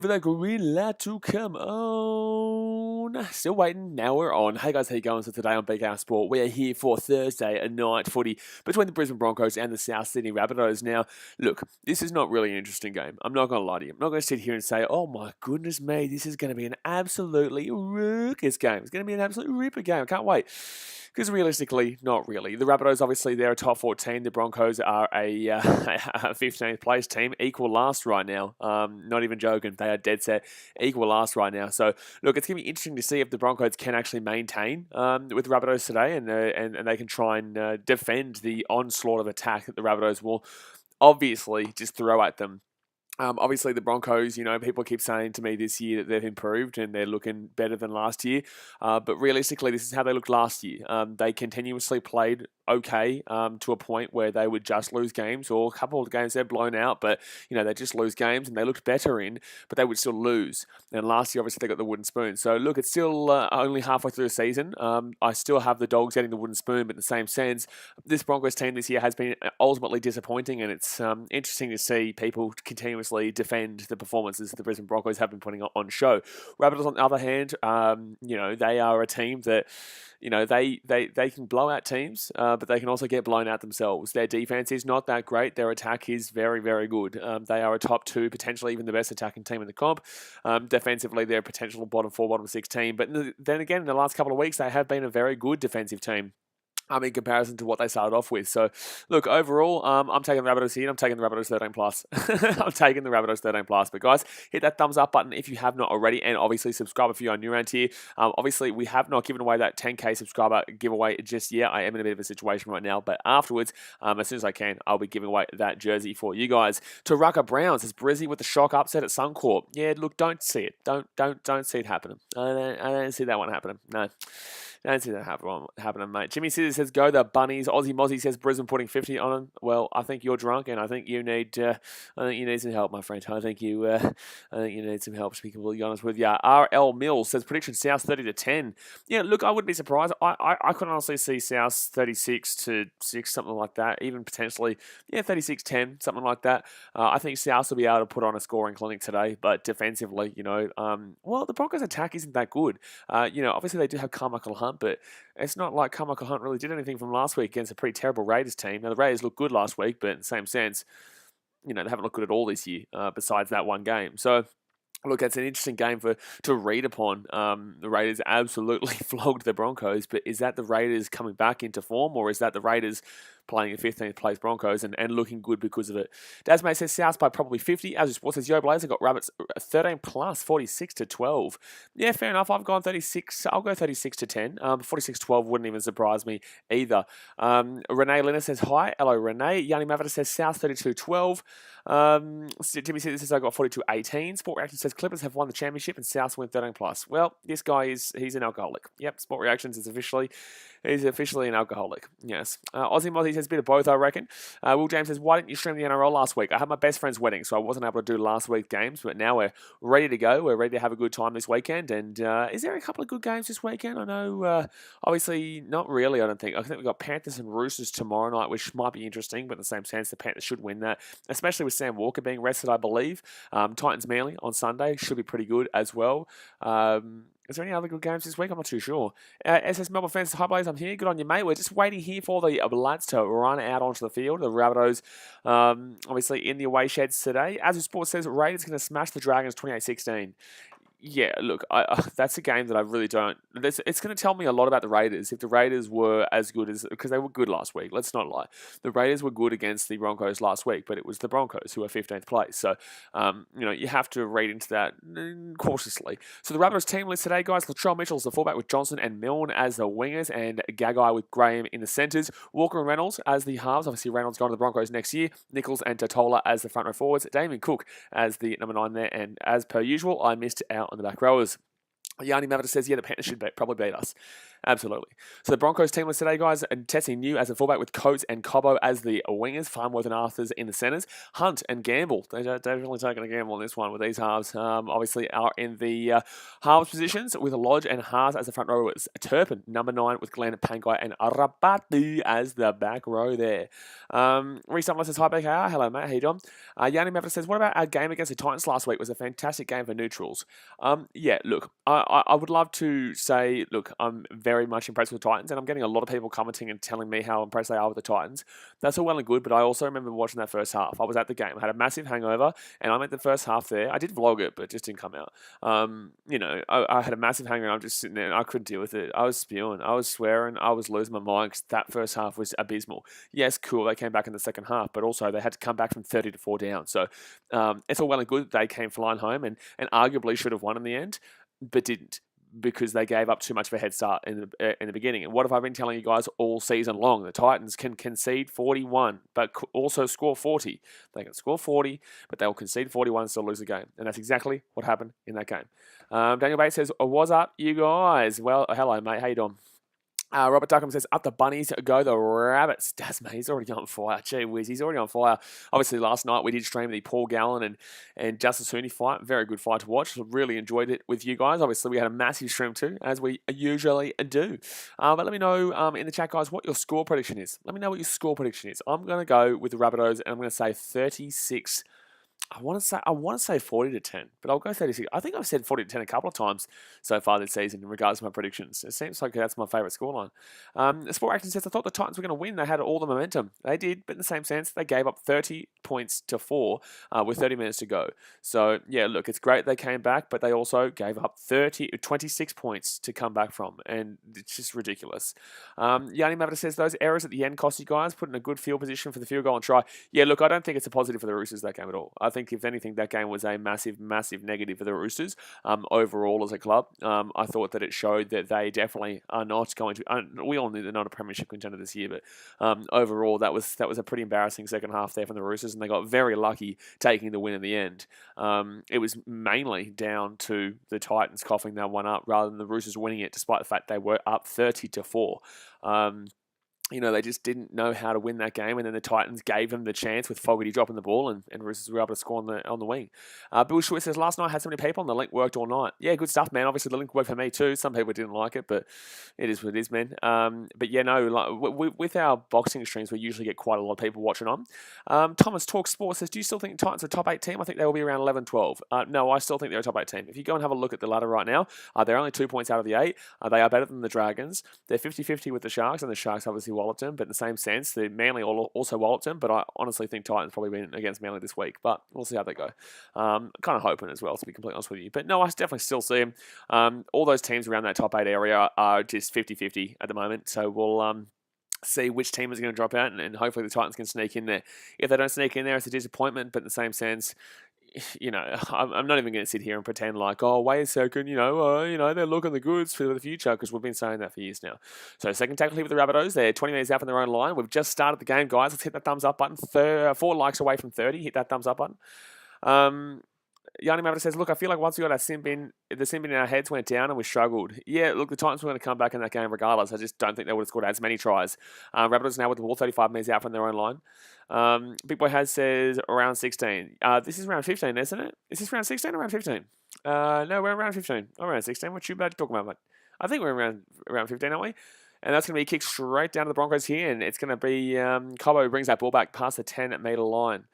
For that green light to come on. Still waiting. Now we're on. Hey guys, how you going? So today on BKR Sport, we are here for Thursday night footy between the Brisbane Broncos and the South Sydney Rabbitohs. Now, look, this is not really an interesting game. I'm not going to lie to you. I'm not going to sit here and say, oh my goodness me, this is going to be an absolutely ruckus game. It's going to be an absolute ripper game. I can't wait. Because realistically, not really. The Rabbitohs, obviously, they're a top 14. The Broncos are a 15th place team, equal last right now. Not even joking. They are dead set equal last right now. So, look, it's going to be interesting to see if the Broncos can actually maintain with the Rabbitohs today and they can try and defend the onslaught of attack that the Rabbitohs will obviously just throw at them. Obviously, the Broncos, people keep saying to me this year that they've improved and they're looking better than last year. But realistically, this is how they looked last year. They continuously played okay to a point where they would just lose games, or a couple of games they're blown out, but, they just lose games and they looked better but they would still lose. And last year, obviously, they got the wooden spoon. So, look, it's still only halfway through the season. I still have the Dogs getting the wooden spoon, but in the same sense, this Broncos team this year has been ultimately disappointing, and it's interesting to see people continuously defend the performances the Brisbane Broncos have been putting on show. Rabbitohs, on the other hand, they are a team that, they can blow out teams, but they can also get blown out themselves. Their defense is not that great. Their attack is very, very good. They are a top 2, potentially even the best attacking team in the comp. Defensively, they're a potential bottom 4, bottom 6 team. But then again, in the last couple of weeks, they have been a very good defensive team. In comparison to what they started off with. So, look, overall, I'm taking the Rabbitohs here. I'm taking the Rabbitohs 13 plus. I'm taking the Rabbitohs 13 plus. But guys, hit that thumbs up button if you have not already, and obviously subscribe if you are new around here. Obviously, we have not given away that 10k subscriber giveaway just yet. I am in a bit of a situation right now, but afterwards, as soon as I can, I'll be giving away that jersey for you guys. THROUGH Browns is Brizzy with the shock upset at Suncorp. Yeah, look, don't see it. Don't see it happening. I don't see that one happening. No. I don't see that happening, mate. Jimmy Scissors says, go the Bunnies. Aussie Mozzie says, Brisbane putting 50 on them. Well, I think you're drunk, and I think you need some help, my friend. I think you need some help, to be completely honest with you. RL Mills says, prediction South 30-10. Yeah, look, I wouldn't be surprised. I could honestly see South 36-6, something like that. Even potentially, 36-10, something like that. I think South will be able to put on a scoring clinic today, but defensively, the Broncos' attack isn't that good. Obviously they do have Carmichael Hunt, but it's not like Carmichael Hunt really did anything from last week against a pretty terrible Raiders team. Now, the Raiders looked good last week, but in the same sense, they haven't looked good at all this year, besides that one game. So, look, it's an interesting game to read upon. The Raiders absolutely flogged the Broncos, but is that the Raiders coming back into form, or is that the Raiders playing a 15th place Broncos and looking good because of it? Dasmay says South by probably 50. As Sports says, Yo Blazer got Rabbits 13 plus, 46-12. Yeah, fair enough. I've gone 36. I'll go 36-10. 46-12 wouldn't even surprise me either. Renee Lina says hi. Hello, Renee. Yanni Mavita says South 32-12. Timmy says I got 42-18. Sport Reaction says Clippers have won the championship and South win 13 plus. Well, this guy he's an alcoholic. Yep, Sport Reactions is officially an alcoholic. Yes. Aussie Mozzie says a bit of both, I reckon. Will James says, why didn't you stream the NRL last week? I had my best friend's wedding, so I wasn't able to do last week's games, but now we're ready to go. We're ready to have a good time this weekend. And is there a couple of good games this weekend? I know, obviously, not really, I don't think. I think we've got Panthers and Roosters tomorrow night, which might be interesting, but in the same sense, the Panthers should win that, especially with Sam Walker being rested, I believe. Titans Manly on Sunday should be pretty good as well. Is there any other good games this week? I'm not too sure. SS Melbourne fans, hi Blaze, I'm here. Good on you, mate. We're just waiting here for the lads to run out onto the field. The Rabbitohs, obviously, in the away sheds today. As the Sport says, Raiders going to smash the Dragons 28-16. Yeah, look, that's a game that I really don't... It's going to tell me a lot about the Raiders. If the Raiders were as good as... Because they were good last week, let's not lie. The Raiders were good against the Broncos last week, but it was the Broncos who were 15th place. So, you have to read into that cautiously. So the Rabbitohs team list today, guys. Latrell Mitchell is the fullback with Johnson and Milne as the wingers, and Gagai with Graham in the centres. Walker and Reynolds as the halves. Obviously, Reynolds going to the Broncos next year. Nichols and Totola as the front row forwards. Damien Cook as the number 9 there. And as per usual, I missed out on the back rowers. Yanni Mavita says, yeah, the Panthers should probably beat us. Absolutely. So the Broncos team list today, guys, and testing new as a fullback with Coates and Cobbo as the wingers, Farnworth and Arthurs in the centres, Hunt and Gamble. They're definitely taking a gamble on this one with these halves. Obviously are in the halves positions with Lodge and Haas as the front rowers. Turpin, number 9 with Glenn, Pangai and Arabati as the back row there. Reece Dunlop says, hi, BKR. Hello, mate. How you doing? Yanni Mavita says, what about our game against the Titans last week? It was a fantastic game for neutrals. Yeah, look, I would love to say, look, I'm very much impressed with the Titans, and I'm getting a lot of people commenting and telling me how impressed they are with the Titans. That's all well and good, but I also remember watching that first half. I was at the game. I had a massive hangover, and I'm at the first half there. I did vlog it, but it just didn't come out. I had a massive hangover, and I'm just sitting there, and I couldn't deal with it. I was spewing. I was swearing. I was losing my mind because that first half was abysmal. Yes, cool, they came back in the second half, but also they had to come back from 30 to 4 down. So it's all well and good. They came flying home and arguably should have won in the end, but didn't, because they gave up too much of a head start in the beginning. And what have I been telling you guys all season long? The Titans can concede 41, but also score 40. They can score 40, but they'll concede 41 and still lose the game. And that's exactly what happened in that game. Daniel Bates says, what's up, you guys? Well, hello, mate. How you doing? Robert Duckham says, up the bunnies, go the rabbits. Does, mate, he's already on fire. Gee whiz, he's already on fire. Obviously, last night we did stream the Paul Gallen and Justice Hooney fight. Very good fight to watch. Really enjoyed it with you guys. Obviously, we had a massive stream too, as we usually do. But let me know in the chat, guys, what your score prediction is. Let me know what your score prediction is. I'm going to go with the Rabbitohs, and I'm going to say 36. I want to say 40 to 10, but I'll go 36. I think I've said 40 to 10 a couple of times so far this season in regards to my predictions. It seems like that's my favourite scoreline. Sport Action says, I thought the Titans were going to win. They had all the momentum. They did, but in the same sense, they gave up 30 points to 4 with 30 minutes to go. So, yeah, look, it's great they came back, but they also gave up 26 points to come back from, and it's just ridiculous. Yanni Mavita says, those errors at the end cost you guys, put in a good field position for the field goal and try. Yeah, look, I don't think it's a positive for the Roosters, that game at all. I think, if anything, that game was a massive, massive negative for the Roosters overall as a club. I thought that it showed that they definitely are not going to. We all knew they're not a premiership contender this year, but overall, that was a pretty embarrassing second half there from the Roosters, and they got very lucky taking the win in the end. It was mainly down to the Titans coughing that one up rather than the Roosters winning it, despite the fact they were up 30 to 4. They just didn't know how to win that game, and then the Titans gave them the chance with Fogarty dropping the ball, and Roosters were able to score on the wing. Bill Schwartz says, last night I had so many people, and the link worked all night. Yeah, good stuff, man. Obviously, the link worked for me too. Some people didn't like it, but it is what it is, man. But yeah, no, like, with our boxing streams, we usually get quite a lot of people watching on. Thomas Talk Sports says, do you still think the Titans are a top 8 team? I think they will be around 11, 12. No, I still think they're a top 8 team. If you go and have a look at the ladder right now, they're only 2 points out of the 8. They are better than the Dragons. They're 50-50 with the Sharks, and the Sharks obviously walloped them, but in the same sense, the Manly also walloped them, but I honestly think Titans probably win against Manly this week, but we'll see how they go. Kind of hoping as well, to be completely honest with you. But no, I definitely still see them. All those teams around that top 8 area are just 50-50 at the moment, so we'll see which team is going to drop out, and hopefully the Titans can sneak in there. If they don't sneak in there, it's a disappointment, but in the same sense, I'm not even going to sit here and pretend like, oh, wait a second, they're looking the goods for the future, because we've been saying that for years now. So second tackle here with the Rabbitohs. They're 20 minutes out from their own line. We've just started the game, guys. Let's hit that thumbs up button. 4 likes away from 30. Hit that thumbs up button. Yanni Mavita says, look, I feel like once we got our sin bin, the sin bin in our heads went down and we struggled. Yeah, look, the Titans were going to come back in that game regardless. I just don't think they would have scored as many tries. Rabbitohs now with the ball 35 metres out from their own line. Big Boy Has says around 16. This is round 15, isn't it? Is this round 16 or round 15? No, we're around 15. I'm around 16. What you about to talk about, mate? I think we're around 15, aren't we? And that's going to be kicked straight down to the Broncos here, and it's going to be Cobbo brings that ball back past the 10-metre line.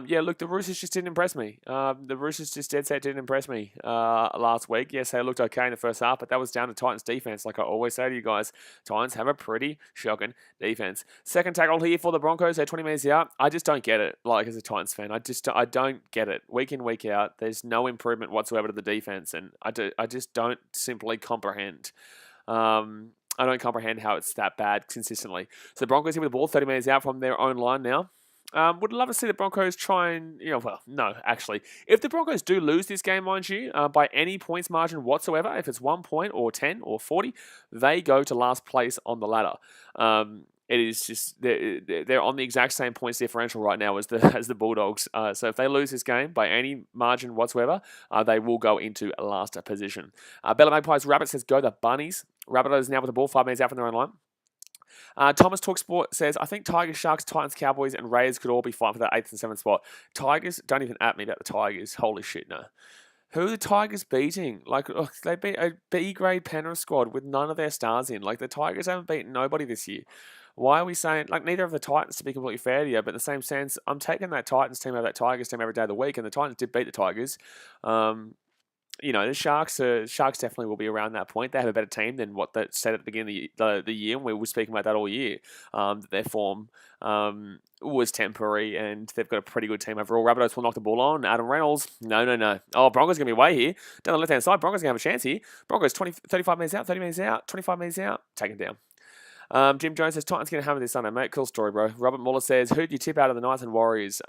Yeah, look, the Roosters just didn't impress me. The Roosters just dead set didn't impress me last week. Yes, they looked okay in the first half, but that was down to Titans' defense. Like I always say to you guys, Titans have a pretty shocking defense. Second tackle here for the Broncos. They're 20 minutes out. I just don't get it. Like as a Titans fan, I don't get it. Week in, week out, there's no improvement whatsoever to the defense, and I just don't simply comprehend. I don't comprehend how it's that bad consistently. So the Broncos here with the ball, 30 minutes out from their own line now. Would love to see the Broncos try and, no, actually. If the Broncos do lose this game, mind you, by any points margin whatsoever, if it's 1 point or 10 or 40, they go to last place on the ladder. it is just they're on the exact same points differential right now as the Bulldogs. So if they lose this game by any margin whatsoever, they will go into last position. Bella Magpies Rabbit says go the Bunnies. Rabbitohs now with the ball 5 minutes out from their own line. Thomas Talksport says, I think Tigers, Sharks, Titans, Cowboys, and Raiders could all be fighting for that 8th and 7th spot. Tigers, don't even at me about the Tigers. Holy shit, no. Who are the Tigers beating? Like, they beat a B-grade Penrith squad with none of their stars in. Like, the Tigers haven't beaten nobody this year. Why are we saying, like, neither of the Titans, to be completely fair to you, but in the same sense, I'm taking that Titans team over that Tigers team every day of the week, and the Titans did beat the Tigers. The Sharks definitely will be around that point. They have a better team than what they said at the beginning of the year, and we were speaking about that all year. Their form was temporary, and they've got a pretty good team overall. Rabbitohs will knock the ball on. Adam Reynolds, no. Oh, Broncos going to be away here. Down the left-hand side, Broncos going to have a chance here. Broncos 35 minutes out, 30 minutes out, 25 minutes out. Taken down. Jim Jones says, Titans going to hammer this Sunday, mate. Cool story, bro. Robert Muller says, who do you tip out of the Knights and Warriors?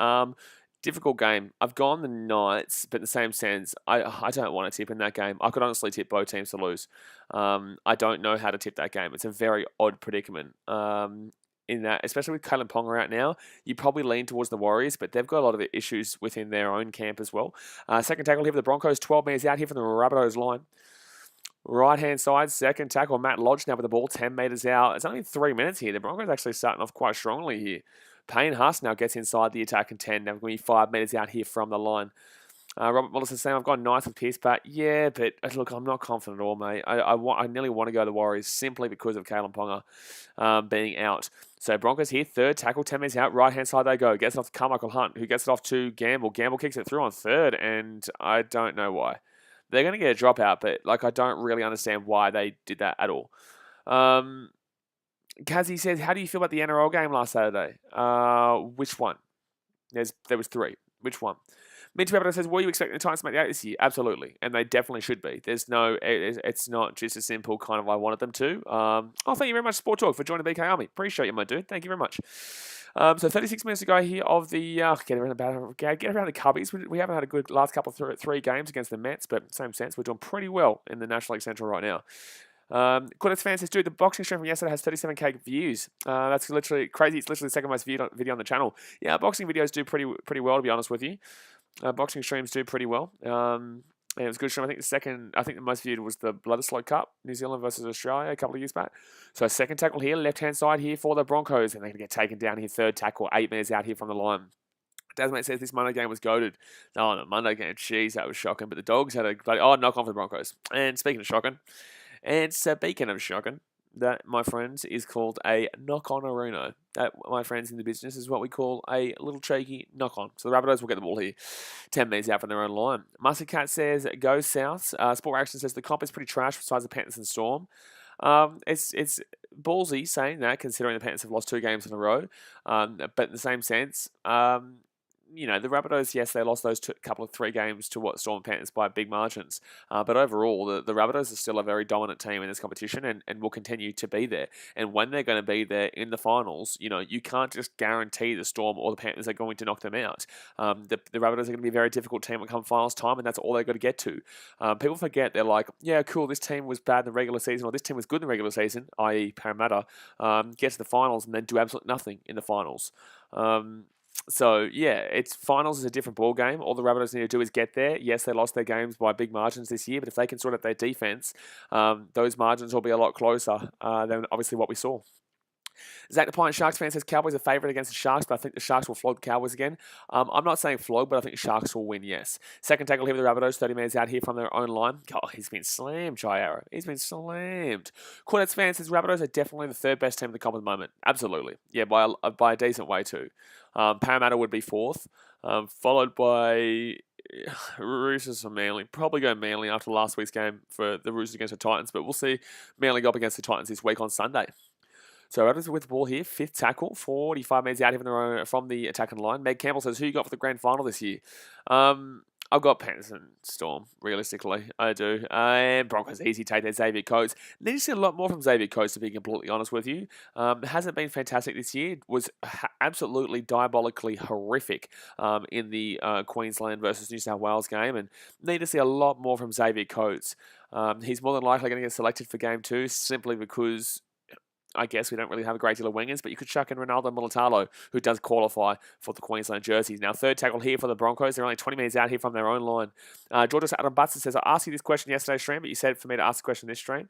Difficult game. I've gone the Knights, but in the same sense, I don't want to tip in that game. I could honestly tip both teams to lose. I don't know how to tip that game. It's a very odd predicament. In that, especially with Kalen Ponga out now, you probably lean towards the Warriors, but they've got a lot of issues within their own camp as well. Second tackle here for the Broncos, 12 metres out here from the Rabbitohs line. Right-hand side, second tackle, Matt Lodge now with the ball, 10 metres out. It's only 3 minutes here. The Broncos actually starting off quite strongly here. Payne Haas now gets inside the attack and 10. Now we're going to be 5 metres out here from the line. Robert Mullis is saying, I've gone nice with Pierce, but yeah, but look, I'm not confident at all, mate. I nearly want to go to the Warriors simply because of Kalen Ponga being out. So Broncos here, third tackle, 10 minutes out, right-hand side they go. Gets it off to Carmichael Hunt, who gets it off to Gamble. Gamble kicks it through on third, and I don't know why. They're going to get a dropout, but like I don't really understand why they did that at all. Kazi says, how do you feel about the NRL game last Saturday? Which one? There was 3. Which one? Mitch Rabbitoh says, were you expecting the Titans to make the 8 this year? Absolutely. And they definitely should be. It's not just a simple kind of I wanted them to. Thank you very much, Sport Talk, for joining BKRmy. Appreciate you, my dude. Thank you very much. So 36 minutes to go here of the get around the Cubbies. We haven't had a good last couple of 3 games against the Mets, but same sense, we're doing pretty well in the National League Central right now. Quarters fan says, dude, the boxing stream from yesterday has 37k views. That's literally crazy. It's literally the second most viewed video on the channel. Yeah, boxing videos do pretty well, to be honest with you. Boxing streams do pretty well. It was a good stream. I think the most viewed was the Bledisloe Cup, New Zealand versus Australia a couple of years back. So second tackle here, left-hand side here for the Broncos, and they're going to get taken down here. Third tackle, 8 minutes out here from the line. Dasmate says this Monday game was goated. No, the Monday game, jeez, that was shocking. But the Dogs had a knock on for the Broncos. And speaking of shocking, that, my friends, is called a knock-on Aruno. That, my friends in the business, is what we call a little cheeky knock-on. So the Rabbitohs will get the ball here 10 metres out from their own line. Mustard Cat says, go South. Sport Action says, the comp is pretty trash besides the Panthers and Storm. It's ballsy saying that, considering the Panthers have lost 2 games in a row. But in the same sense, the Rabbitohs, yes, they lost those couple of 3 games to Storm and Panthers by big margins. But overall, the Rabbitohs are still a very dominant team in this competition and will continue to be there. And when they're going to be there in the finals, you can't just guarantee the Storm or the Panthers are going to knock them out. The Rabbitohs are going to be a very difficult team when come finals time, and that's all they've got to get to. People forget, they're like, yeah, cool, this team was bad in the regular season, or this team was good in the regular season, i.e. Parramatta, get to the finals and then do absolutely nothing in the finals. So, yeah, finals is a different ball game. All the Rabbitohs need to do is get there. Yes, they lost their games by big margins this year, but if they can sort out their defense, those margins will be a lot closer than obviously what we saw. Zach the Pine Sharks fan says Cowboys are favourite against the Sharks, but I think the Sharks will flog the Cowboys again. I'm not saying flog, but I think the Sharks will win, yes. Second tackle here with the Rabbitohs, 30 minutes out here from their own line. Oh, he's been slammed, Chai Arrow. He's been slammed. Quartets fan says Rabbitohs are definitely the third best team in the comp at the moment. Absolutely. Yeah, by a decent way too. Parramatta would be fourth, followed by Roosters or Manly. Probably go Manly after last week's game for the Roosters against the Titans, but we'll see Manly go up against the Titans this week on Sunday. So Rabbitohs with the ball here, fifth tackle, 45 metres out here from the attacking line. Meg Campbell says, who you got for the grand final this year? I've got Panthers and Storm, realistically. I do. And Broncos easy take their Xavier Coates. Need to see a lot more from Xavier Coates, to be completely honest with you. Hasn't been fantastic this year. Was absolutely diabolically horrific in the Queensland versus New South Wales game. And need to see a lot more from Xavier Coates. He's more than likely going to get selected for game 2 simply because I guess we don't really have a great deal of wingers, but you could chuck in Ronaldo Mulatalo, who does qualify for the Queensland jerseys. Now, third tackle here for the Broncos. They're only 20 metres out here from their own line. Georges Adam Butson says, I asked you this question yesterday's stream, but you said for me to ask the question this stream.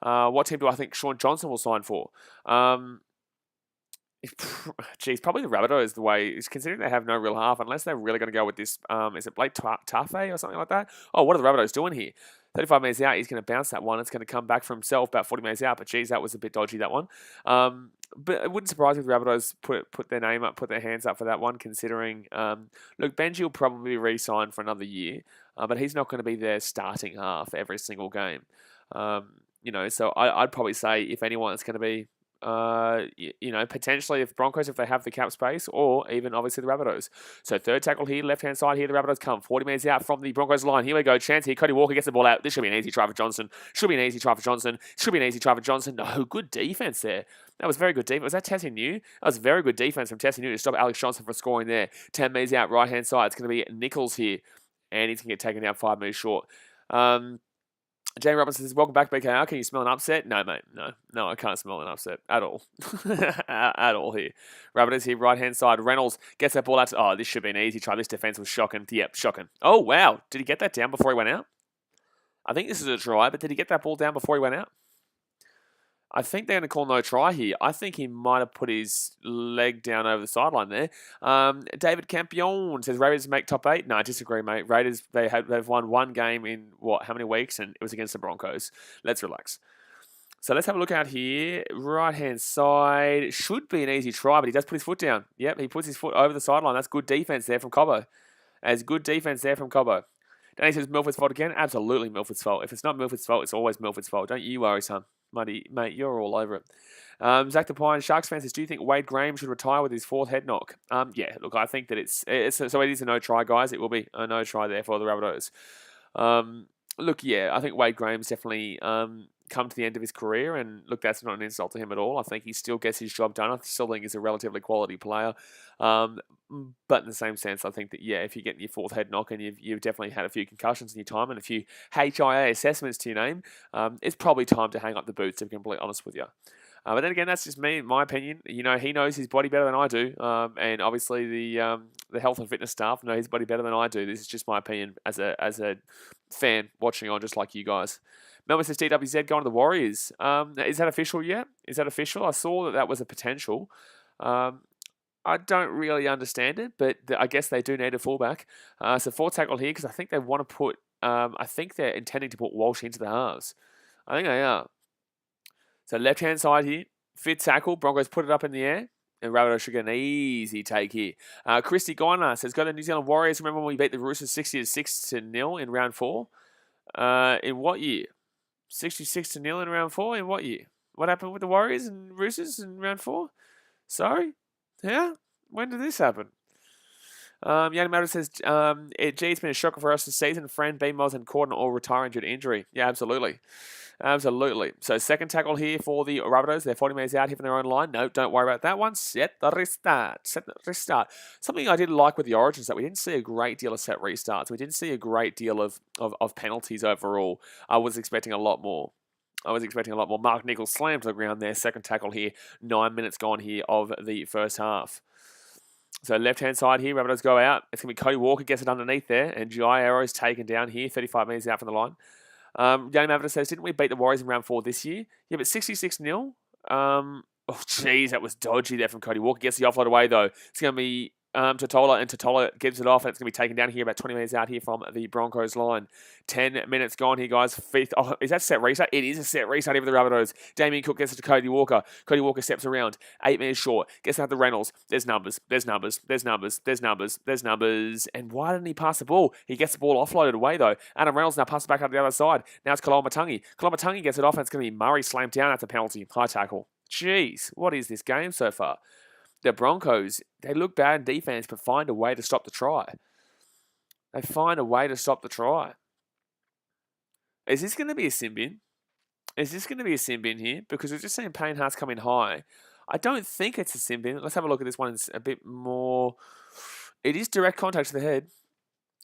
What team do I think Sean Johnson will sign for? Geez, probably the Rabbitohs, the way, considering they have no real half, unless they're really going to go with this, is it Blake Tafe or something like that? Oh, what are the Rabbitohs doing here? 35 metres out, he's going to bounce that one. It's going to come back for himself about 40 metres out, but geez, that was a bit dodgy, that one. But it wouldn't surprise me if the Rabbitohs put their name up, put their hands up for that one, considering, look, Benji will probably be re-signed for another year, but he's not going to be their starting half every single game. So I'd probably say, if anyone, it's going to be, potentially if Broncos, if they have the cap space, or even obviously the Rabbitohs. So third tackle here, left-hand side here, the Rabbitohs come 40 metres out from the Broncos line. Here we go, chance here. Cody Walker gets the ball out. This should be an easy try for Johnson. Should be an easy try for Johnson. No, good defence there. That was very good defense. Was that Tessie New? That was very good defense from Tessie New to stop Alex Johnson from scoring there. 10 metres out, right-hand side. It's going to be Nichols here, and he's going to get taken down 5 metres short. Jamie Robinson says, welcome back, BKR. Can you smell an upset? No, mate. No, I can't smell an upset at all. At all here. Rabbitohs here, right-hand side. Reynolds gets that ball out. This should be an easy try. This defense was shocking. Yep, shocking. Oh, wow. Did he get that down before he went out? I think this is a try, but did he get that ball down before he went out? I think they're going to call no try here. I think he might have put his leg down over the sideline there. David Campion says, Raiders make top 8. No, I disagree, mate. Raiders, they've won one game in, how many weeks? And it was against the Broncos. Let's relax. So let's have a look out here. Right-hand side. Should be an easy try, but he does put his foot down. Yep, he puts his foot over the sideline. That's good defense there from Cobbo. Danny says, Milford's fault again? Absolutely Milford's fault. If it's not Milford's fault, it's always Milford's fault. Don't you worry, son. Mate, you're all over it. Zach DePine, Sharks fan says, do you think Wade Graham should retire with his 4th head knock? Yeah, look, I think that it is a no try, guys. It will be a no try there for the Rabbitohs. Look, yeah, I think Wade Graham's definitely come to the end of his career, and look, that's not an insult to him at all. I think he still gets his job done. I still think he's a relatively quality player. But in the same sense, I think that, yeah, if you're getting your 4th head knock and you've definitely had a few concussions in your time and a few HIA assessments to your name, it's probably time to hang up the boots, to be completely honest with you. But then again, that's just me, my opinion. He knows his body better than I do, and obviously the health and fitness staff know his body better than I do. This is just my opinion as a fan watching on, just like you guys. Melbourne says DWZ going to the Warriors. Is that official yet? Is that official? I saw that was a potential. I don't really understand it, but I guess they do need a fullback. So 4 tackle here, because I think they want to put. I think they're intending to put Walsh into the halves. I think they are. So left-hand side here, 5th tackle. Broncos put it up in the air. And Rabbitohs should get an easy take here. Christy Guiner says, go to New Zealand Warriors. Remember when we beat the Roosters 60-6-0 in round 4? In what year? 66-0 in round 4? In what year? What happened with the Warriors and Roosters in round 4? Sorry? Yeah? When did this happen? Young Matter says, it's been a shocker for us this season. Fran, B-Moz and Corden all retiring due to injury. Yeah, absolutely. Absolutely. So 2nd tackle here for the Rabbitohs. They're 40 metres out here from their own line. No, don't worry about that one. Set the restart. Something I did like with the Origins that we didn't see a great deal of set restarts. We didn't see a great deal of penalties overall. I was expecting a lot more. Mark Nichols slammed to the ground there. 2nd tackle here. 9 minutes gone here of the first half. So left-hand side here, Rabbitohs go out. It's going to be Cody Walker gets it underneath there. And G.I. Arrow's taken down here. 35 metres out from the line. Young Maverick says, didn't we beat the Warriors in round 4 this year? Yeah, but 66-0. Oh, jeez, that was dodgy there from Cody Walker. Gets the offload away, though. It's going to be Totola, and Totola gives it off, and it's going to be taken down here about 20 metres out here from the Broncos line. 10 minutes gone here, guys. 5th. Oh, is that set restart? It is a set restart here for the Rabbitohs. Damien Cook gets it to Cody Walker. Cody Walker steps around. 8 metres short. Gets out the Reynolds. There's numbers. And why didn't he pass the ball? He gets the ball offloaded away, though. Adam Reynolds now passes back out to the other side. Now it's Kalama Matangi. Kalama Matangi gets it off, and it's going to be Murray slammed down. That's a penalty. High tackle. Jeez, what is this game so far? The Broncos, they look bad in defense, but find a way to stop the try. Is this going to be a sin bin? Here? Because we've just seen Payne Haas come in high. I don't think it's a sin bin. Let's have a look at this one. It's a bit more. It is direct contact to the head.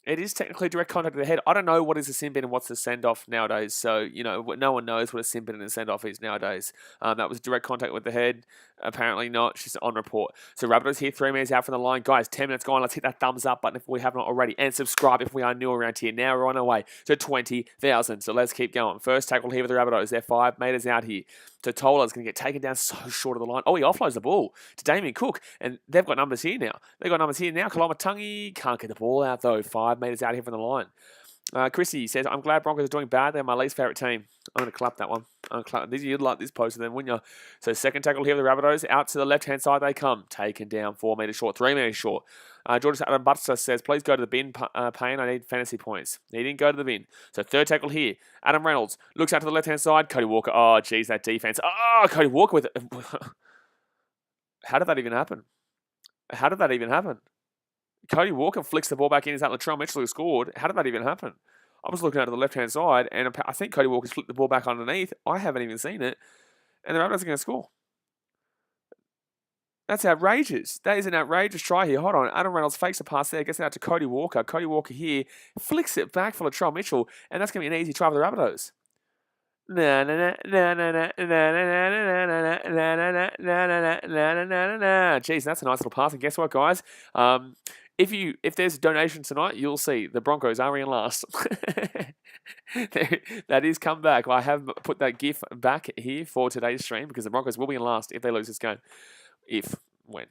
It is technically direct contact with the head. I don't know what is a sin bin and what's a send-off nowadays. So, no one knows what a sin bin and a send-off is nowadays. That was direct contact with the head. Apparently not. She's on report. So, Rabbitohs here, 3 minutes out from the line. Guys, 10 minutes gone. Let's hit that thumbs up button if we haven't already. And subscribe if we are new around here. Now we're on our way to 20,000. So, let's keep going. First tackle here with the Rabbitohs. They're 5 metres out here. Totola's going to get taken down so short of the line. Oh, he offloads the ball to Damien Cook. And they've got numbers here now. Kalamatangi can't get the ball out, though. 5 metres out here from the line. Chrissy says, I'm glad Broncos are doing bad. They're my least favourite team. I'm going to clap that one. You'd like this poster then, wouldn't you? So second tackle here with the Rabbitohs. Out to the left-hand side they come. Taken down 4 metres short, 3 metres short. George Adam Butler says, please go to the bin, Payne. I need fantasy points. He didn't go to the bin. So third tackle here. Adam Reynolds looks out to the left-hand side. Cody Walker. Oh, geez, that defence. Oh, Cody Walker with it. How did that even happen? Cody Walker flicks the ball back in. Is that Latrell Mitchell who scored? How did that even happen? I was looking out to the left-hand side, and I think Cody Walker's flipped the ball back underneath. I haven't even seen it. And the Rabbitohs are going to score. That's outrageous. That is an outrageous try here. Hold on. Adam Reynolds fakes a pass there. Gets it out to Cody Walker. Cody Walker here flicks it back for Latrell Mitchell, and that's going to be an easy try for the Rabbitohs. Jeez, that's a nice little pass. And guess what, guys? If there's a donation tonight, you'll see the Broncos are in last. That is come back. I have put that GIF back here for today's stream because the Broncos will be in last if they lose this game. When.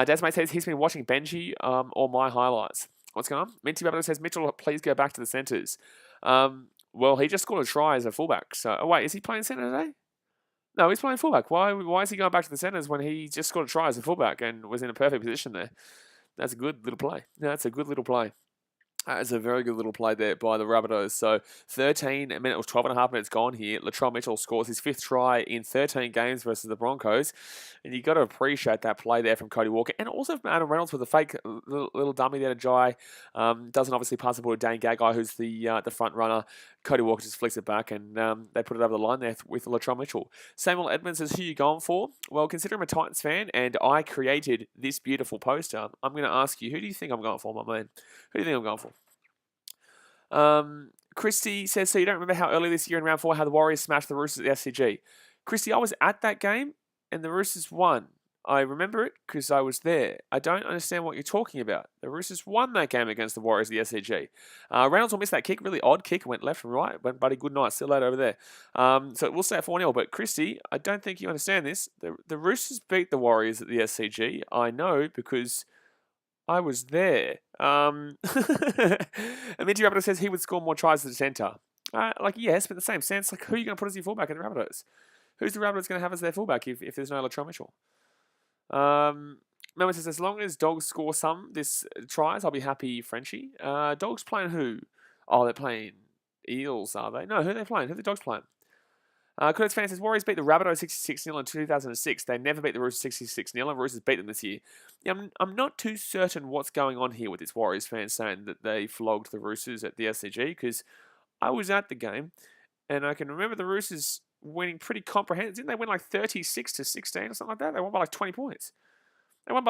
Desmate says he's been watching Benji or my highlights. What's going on? Minty Rabbitoh says, Mitchell, please go back to the centres. Well, he just scored a try as a fullback. So, wait, is he playing centre today? No, he's playing fullback. Why is he going back to the centres when he just scored a try as a fullback and was in a perfect position there? That's a good little play. That's a good little play. That's a very good little play there by the Rabbitohs. So 13 minutes, 12 and a half minutes gone here. Latrell Mitchell scores his 5th try in 13 games versus the Broncos. And you've got to appreciate that play there from Cody Walker. And also from Adam Reynolds with a fake little dummy there to Jai. Doesn't obviously pass the ball to Dane Gagai, who's the front runner. Cody Walker just flicks it back, and they put it over the line there with Latrell Mitchell. Samuel Edmonds says, who are you going for? Well, consider I'm a Titans fan, and I created this beautiful poster. I'm going to ask you, who do you think I'm going for, my man? Who do you think I'm going for? Christy says, so you don't remember how early this year in round 4, how the Warriors smashed the Roosters at the SCG? Christy, I was at that game, and the Roosters won. I remember it because I was there. I don't understand what you're talking about. The Roosters won that game against the Warriors at the SCG. Reynolds will miss that kick. Really odd kick. Went left and right. Went buddy, good night. Still out over there. So we'll stay at 4-0. But Christy, I don't think you understand this. The Roosters beat the Warriors at the SCG. I know because I was there. And Minty Rabbitoh says he would score more tries at the centre. Yes, but in the same sense, who are you going to put as your fullback in the Rabbitohs? Who's the Rabbitohs going to have as their fullback if there's no Latrell Mitchell? Melvin says, as long as Dogs score some tries, I'll be happy, Frenchie. Dogs playing who? Oh, they're playing Eels, are they? No, who are they playing? Who are the Dogs playing? Kurtz fan says, Warriors beat the Rabbitohs 66-0 in 2006. They never beat the Roosters 66-0, and Roosters beat them this year. Yeah, I'm not too certain what's going on here with this Warriors fan saying that they flogged the Roosters at the SCG, because I was at the game, and I can remember the Roosters winning pretty comprehensive. Didn't they win like 36-16 or something like that? They won by like 20 points. What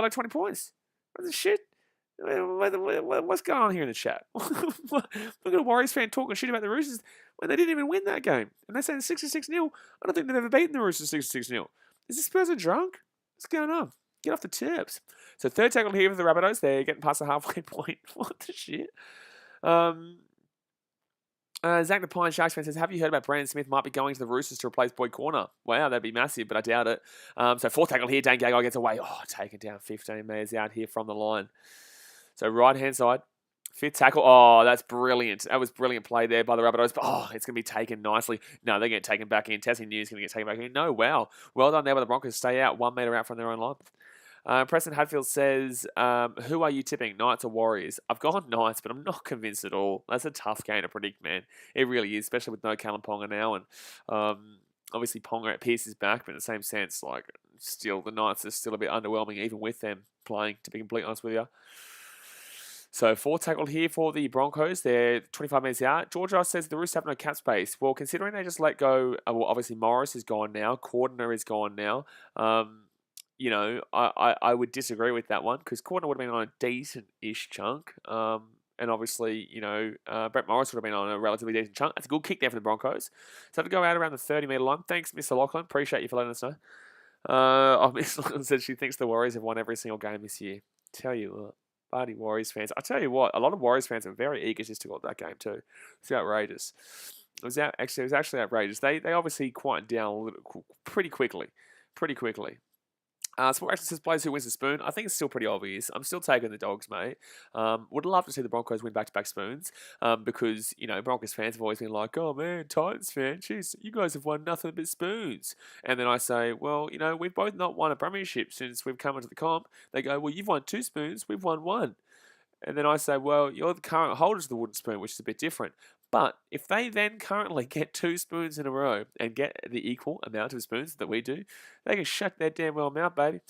the shit? What's going on here in the chat? Look at a Warriors fan talking shit about the Roosters when they didn't even win that game. And they're saying 66-0. I don't think they've ever beaten the Roosters 66-0. Is this person drunk? What's going on? Get off the tips. So third tackle here for the Rabbitohs. They're getting past the halfway point. What the shit? Zach the Pine Sharks fan says, have you heard about Brandon Smith might be going to the Roosters to replace Boyd Corner? Wow, that'd be massive, but I doubt it. So fourth tackle here, Dane Gagai gets away. Oh, taken down 15 metres out here from the line. So right-hand side, fifth tackle. Oh, that's brilliant. That was brilliant play there by the Rabbitohs. But, it's going to be taken nicely. No, they're getting taken back in. Tessie News going to get taken back in. No, wow. Well done there by the Broncos. Stay out 1 metre out from their own line. Preston Hadfield says, who are you tipping, Knights or Warriors? I've gone Knights, but I'm not convinced at all. That's a tough game to predict, man. It really is, especially with no Callum Ponga now. And obviously Ponga at Pearce is back, but in the same sense, still the Knights are still a bit underwhelming, even with them playing, to be completely honest with you. So fourth tackle here for the Broncos. They're 25 metres out. George Ross says the Roosters have no cap space. Well, considering they just let go, obviously Morris is gone now. Cordner is gone now. I would disagree with that one because Cordner would have been on a decent-ish chunk. And obviously, Brett Morris would have been on a relatively decent chunk. That's a good kick there for the Broncos. So to go out around the 30-metre line. Thanks, Mr. Lachlan. Appreciate you for letting us know. Miss Lachlan said she thinks the Warriors have won every single game this year. Tell you what, bloody Warriors fans. I tell you what, a lot of Warriors fans are very egotistical at that game too. It's outrageous. It was actually outrageous. They obviously quieted down a little pretty quickly. Sport actually says plays who wins the spoon. I think it's still pretty obvious. I'm still taking the Dogs, mate. Would love to see the Broncos win back-to-back spoons because, Broncos fans have always been like, oh, man, Titans fan, jeez, you guys have won nothing but spoons. And then I say, well, we've both not won a premiership since we've come into the comp. They go, well, you've won 2 spoons, we've won 1. And then I say, well, you're the current holders of the wooden spoon, which is a bit different. But if they then currently get 2 spoons in a row and get the equal amount of spoons that we do, they can shut their damn well mouth, baby.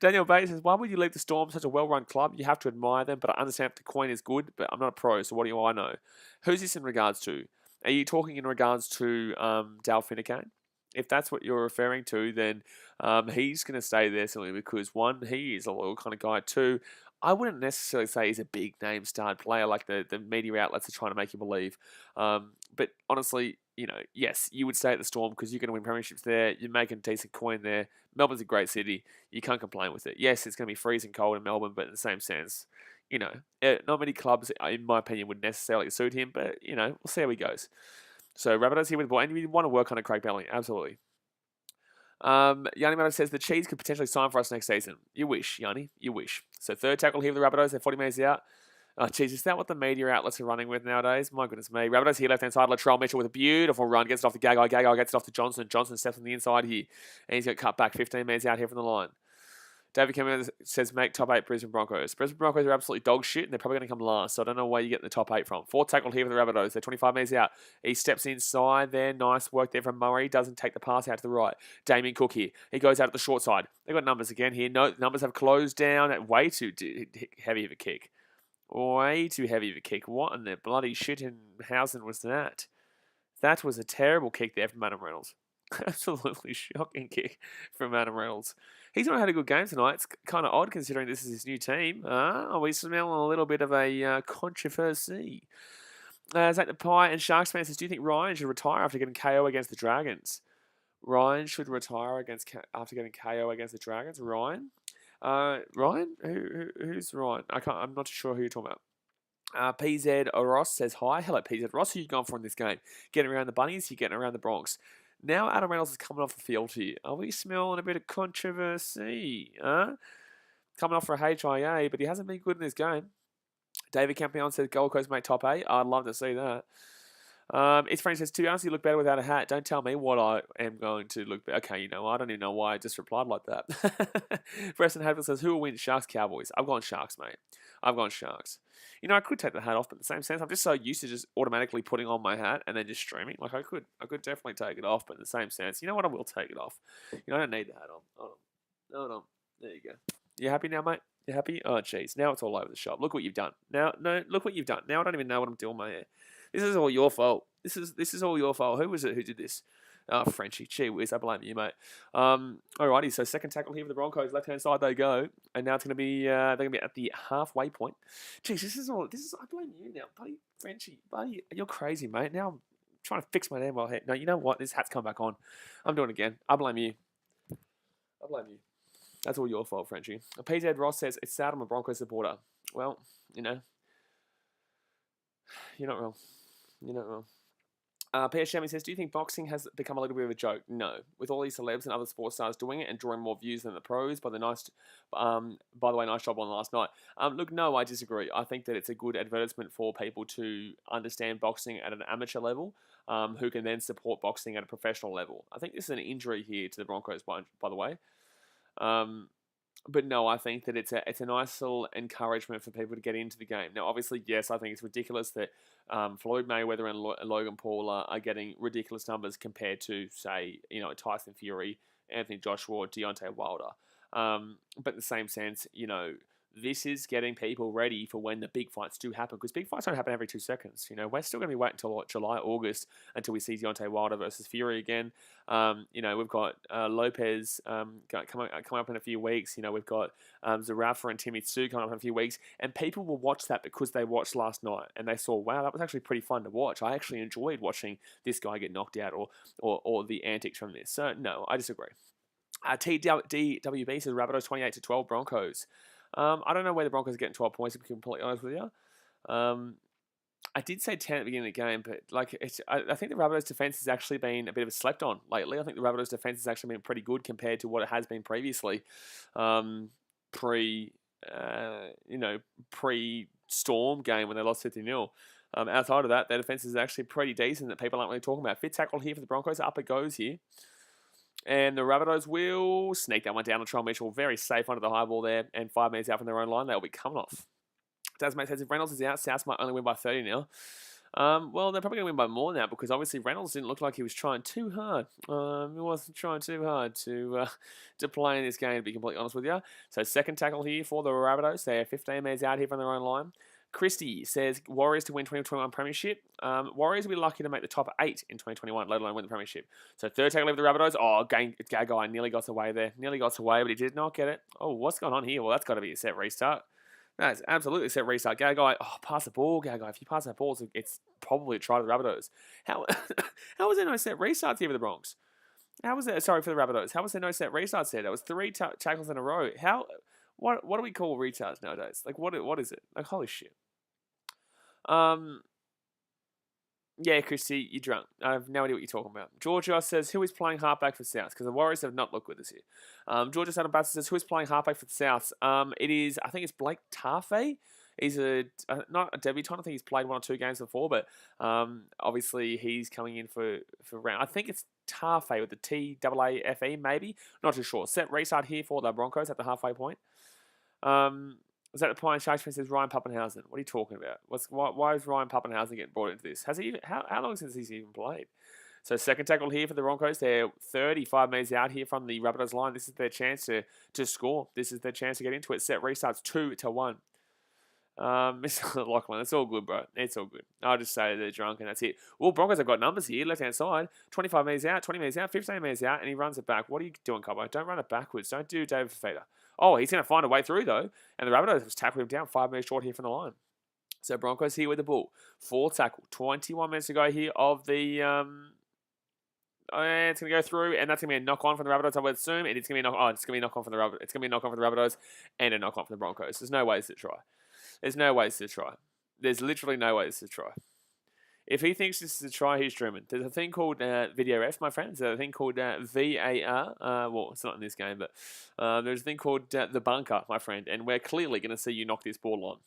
Daniel Bates says, why would you leave the Storm, such a well-run club? You have to admire them, but I understand if the coin is good, but I'm not a pro, so what do I know? Who's this in regards to? Are you talking in regards to Dale Finucane? If that's what you're referring to, then he's going to stay there simply because, 1, he is a loyal kind of guy. 2, I wouldn't necessarily say he's a big name starred player like the media outlets are trying to make you believe. But honestly, yes, you would stay at the Storm because you're going to win premierships there. You're making decent coin there. Melbourne's a great city. You can't complain with it. Yes, it's going to be freezing cold in Melbourne, but in the same sense, not many clubs, in my opinion, would necessarily suit him. But, we'll see how he goes. So Rabbitohs here with the ball. And you want to work on a Craig Bellamy. Absolutely. Yanni Mato says the Cheese could potentially sign for us next season. You wish, Yanni. You wish. So third tackle here for the Rabbitohs. They're 40 metres out. Oh, geez, is that what the media outlets are running with nowadays? My goodness me. Rabbitohs here, left-hand side. Latrell Mitchell with a beautiful run. Gets it off to Gagai. Gagai gets it off to Johnson. Johnson steps on the inside here. And he's got cut back 15 metres out here from the line. David Cameron says, make top 8 Brisbane Broncos. Brisbane Broncos are absolutely dog shit, and they're probably going to come last, so I don't know where you get the top 8 from. Fourth tackle here for the Rabbitohs. They're 25 metres out. He steps inside there. Nice work there from Murray. Doesn't take the pass out to the right. Damien Cook here. He goes out at the short side. They've got numbers again here. No, numbers have closed down at way too heavy of a kick. Way too heavy of a kick. What in the bloody Shittenhausen was that? That was a terrible kick there from Adam Reynolds. Absolutely shocking kick from Adam Reynolds. He's not had a good game tonight. It's kind of odd considering this is his new team. Are we smelling a little bit of a controversy? Zach the Pie and Sharks fans says, do you think Ryan should retire after getting KO against the Dragons? Ryan should retire after getting KO against the Dragons? Ryan? Ryan? Who's Ryan? I'm not sure who you're talking about. PZ Ross says, hi. Hello, PZ Ross. Who are you going for in this game? Getting around the Bunnies? You're getting around the Bronx. Now Adam Reynolds is coming off the field here. Are we smelling a bit of controversy? Coming off for a HIA, but he hasn't been good in this game. David Campion says Gold Coast make top 8. I'd love to see that. It's French says, to be honest, you look better without a hat. Don't tell me what I am going to look better. Okay, I don't even know why I just replied like that. Preston Hadfield says, who will win? Sharks, Cowboys. I've gone Sharks, mate. I've gone Sharks. I could take the hat off, but in the same sense, I'm just so used to just automatically putting on my hat and then just streaming. Like, I could definitely take it off, but in the same sense, you know what? I will take it off. I don't need the hat on. Hold on. There you go. You happy now, mate? You happy? Oh, jeez. Now it's all over the shop. Look what you've done. Look what you've done. Now I don't even know what I'm doing with my hair. This is all your fault. This is all your fault. Who was it who did this? Oh, Frenchie. Gee whiz, I blame you, mate. Alrighty, so second tackle here for the Broncos. Left-hand side they go. And now it's going to be, they're going to be at the halfway point. Jeez, I blame you now, buddy. Frenchie, buddy, you're crazy, mate. Now I'm trying to fix my damn well hair. No, you know what? This hat's come back on. I'm doing it again. I blame you. That's all your fault, Frenchie. PZ Ross says, it's sad I'm a Broncos supporter. Well, you're not wrong. Pierre Shammy says, do you think boxing has become a little bit of a joke? No. With all these celebs and other sports stars doing it and drawing more views than the pros, by the way, nice job on last night. Look, no, I disagree. I think that it's a good advertisement for people to understand boxing at an amateur level, who can then support boxing at a professional level. I think this is an injury here to the Broncos, by the way. But no, I think that it's a nice little encouragement for people to get into the game. Now, obviously, yes, I think it's ridiculous that Floyd Mayweather and Logan Paul are getting ridiculous numbers compared to, say, Tyson Fury, Anthony Joshua, Deontay Wilder. But in the same sense, this is getting people ready for when the big fights do happen, because big fights don't happen every 2 seconds. We're still going to be waiting until July, August until we see Deontay Wilder versus Fury again. We've got Lopez coming up in a few weeks. We've got Zarafa and Timmy Tsu coming up in a few weeks, and people will watch that because they watched last night and they saw, wow, that was actually pretty fun to watch. I actually enjoyed watching this guy get knocked out or the antics from this. So no, I disagree. TWB says Rabbitohs 28-12 Broncos. I don't know where the Broncos are getting 12 points, to be completely honest with you. I did say 10 at the beginning of the game, but I think the Rabbitohs defense has actually been a bit of a slept on lately. I think the Rabbitohs defense has actually been pretty good compared to what it has been previously. Pre-Storm game when they lost 50-0. Outside of that, their defense is actually pretty decent that people aren't really talking about. Fifth tackle here for the Broncos. Up it goes here. And the Rabbitohs will sneak that one down. Latrell Mitchell, very safe under the high ball there. And 5 minutes out from their own line, they'll be coming off. Tasmate says if Reynolds is out, South might only win by 30 now. Well, they're probably going to win by more now because obviously Reynolds didn't look like he was trying too hard. He wasn't trying too hard to play in this game, to be completely honest with you. So second tackle here for the Rabbitohs. They are 15 minutes out here from their own line. Christie says Warriors to win 2021 Premiership. Warriors will be lucky to make the top 8 in 2021, let alone win the Premiership. So third tackle over the Rabbitohs. Gagai nearly got away there. Nearly got away, but he did not get it. Oh, what's going on here? Well, that's got to be a set restart. That's absolutely a set restart. Gagai, pass the ball, Gagai. If you pass that ball, it's probably a try to the Rabbitohs. How was there no set restarts here for the Bronx? For the Rabbitohs. How was there no set restarts there? That was 3 tackles in a row. What do we call retards nowadays? What is it? Holy shit. Yeah, Christy, you're drunk. I have no idea what you're talking about. Georgia says, who is playing halfback for South? Because the Warriors have not looked good this year. Georgia Saddle Bastard says, who is playing halfback for the South? I think it's Blake Tarfe. He's not a debutant. I think he's played 1 or 2 games before, but obviously he's coming in for round. I think it's Tarfe with the TAAFE, maybe. Not too sure. Set restart here for the Broncos at the halfway point. Is that the point? Sharks says Ryan Pappenhausen. What are you talking about? Why is Ryan Pappenhausen getting brought into this? Has he even, how long since he's even played? So second tackle here for the Broncos. They're 35 metres out here from the Rabbitohs line. This is their chance to score. This is their chance to get into it. Set restarts 2-1. Mr. Lachlan, it's all good, bro. It's all good. I'll just say they're drunk and that's it. Well, Broncos have got numbers here. Left-hand side. 25 metres out, 20 metres out, 15 metres out, and he runs it back. What are you doing, Cobbo? Don't run it backwards. Don't do David Fafita. Oh, he's going to find a way through, though. And the Rabbitohs have tackled him down 5 metres short here from the line. So Broncos here with the ball. 4 tackle. 21 minutes to go here of the... it's going to go through, and that's going to be a knock-on from the Rabbitohs, I would assume. And it's going to be a knock-on for the Rabbitohs. It's going to be a knock-on for the Rabbitohs and a knock-on for the Broncos. There's no ways to try. There's no ways to try. There's literally no ways to try. If he thinks this is a try, he's dreaming. There's a thing called video ref, my friends. There's a thing called VAR. Well, it's not in this game, but there's a thing called the bunker, my friend. And we're clearly going to see you knock this ball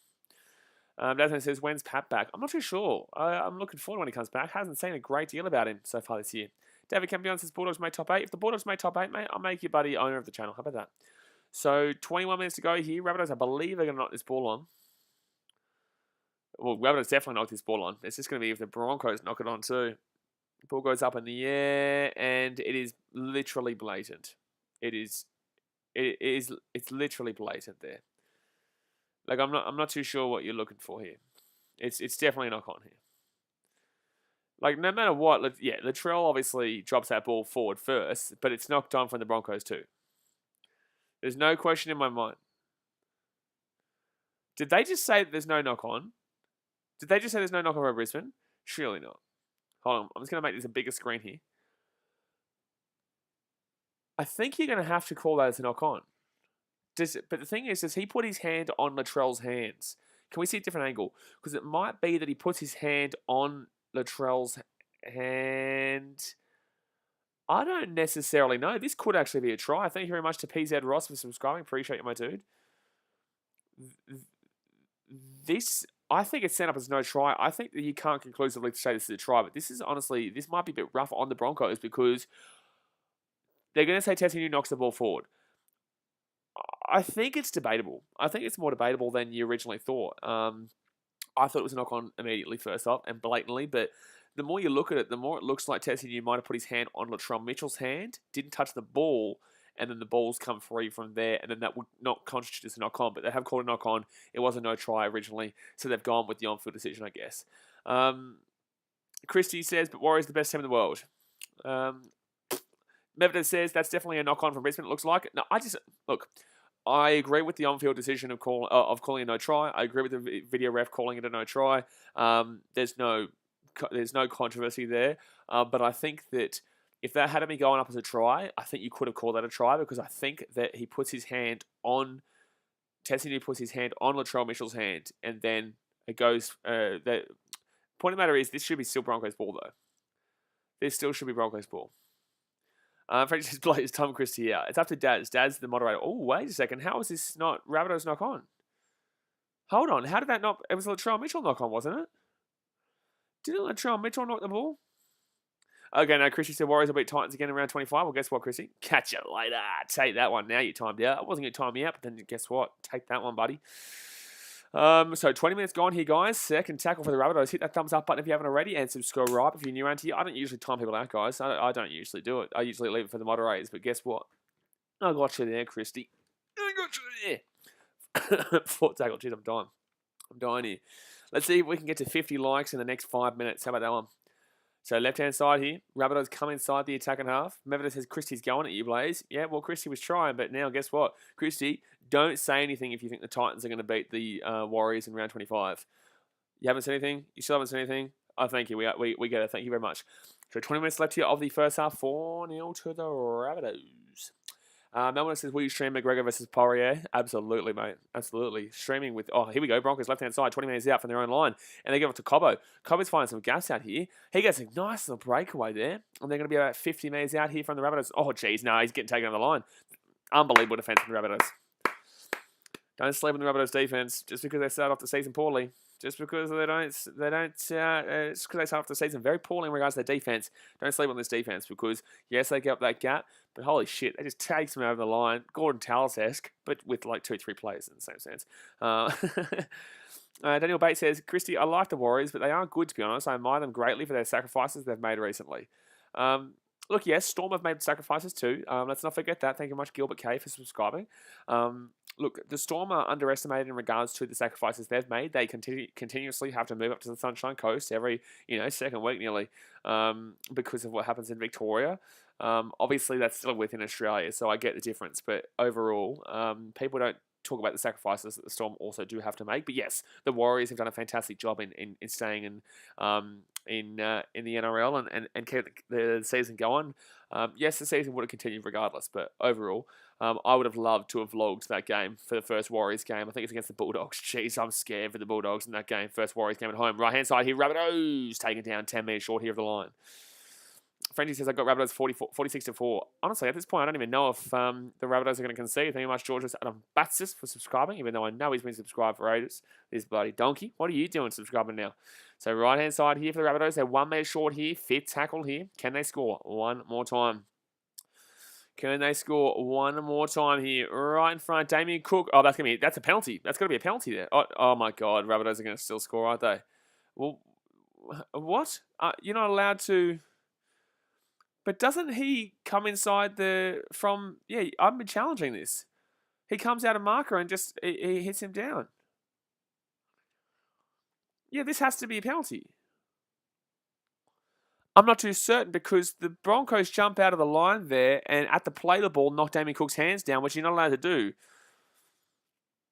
on. Desmond says, when's Pat back? I'm not too sure. I'm looking forward when he comes back. Hasn't seen a great deal about him so far this year. David Campion says, Bulldogs made top 8. If the Bulldogs made top 8, mate, I'll make you buddy owner of the channel. How about that? So 21 minutes to go here. Rabbitohs, I believe they're going to knock this ball on. Well, Rabbitohs definitely knocked this ball on. It's just going to be if the Broncos knock it on too. The ball goes up in the air, and it is literally blatant. It's literally blatant there. I'm not too sure what you're looking for here. It's definitely a knock on here. No matter what, Latrell obviously drops that ball forward first, but it's knocked on from the Broncos too. There's no question in my mind. Did they just say that there's no knock on? Did they just say there's no knock over Brisbane? Surely not. Hold on. I'm just going to make this a bigger screen here. I think you're going to have to call that as a knock on. But the thing is, does he put his hand on Latrell's hands? Can we see a different angle? Because it might be that he puts his hand on Latrell's hand. I don't necessarily know. This could actually be a try. Thank you very much to PZ Ross for subscribing. Appreciate you, my dude. I think it's set up as no try. I think that you can't conclusively say this is a try, but this might be a bit rough on the Broncos because they're going to say Tessinu knocks the ball forward. I think it's debatable. I think it's more debatable than you originally thought. I thought it was a knock on immediately first off and blatantly, but the more you look at it, the more it looks like Tessinu might have put his hand on Latrell Mitchell's hand, didn't touch the ball, and then the balls come free from there, and then that would not constitute as a knock-on, but they have called a knock-on. It was a no try originally, so they've gone with the on-field decision, I guess. Christie says, but Warriors the best team in the world. Mevda says that's definitely a knock-on from Brisbane, it looks like. No, I agree with the on-field decision of calling a no try. I agree with the video ref calling it a no try. There's no controversy there. But I think that if that had been going up as a try, I think you could have called that a try, because I think that he puts his hand on Tessini puts his hand on Latrell Mitchell's hand, and then it goes. The point of the matter is, this should be still Broncos ball though. This still should be Broncos ball. French says, "Blaze, Tom Christie, yeah. It's up to Daz. Daz, the moderator. Oh, wait a second. How is this not Rabbitohs knock on? Hold on. How did that not? It was Latrell Mitchell knock on, wasn't it? Didn't Latrell Mitchell knock the ball? Okay, no, Christie said Warriors will beat Titans again in round 25. Well, guess what, Christie? Catch you later. Take that one now. You timed out. I wasn't going to time you out, but then guess what? Take that one, buddy. So 20 minutes gone here, guys. Second tackle for the Rabbitohs. Hit that thumbs up button if you haven't already, and subscribe if you're new around here. I don't usually time people out, guys. I don't usually do it. I usually leave it for the moderators, but guess what? I got you there, Christy. I got you there. Fourth tackle. Jeez, I'm dying here. Let's see if we can get to 50 likes in the next 5 minutes. How about that one? So left-hand side here, Rabbitohs come inside the attacking half. Mevda says Christie's going at you, Blaze. Yeah, well, Christie was trying, but now guess what? Christie, don't say anything if you think the Titans are going to beat the Warriors in round 25. You haven't said anything? You still haven't said anything? Oh, thank you. We get it. Thank you very much. So 20 minutes left here of the first half. 4-0 to the Rabbitohs. Melbourne says, will you stream McGregor versus Poirier? Absolutely, mate. Absolutely. Streaming with... Oh, here we go. Broncos left-hand side. 20 minutes out from their own line. And they give it to Cobbo. Cobbo's finding some gaps out here. He gets a nice little breakaway there. And they're going to be about 50 metres out here from the Rabbitohs. Oh, geez. No, he's getting taken on the line. Unbelievable defence from the Rabbitohs. Don't sleep on the Rabbitohs defence just because they start off the season poorly. Just because it's because they start off the season very poorly in regards to their defense. Don't sleep on this defense, because yes, they get up that gap, but holy shit, they just takes them over the line. Gordon Tallis-esque, but with like 2-3 players in the same sense. Daniel Bates says, Christie, I like the Warriors, but they aren't good, to be honest. I admire them greatly for their sacrifices they've made recently. Look, yes, Storm have made sacrifices too. Let's not forget that. Thank you much, Gilbert K, for subscribing. Look, the Storm are underestimated in regards to the sacrifices they've made. They continuously have to move up to the Sunshine Coast every, second week nearly, because of what happens in Victoria. Obviously, that's still within Australia, so I get the difference. But overall, people don't talk about the sacrifices that the Storm also do have to make. But yes, the Warriors have done a fantastic job in staying in the NRL and keep the season going. Yes, the season would have continued regardless, but overall, I would have loved to have vlogged that game for the first Warriors game. I think it's against the Bulldogs. Jeez, I'm scared for the Bulldogs in that game. First Warriors game at home. Right-hand side here, Rabbitohs taken down 10 metres short here of the line. Frenchie says, I got Rabbitohs 46-4. Honestly, at this point, I don't even know if the Rabbitohs are going to concede. Thank you much, George Adam Batsis, for subscribing, even though I know he's been subscribed for Raiders. This bloody donkey. What are you doing subscribing now? So right-hand side here for the Rabbitohs. They're 1 metre short here. Fit tackle here. Can they score one more time? Can they score one more time here? Right in front. Damien Cook. Oh, that's a penalty. That's got to be a penalty there. Oh my God. Rabbitohs are going to still score, aren't they? Well, what? You're not allowed to... But doesn't he come inside Yeah, I've been challenging this. He comes out of marker and just he hits him down. Yeah, this has to be a penalty. I'm not too certain, because the Broncos jump out of the line there and at the play the ball knock Damien Cook's hands down, which you're not allowed to do.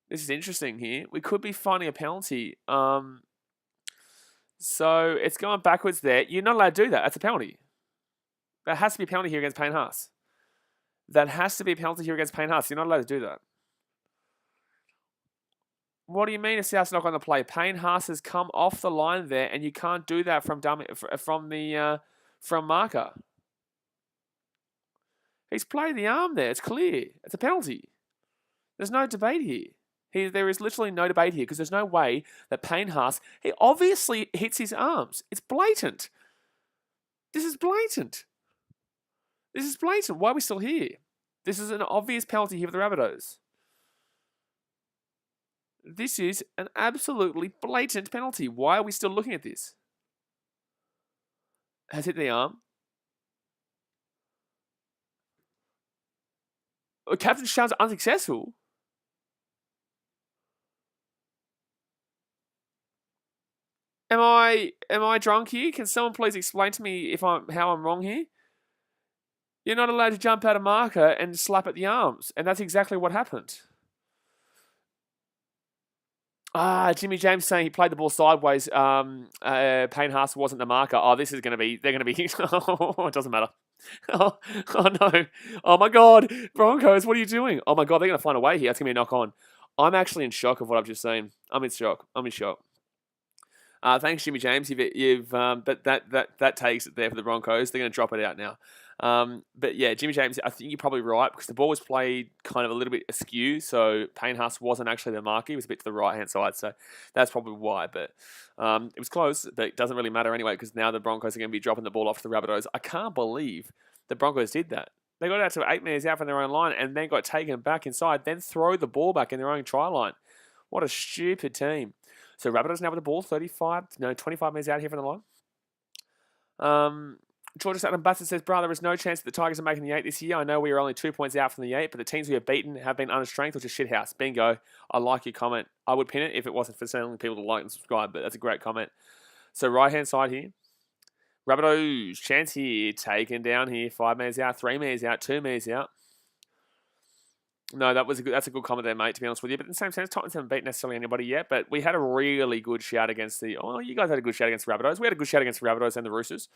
This is interesting here. We could be finding a penalty. So it's going backwards there. You're not allowed to do that. That's a penalty. That has to be a penalty here against Payne Haas. That has to be a penalty here against Payne Haas. You're not allowed to do that. What do you mean a South's knock on the play? Payne Haas has come off the line there, and you can't do that from marker. He's played the arm there. It's clear. It's a penalty. There's no debate here. There is literally no debate here, because there's no way that Payne Haas... He obviously hits his arms. It's blatant. This is blatant. This is blatant. Why are we still here? This is an obvious penalty here for the Rabbitohs. This is an absolutely blatant penalty. Why are we still looking at this? Has hit the arm. Captain Shouts unsuccessful. Am I drunk here? Can someone please explain to me how I'm wrong here? You're not allowed to jump out a marker and slap at the arms, and that's exactly what happened. Jimmy James saying he played the ball sideways. Payne Haas wasn't the marker. Oh, this is going to be... They're going to be... Oh, it doesn't matter. Oh no. Oh, my God. Broncos, what are you doing? Oh, my God, they're going to find a way here. It's going to be a knock-on. I'm actually in shock of what I've just seen. I'm in shock. Thanks, Jimmy James. That takes it there for the Broncos. They're going to drop it out now. But yeah, Jimmy James, I think you're probably right because the ball was played kind of a little bit askew. So Payne Haas wasn't actually the marker. He was a bit to the right-hand side. So that's probably why. But it was close. But it doesn't really matter anyway because now the Broncos are going to be dropping the ball off to the Rabbitohs. I can't believe the Broncos did that. They got out to 8 metres out from their own line and then got taken back inside, then throw the ball back in their own try line. What a stupid team. So Rabbitohs now with the ball, 25 metres out here from the line. Georgia Sutton Bassett says, brother, there is no chance that the Tigers are making the 8 this year. I know we are only 2 points out from the 8, but the teams we have beaten have been under strength, which is shithouse. Bingo. I like your comment. I would pin it if it wasn't for telling people to like and subscribe, but that's a great comment. So right-hand side here. Rabbitohs, chance here, taken down here. 5 metres out, 3 metres out, 2 metres out. No, that's a good comment there, mate, to be honest with you. But in the same sense, Titans haven't beaten necessarily anybody yet, but we had a really good shout against you guys had a good shout against the Rabbitohs. We had a good shout against the Rabbitohs and the Roosters.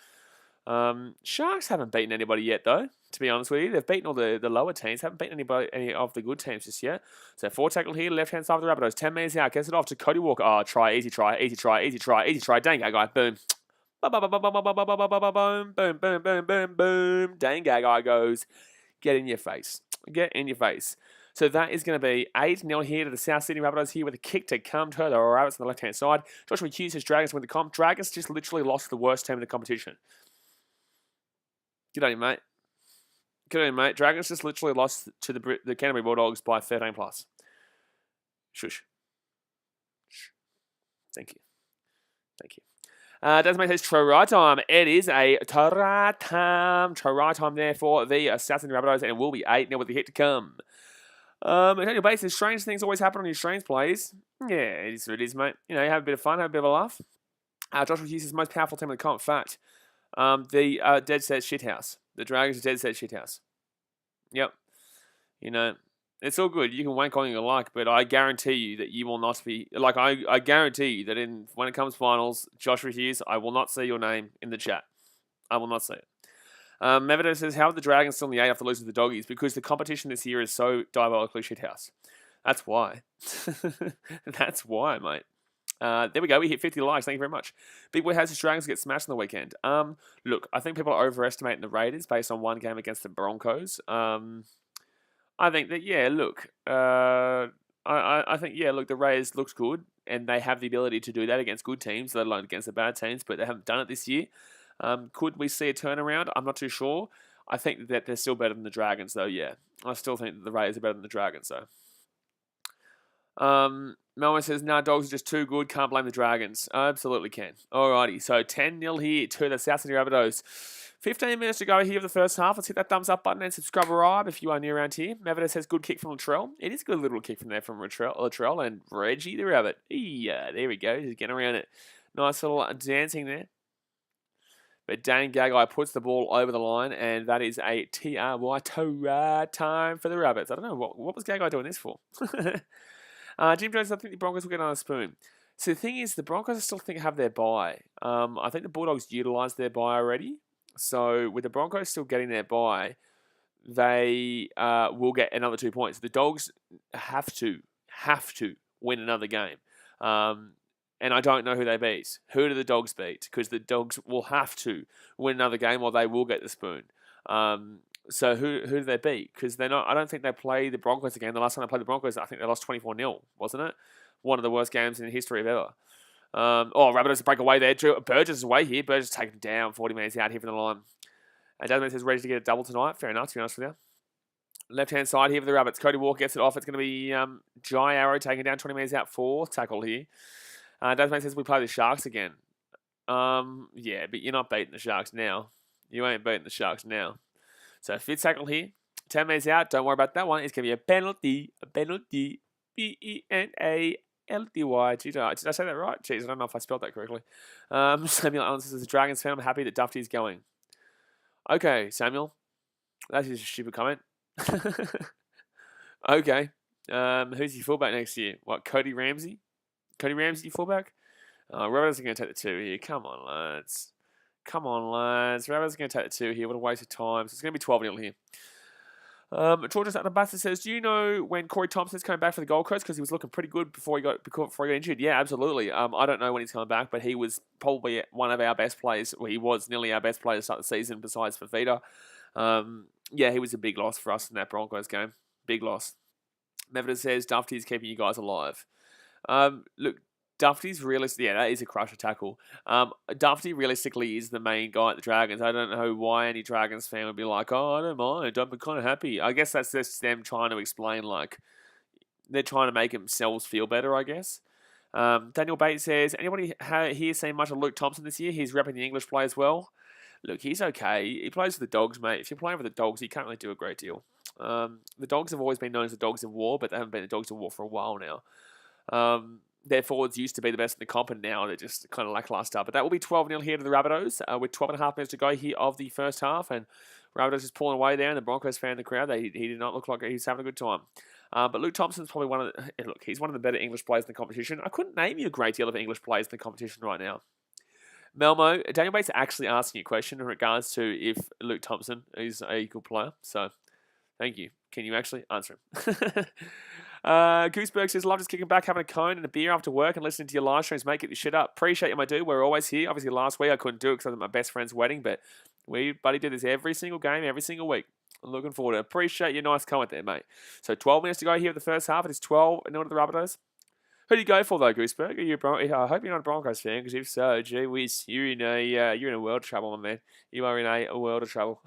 Sharks haven't beaten anybody yet, though, to be honest with you. They've beaten all the lower teams, haven't beaten any of the good teams just yet. So 4 tackle here, left-hand side of the Rabbitohs. 10 metres out, gets it off to Cody Walker. Oh, easy try. Dang, guy, boom. Boom, boom, boom, boom, boom, boom. Dang, guy goes, get in your face. So that is going to be 8-0 here to the South Sydney Rabbitohs here with a kick to come to the Rabbits on the left-hand side. Joshua Hughes says Dragons win the comp. Dragons just literally lost the worst team in the competition. Good on you, mate. Dragons just literally lost to the Canterbury Bulldogs by 13 plus. Shush. Thank you. Desmond says try time. It is a try time there for the South Sydney Rabbitohs, and it will be 8-0 with the hit to come. Antonio Bates says strange things always happen on your strange plays. Yeah, it is, mate. You know, you have a bit of fun, have a bit of a laugh. Joshua Hughes is the most powerful team in the comp. Fact. The dead set shithouse. The Dragons are dead set shithouse. Yep. You know, it's all good. You can wank on you like, but I guarantee you that you will not be... Like, I guarantee you that when it comes finals, Joshua Hughes, I will not see your name in the chat. I will not see it. Mevido says, how are the Dragons still in the 8 after losing to the Doggies? Because the competition this year is so diabolically shithouse. That's why. That's why, mate. There we go. We hit 50 likes. Thank you very much. Big Boy has his Dragons get smashed on the weekend. Look, I think people are overestimating the Raiders based on one game against the Broncos. I think that, yeah, look. I think, yeah, look, the Raiders looks good, and they have the ability to do that against good teams, let alone against the bad teams, but they haven't done it this year. Could we see a turnaround? I'm not too sure. I think that they're still better than the Dragons, though, yeah. I still think that the Raiders are better than the Dragons, though. Melvin says, nah, Dogs are just too good. Can't blame the Dragons. I absolutely can. Alrighty, so 10-0 here to the South Sydney Rabbitohs. 15 minutes to go here for the first half. Let's hit that thumbs up button and subscribe if you are new around here. Mavida says, good kick from Latrell. It is a good little kick from there from Latrell and Reggie the Rabbit. Yeah, there we go. He's getting around it. Nice little dancing there. But Dane Gagai puts the ball over the line, and that is a TRY time for the Rabbits. I don't know, what was Gagai doing this for? Jim Jones, I think the Broncos will get on a spoon. So the thing is, the Broncos I still think have their bye. I think the Bulldogs utilised their bye already. So with the Broncos still getting their bye, they will get another 2 points. The Dogs have to win another game. And I don't know who they beat. Who do the Dogs beat? Because the Dogs will have to win another game or they will get the spoon. So who do they beat? Because they're not. I don't think they play the Broncos again. The last time they played the Broncos, I think they lost 24-0, wasn't it? One of the worst games in the history of ever. Rabbitohs break away there. Burgess is away here. Burgess taken down 40 minutes out here from the line. And Jasmine says ready to get a double tonight. Fair enough, to be honest with you. Left-hand side here for the Rabbits. Cody Walker gets it off. It's going to be Jai Arrow taking down 20 minutes out. 4th tackle here. Dasman says we play the Sharks again. Yeah, but you're not beating the Sharks now. You ain't beating the Sharks now. So 5th tackle here. 10 minutes out. Don't worry about that one. It's going to be a penalty. A penalty. Penalty. Did I say that right? Jeez, I don't know if I spelled that correctly. Samuel Allen says, as a Dragons fan, I'm happy that Dufty's going. Okay, Samuel. That's just a stupid comment. Okay. Who's your fullback next year? What, Cody Ramsey? Cody Ramsey, your fullback? Rabbitohs are going to take the 2 here. Come on, lads. Rabbitohs are going to take the 2 here. What a waste of time. So it's going to be 12-0 here. George Atabasta says, do you know when Corey Thompson's coming back for the Gold Coast? Because he was looking pretty good before he got injured. Yeah, absolutely. I don't know when he's coming back, but he was probably one of our best players. Well, he was nearly our best player to start the season besides Fafita. Yeah, he was a big loss for us in that Broncos game. Big loss. Mevita says, Dufty's keeping you guys alive. Look, Dufty's realistic. Yeah, that is a crusher tackle. Dufty realistically is the main guy at the Dragons. I don't know why any Dragons fan would be like, oh, I don't mind. I'm kind of happy. I guess that's just them trying to explain, like, they're trying to make themselves feel better, I guess. Daniel Bates says, anybody here seen much of Luke Thompson this year? He's repping the English play as well. Look, he's okay. He plays for the Dogs, mate. If you're playing for the Dogs, you can't really do a great deal. The Dogs have always been known as the Dogs in War, but they haven't been the Dogs in War for a while now. Their forwards used to be the best in the comp, and now they're just kind of lackluster. But that will be 12-0 here to the Rabbitohs, with 12.5 minutes to go here of the first half. And Rabbitohs is pulling away there, and the Broncos fan in the crowd, he did not look like he's having a good time. But Luke Thompson's probably he's one of the better English players in the competition. I couldn't name you a great deal of English players in the competition right now. Melmo, Daniel Bates actually asking you a question in regards to if Luke Thompson is a good player. So, thank you. Can you actually answer him? Gooseberg says, love just kicking back, having a cone and a beer after work and listening to your live streams, mate. Get your shit up. Appreciate you, my dude. We're always here. Obviously, last week I couldn't do it because I was at my best friend's wedding, but we, buddy, do this every single game, every single week. I'm looking forward to it. Appreciate your nice comment there, mate. So, 12 minutes to go here in the first half. It is 12-0 to the Rabbitohs. Who do you go for, though, Gooseberg? I hope you're not a Broncos fan, because if so, gee whiz, you're in a world of trouble, my man. You are in a world of trouble.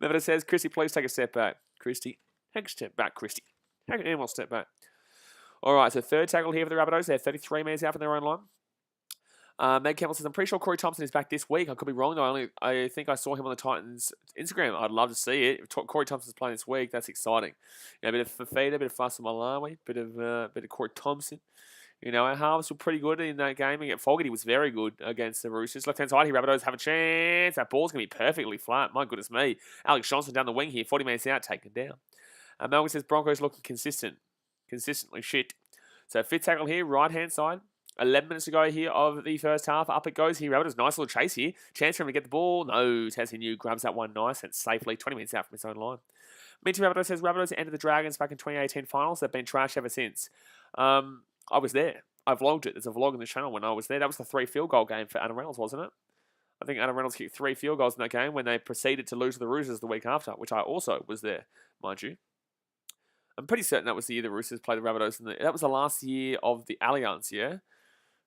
Nevada says, Christy, please take a step back. Christy, take a step back, Christy. Take an animal step back. All right, so third tackle here for the Rabbitohs. They're 33 metres out from their own line. Meg Campbell says, I'm pretty sure Corey Thompson is back this week. I could be wrong, though. I think I saw him on the Titans' Instagram. I'd love to see it. If Corey Thompson's playing this week, that's exciting. A bit of Fafita, a bit of Fuss Malawi, bit of Corey Thompson. Our halves were pretty good in that game. Fogarty was very good against the Roosters. Left-hand side here, Rabbitohs have a chance. That ball's going to be perfectly flat. My goodness me. Alex Johnson down the wing here, 40 minutes out, taken down. Melvin says, Broncos looking consistent. Consistently shit. So fifth tackle here, right-hand side. 11 minutes to go here of the first half. Up it goes here. Rabbitohs, nice little chase here. Chance for him to get the ball. No, Tassie New grabs that one nice and safely. 20 minutes out from his own line. Meantime, Rabbitohs says, Rabbitohs entered the Dragons back in 2018 finals. They've been trashed ever since. I was there. I vlogged it. There's a vlog on the channel when I was there. That was the 3 field goal game for Adam Reynolds, wasn't it? I think Adam Reynolds kicked 3 field goals in that game when they proceeded to lose to the Roosters the week after, which I also was there, mind you. I'm pretty certain that was the year the Roosters played the Rabbitohs. That was the last year of the Allianz, yeah?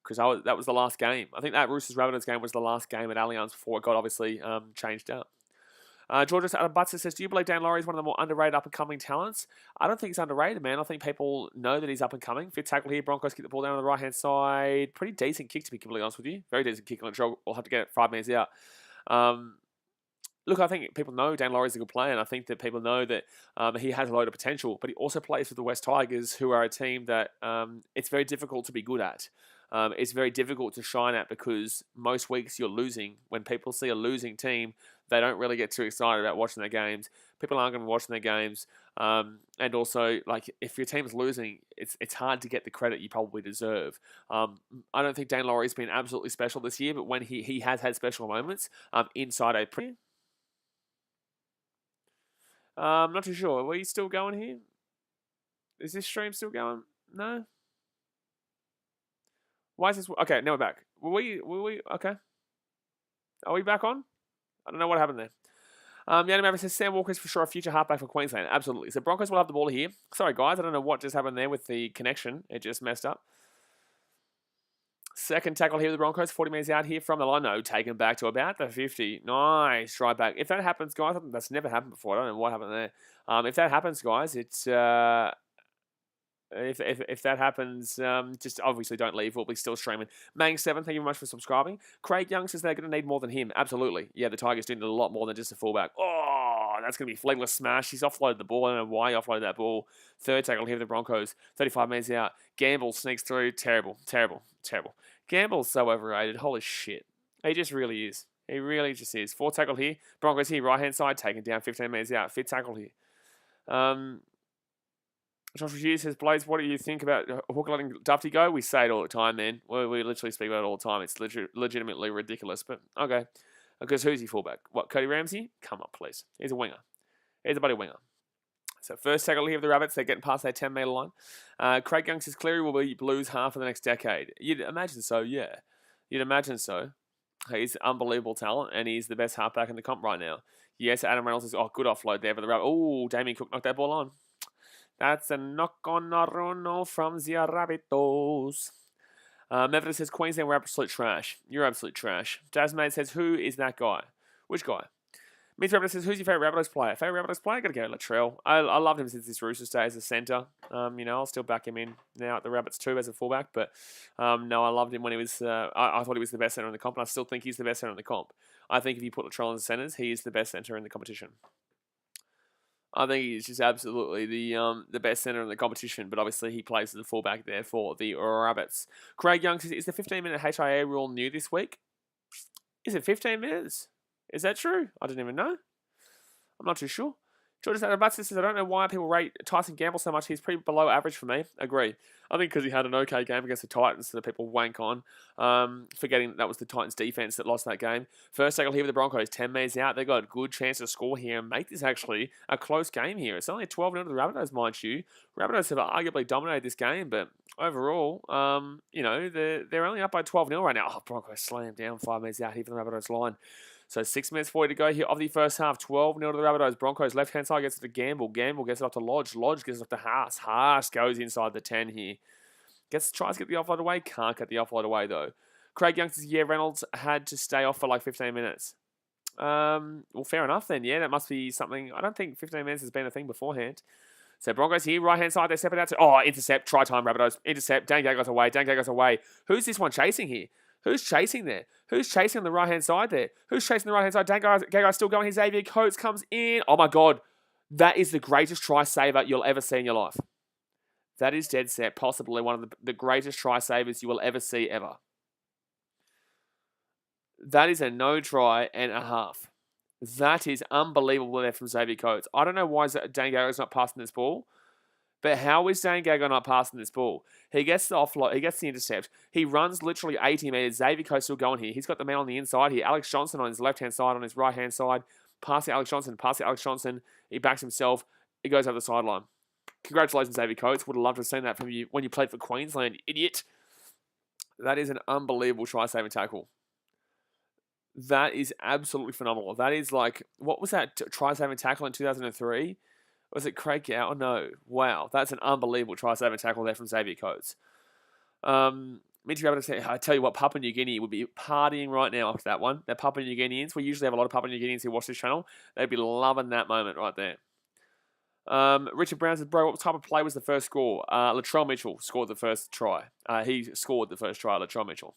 Because that was the last game. I think that Roosters-Rabbitohs game was the last game at Allianz before it got obviously changed up. George Adam Butzer says, do you believe Dan Laurie is one of the more underrated up-and-coming talents? I don't think he's underrated, man. I think people know that he's up-and-coming. Fifth tackle here. Broncos kick the ball down on the right-hand side. Pretty decent kick, to be completely honest with you. Very decent kick. We'll have to get it 5 minutes out. Look, I think people know Dan Laurie's a good player, and I think that people know that he has a load of potential, but he also plays for the West Tigers, who are a team that it's very difficult to be good at. It's very difficult to shine at because most weeks you're losing. When people see a losing team, they don't really get too excited about watching their games. People aren't going to be watching their games. And also, like, if your team's losing, it's hard to get the credit you probably deserve. I don't think Dan Laurie's been absolutely special this year, but when he has had special moments inside a pre. I'm not too sure. Are we still going here? Is this stream still going? No? Why is this? Okay, now we're back. Were we okay? Are we back on? I don't know what happened there. Yanni Maverick says, Sam Walker is for sure a future halfback for Queensland. Absolutely. So Broncos will have the ball here. Sorry, guys. I don't know what just happened there with the connection. It just messed up. Second tackle here with the Broncos. 40 minutes out here from the line. No, taken back to about the 50. Nice. Right back. If that happens, guys, that's never happened before. I don't know what happened there. If that happens, guys, it's... If that happens, just obviously don't leave. We'll be still streaming. Mang7, thank you very much for subscribing. Craig Young says they're going to need more than him. Absolutely. Yeah, the Tigers do need a lot more than just a fullback. Oh, that's going to be fleetless smash. He's offloaded the ball. I don't know why he offloaded that ball. Third tackle here for the Broncos. 35 metres out. Gamble sneaks through. Terrible. Gamble's so overrated. Holy shit. He just really is. He really just is. Fourth tackle here. Broncos here, right-hand side, taken down 15 metres out. Fifth tackle here. Joshua Hughes says, Blaze, what do you think about Hooker letting Dufty go? We say it all the time, man. We literally speak about it all the time. It's legitimately ridiculous, but okay. Because who's he fullback? What, Cody Ramsey? Come on, please. He's a winger. He's a bloody winger. So first tackle here of the Rabbits. They're getting past their 10-metre line. Craig Young says, Cleary will be Blues half of the next decade. You'd imagine so, yeah. You'd imagine so. He's unbelievable talent, and he's the best halfback in the comp right now. Yes, Adam Reynolds says, good offload there for the Rabbits. Oh, Damien Cook knocked that ball on. That's a knock on Naruno from the Rabbitohs. Methodist says, Queensland were absolute trash. You're absolute trash. Jasmine says, who is that guy? Which guy? Mitch Rabbitohs says, who's your favourite Rabbitohs player? Favourite Rabbitohs player? Gotta go Latrell. I loved him since his Roosters day as a centre. I'll still back him in now at the Rabbits too as a fullback. But no, I loved him when he was... I thought he was the best centre in the comp, and I still think he's the best centre in the comp. I think if you put Latrell in the centres, he is the best centre in the competition. I think he's just absolutely the best centre in the competition, but obviously he plays as a fullback there for the Rabbits. Craig Young says, is the 15-minute HIA rule new this week? Is it 15 minutes? Is that true? I didn't even know. I'm not too sure. George says, I don't know why people rate Tyson Gamble so much. He's pretty below average for me. Agree. I think because he had an okay game against the Titans that people wank on. Forgetting that was the Titans defense that lost that game. First tackle here with the Broncos. 10 metres out. They got a good chance to score here and make this actually a close game here. It's only 12-0 to the Rabbitohs, mind you. Rabbitohs have arguably dominated this game, but overall, they're only up by 12-0 right now. Oh, Broncos slammed down 5 metres out here from the Rabbitohs line. So 6 minutes 40 to go here of the first half. 12-0 to the Rabbitohs. Broncos left-hand side gets it to Gamble. Gamble gets it up to Lodge. Lodge gets it up to Haas. Haas goes inside the 10 here. Tries to get the offload away. Can't get the offload away though. Craig Young says, yeah, Reynolds had to stay off for like 15 minutes. Well, fair enough then. Yeah, that must be something. I don't think 15 minutes has been a thing beforehand. So Broncos here, right-hand side. They step it out to... intercept. Try time, Rabbitohs. Intercept. Dan Gagai's away. Dan Gagai's away. Who's this one chasing here? Who's chasing there? Who's chasing on the right-hand side there? Who's chasing the right-hand side? Gagai's still going. His Xavier Coates comes in. Oh, my God. That is the greatest try-saver you'll ever see in your life. That is dead set. Possibly one of the greatest try-savers you will ever see ever. That is a no try and a half. That is unbelievable there from Xavier Coates. I don't know why Dan Gagai's not passing this ball. But how is Dan Gagai not passing this ball? He gets the offload. He gets the intercept. He runs literally 80 metres. Xavier Coates still going here. He's got the man on the inside here. Alex Johnson on his left-hand side, on his right-hand side. Pass to Alex Johnson. He backs himself. He goes over the sideline. Congratulations, Xavier Coates. Would have loved to have seen that from you when you played for Queensland, idiot. That is an unbelievable try-saving tackle. That is absolutely phenomenal. That is like, what was that try-saving tackle in 2003? Was it Craig Gow? Oh, no. Wow. That's an unbelievable try-saving tackle there from Xavier Coates. Mitch Rabbitohs said, I tell you what, Papua New Guinea would be partying right now after that one. They're Papua New Guineans. We usually have a lot of Papua New Guineans who watch this channel. They'd be loving that moment right there. Richard Brown says, bro, what type of play was the first score? Latrell Mitchell scored the first try. He scored the first try, Latrell Mitchell.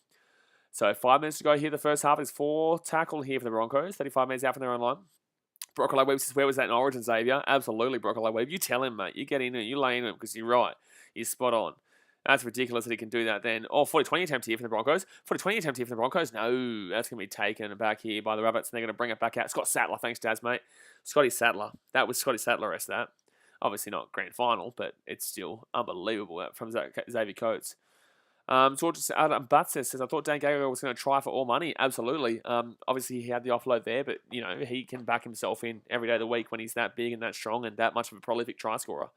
So 5 minutes to go here. The first half is 4 tackle here for the Broncos. 35 minutes out from their own line. Broccoli Webb says, where was that in Origin, Xavier? Absolutely, Broccoli Webb. You tell him, mate. You get in it. You lay in it because you're right. You're spot on. That's ridiculous that he can do that then. 40-20 attempt here for the Broncos. 40-20 attempt here for the Broncos. No, that's going to be taken back here by the Rabbits, and they're going to bring it back out. Scott Sattler, thanks, Daz, mate. Scotty Sattler. That was Scotty Sattler, rest that. Obviously not grand final, but it's still unbelievable from Xavier Coates. George Adam Butts says, I thought Dan Gagai was going to try for all money. Absolutely. Obviously, he had the offload there, but, he can back himself in every day of the week when he's that big and that strong and that much of a prolific try scorer.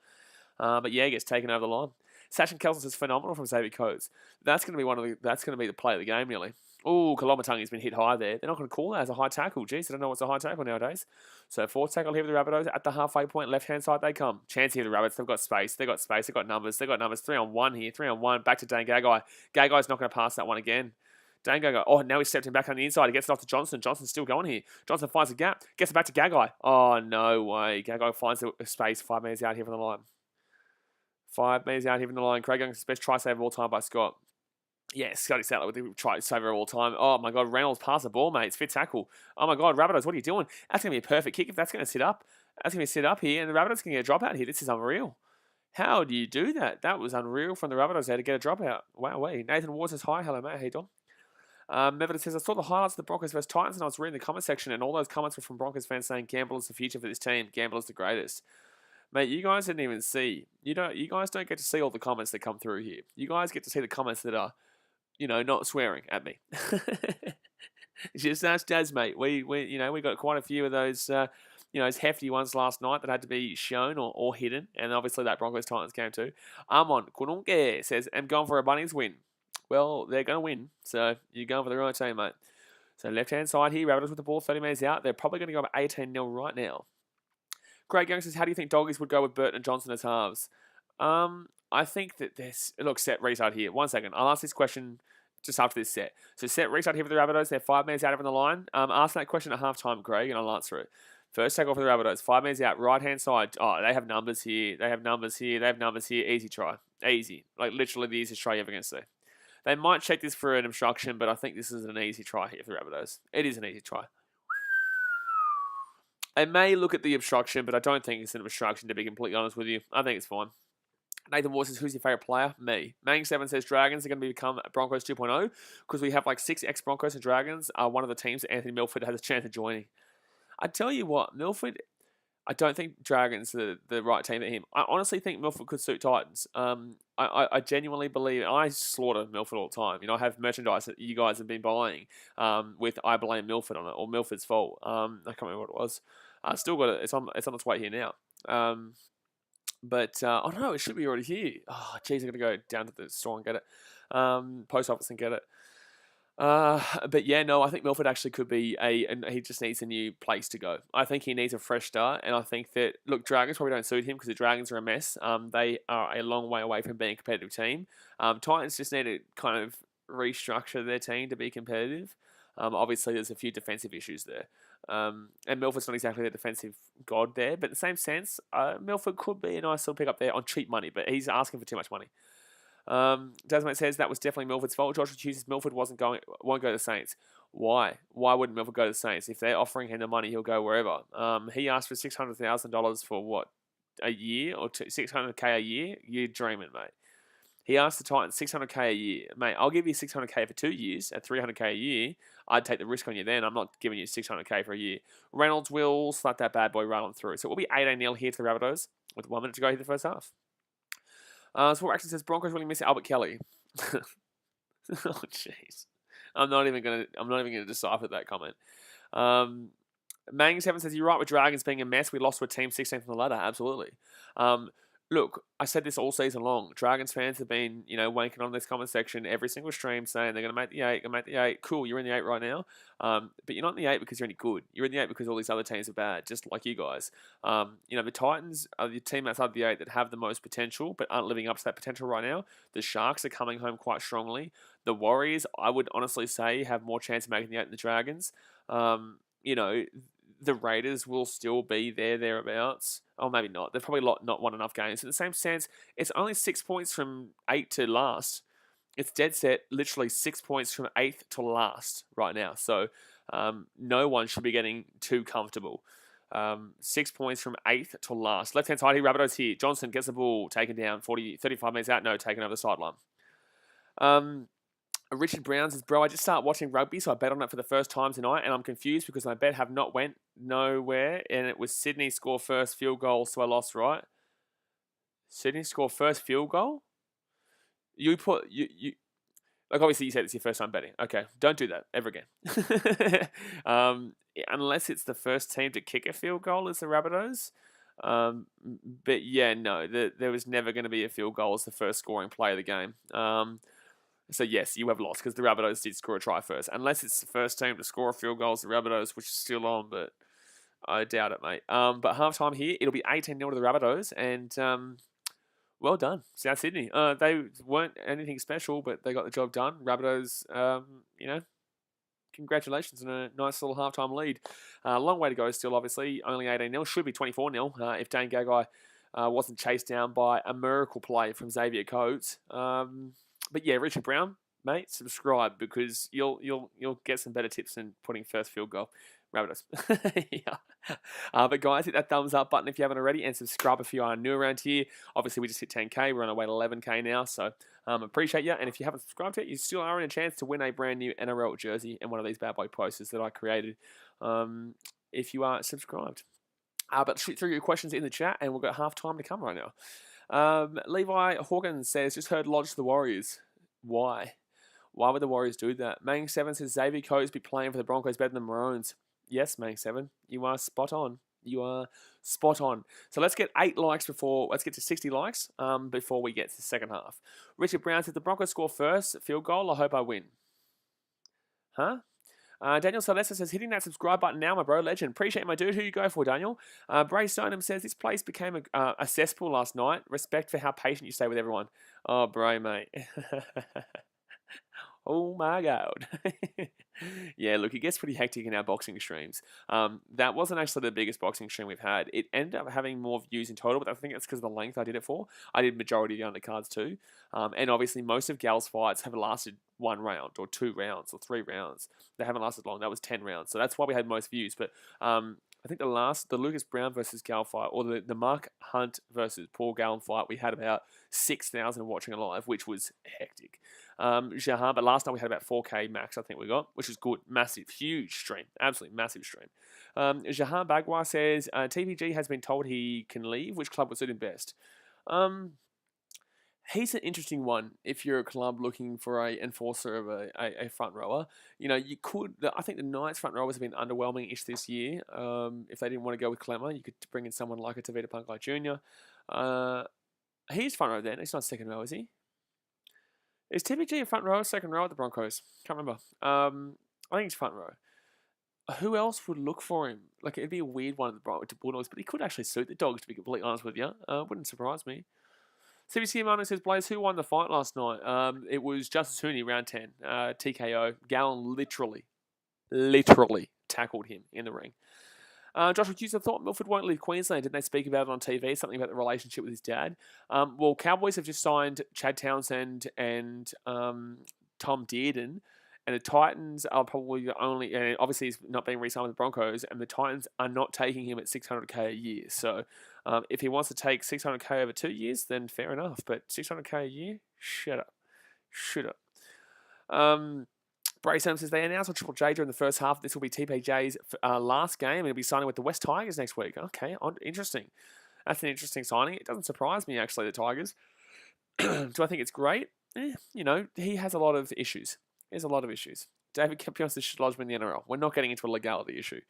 But, yeah, he gets taken over the line. Sachin Kelson says, phenomenal from Xavier Coates. That's going to be the play of the game, nearly. Oh, Kolomatangi's been hit high there. They're not going to call that as a high tackle. Jeez, I don't know what's a high tackle nowadays. So 4th tackle here for the Rabbitohs. At the halfway point, left-hand side they come. Chance here for the Rabbits. They've got space. They've got numbers. 3-on-1 here. 3-on-1. Back to Dan Gagai. Gagai's not going to pass that one again. Dan Gagai. Oh, now he's stepped him back on the inside. He gets it off to Johnson. Johnson's still going here. Johnson finds a gap. Gets it back to Gagai. Oh, no way. Gagai finds the space. 5 metres out here from the line. 5 metres out here from the line. Craig Young's best try save of all time by Scott. Yeah, Scotty Sattler with the try saver all the time. Oh my God, Reynolds pass the ball, mate. It's fit tackle. Oh my God, Rabbitohs, what are you doing? That's going to be a perfect kick if that's going to sit up. That's going to sit up here, and the Rabbitohs can get a drop out here. This is unreal. How do you do that? That was unreal from the Rabbitohs there to get a drop out. Wow, wait. Nathan Ward says hi. Hello, mate. How you doing? Mevitt says, I saw the highlights of the Broncos versus Titans and I was reading the comment section and all those comments were from Broncos fans saying Gamble is the future for this team. Gamble is the greatest. Mate, you guys didn't even see. You guys don't get to see all the comments that come through here. You guys get to see the comments that are, not swearing at me. Just ask Daz, mate. We got quite a few of those, those hefty ones last night that had to be shown or hidden. And obviously that Broncos Titans game too. Armon Kununke says, I'm going for a Bunnies win. Well, they're going to win. So you're going for the right team, mate. So left-hand side here, Rabbitohs with the ball, 30 minutes out. They're probably going to go up 18-0 right now. Craig Young says, how do you think Doggies would go with Burton and Johnson as halves? I think that there's... Look, set, restart here. 1 second. I'll ask this question just after this set. So set, restart here for the Rabbitohs. They're 5 minutes out of the line. Ask that question at halftime, Craig, and I'll answer it. First tackle for the Rabbitohs. 5 minutes out. Right-hand side. Oh, they have numbers here. They have numbers here. They have numbers here. Easy try. Easy. Like, literally the easiest try you're ever going to see. They might check this for an obstruction, but I think this is an easy try here for the Rabbitohs. It is an easy try. They may look at the obstruction, but I don't think it's an obstruction, to be completely honest with you. I think it's fine. Nathan Ward says, who's your favourite player? Me. Mang7 says, Dragons are going to become Broncos 2.0 because we have like 6 ex-Broncos and Dragons. One of the teams, Anthony Milford, has a chance of joining. I tell you what, Milford... I don't think Dragons are the right team for him. I honestly think Milford could suit Titans. I genuinely believe... I slaughter Milford all the time. I have merchandise that you guys have been buying with I blame Milford on it, or Milford's fault. I can't remember what it was. I still got it. It's on its way here now. But I don't know. It should be already here. Oh, geez, I'm going to go down to the store and get it. Post office and get it. But yeah, no, I think Milford actually could be and he just needs a new place to go. I think he needs a fresh start, and I think that, look, Dragons probably don't suit him because the Dragons are a mess. They are a long way away from being a competitive team. Titans just need to kind of restructure their team to be competitive. Obviously, there's a few defensive issues there. And Milford's not exactly the defensive god there, but in the same sense, Milford could be a nice little pick up there on cheap money, but he's asking for too much money. Desmond says that was definitely Milford's fault. Joshua chooses Milford won't go to the Saints. Why? Why wouldn't Milford go to the Saints? If they're offering him the money, he'll go wherever. He asked for $600,000 for what, a year or $600K a year? You're dreaming, mate. He asked the Titans $600K a year, mate. I'll give you $600K for 2 years at $300K a year. I'd take the risk on you then. I'm not giving you $600K for a year. Reynolds will slap that bad boy right on through. So it will be 18-0 here to the Rabbitohs with 1 minute to go here the first half. So what actually says Broncos really miss Albert Kelly. Oh jeez, I'm not even gonna decipher that comment. Mang7 says you're right with Dragons being a mess. We lost to a team 16th on the ladder. Absolutely. Look, I said this all season long. Dragons fans have been, wanking on this comment section every single stream saying they're going to make the 8, going to make the 8. Cool, you're in the 8 right now. But you're not in the 8 because you're any good. You're in the 8 because all these other teams are bad, just like you guys. The Titans are the team outside the 8 that have the most potential but aren't living up to that potential right now. The Sharks are coming home quite strongly. The Warriors, I would honestly say, have more chance of making the 8 than the Dragons. The Raiders will still be thereabouts. Oh, maybe not. They've probably not won enough games. In the same sense, it's only 6 points from 8 to last. It's dead set, literally 6 points from 8th to last right now. So no one should be getting too comfortable. 6 points from 8th to last. Left-hand side here, Rabbitohs here. Johnson gets the ball, taken down, 35 minutes out. No, taken over the sideline. Richard Brown says, bro, I just started watching rugby, so I bet on it for the first time tonight, and I'm confused because my bet have not went nowhere, and it was Sydney score first field goal, so I lost, right? Sydney score first field goal? You like, obviously you said it's your first time betting. Okay, don't do that ever again. Unless it's the first team to kick a field goal as the Rabbitohs. But yeah, no, there was never going to be a field goal as the first scoring play of the game. So yes, you have lost because the Rabbitohs did score a try first. Unless it's the first team to score a field goal as the Rabbitohs, which is still on, but I doubt it, mate. But halftime here, it'll be 18-0 to the Rabbitohs, and well done, South Sydney. They weren't anything special, but they got the job done. Rabbitohs, congratulations on a nice little halftime lead. Long way to go still, obviously. Only 18-0. Should be 24-0 if Dane Gagai wasn't chased down by a miracle play from Xavier Coates. But yeah, Richard Brown, mate, subscribe because you'll get some better tips than putting first field goal. Rabbitohs. Yeah. But guys, hit that thumbs up button if you haven't already, and subscribe if you are new around here. Obviously, we just hit 10K. We're on our way to 11K now, so appreciate you. And if you haven't subscribed yet, you still are in a chance to win a brand new NRL jersey and one of these bad boy posters that I created. If you are subscribed. But shoot through your questions in the chat, and we've got half time to come right now. Levi Hawkins says, just heard lodge the Warriors. Why? Why would the Warriors do that? Mang7 says, Xavier Coe's be playing for the Broncos better than the Maroons. Yes, Mang7, you are spot on. You are spot on. So let's get 8 likes let's get to 60 likes before we get to the second half. Richard Brown said, the Broncos score first, field goal, I hope I win. Huh? Daniel Celeste says, hitting that subscribe button now, my bro, legend. Appreciate my dude. Who you go for, Daniel? Bray Stoneham says, this place became a cesspool last night. Respect for how patient you stay with everyone. Oh, bro, mate. Oh my God. Yeah, look, it gets pretty hectic in our boxing streams. That wasn't actually the biggest boxing stream we've had. It ended up having more views in total, but I think it's because of the length I did it for. I did majority of the undercards too. And obviously most of Gal's fights have lasted 1 round or 2 rounds or 3 rounds. They haven't lasted long. That was 10 rounds. So that's why we had most views. But I think the Lucas Brown versus Gal fight, or the Mark Hunt versus Paul Gallen fight, we had about 6,000 watching it live, which was hectic. Jahan, but last night we had about 4K max, I think we got, which is good. Massive, huge stream. Absolutely massive stream. Jahan Bagwa says, TPG has been told he can leave. Which club would suit him best? He's an interesting one if you're a club looking for a enforcer of a front rower. You know, you could... I think the Knights front rowers have been underwhelming-ish this year. If they didn't want to go with Clemmer, you could bring in someone like a Tavita Pangai Jr. He's front row then. He's not second row, is he? Is TPG a front row or second row at the Broncos? Can't remember. I think he's front row. Who else would look for him? Like, it'd be a weird one at the Bulldogs, but he could actually suit the Dogs, to be completely honest with you. Wouldn't surprise me. CBC Mano says, Blaze, who won the fight last night? It was Justice Hooney, round 10. TKO. Gallen literally tackled him in the ring. Joshua Hughes, I thought Milford won't leave Queensland. Didn't they speak about it on TV? Something about the relationship with his dad. Well, Cowboys have just signed Chad Townsend and Tom Dearden. And the Titans are probably the only... And obviously, he's not being re-signed with the Broncos. And the Titans are not taking him at $600K a year. So, if he wants to take $600K over 2 years, then fair enough. But $600K a year? Shut up. Bray Sam says, they announced on Triple J during the first half this will be TPJ's last game. And he'll be signing with the West Tigers next week. Okay, interesting. That's an interesting signing. It doesn't surprise me, actually, the Tigers. Do I think it's great? You know, he has a lot of issues. There's a lot of issues. David Campion should lodge him in the NRL. We're not getting into a legality issue.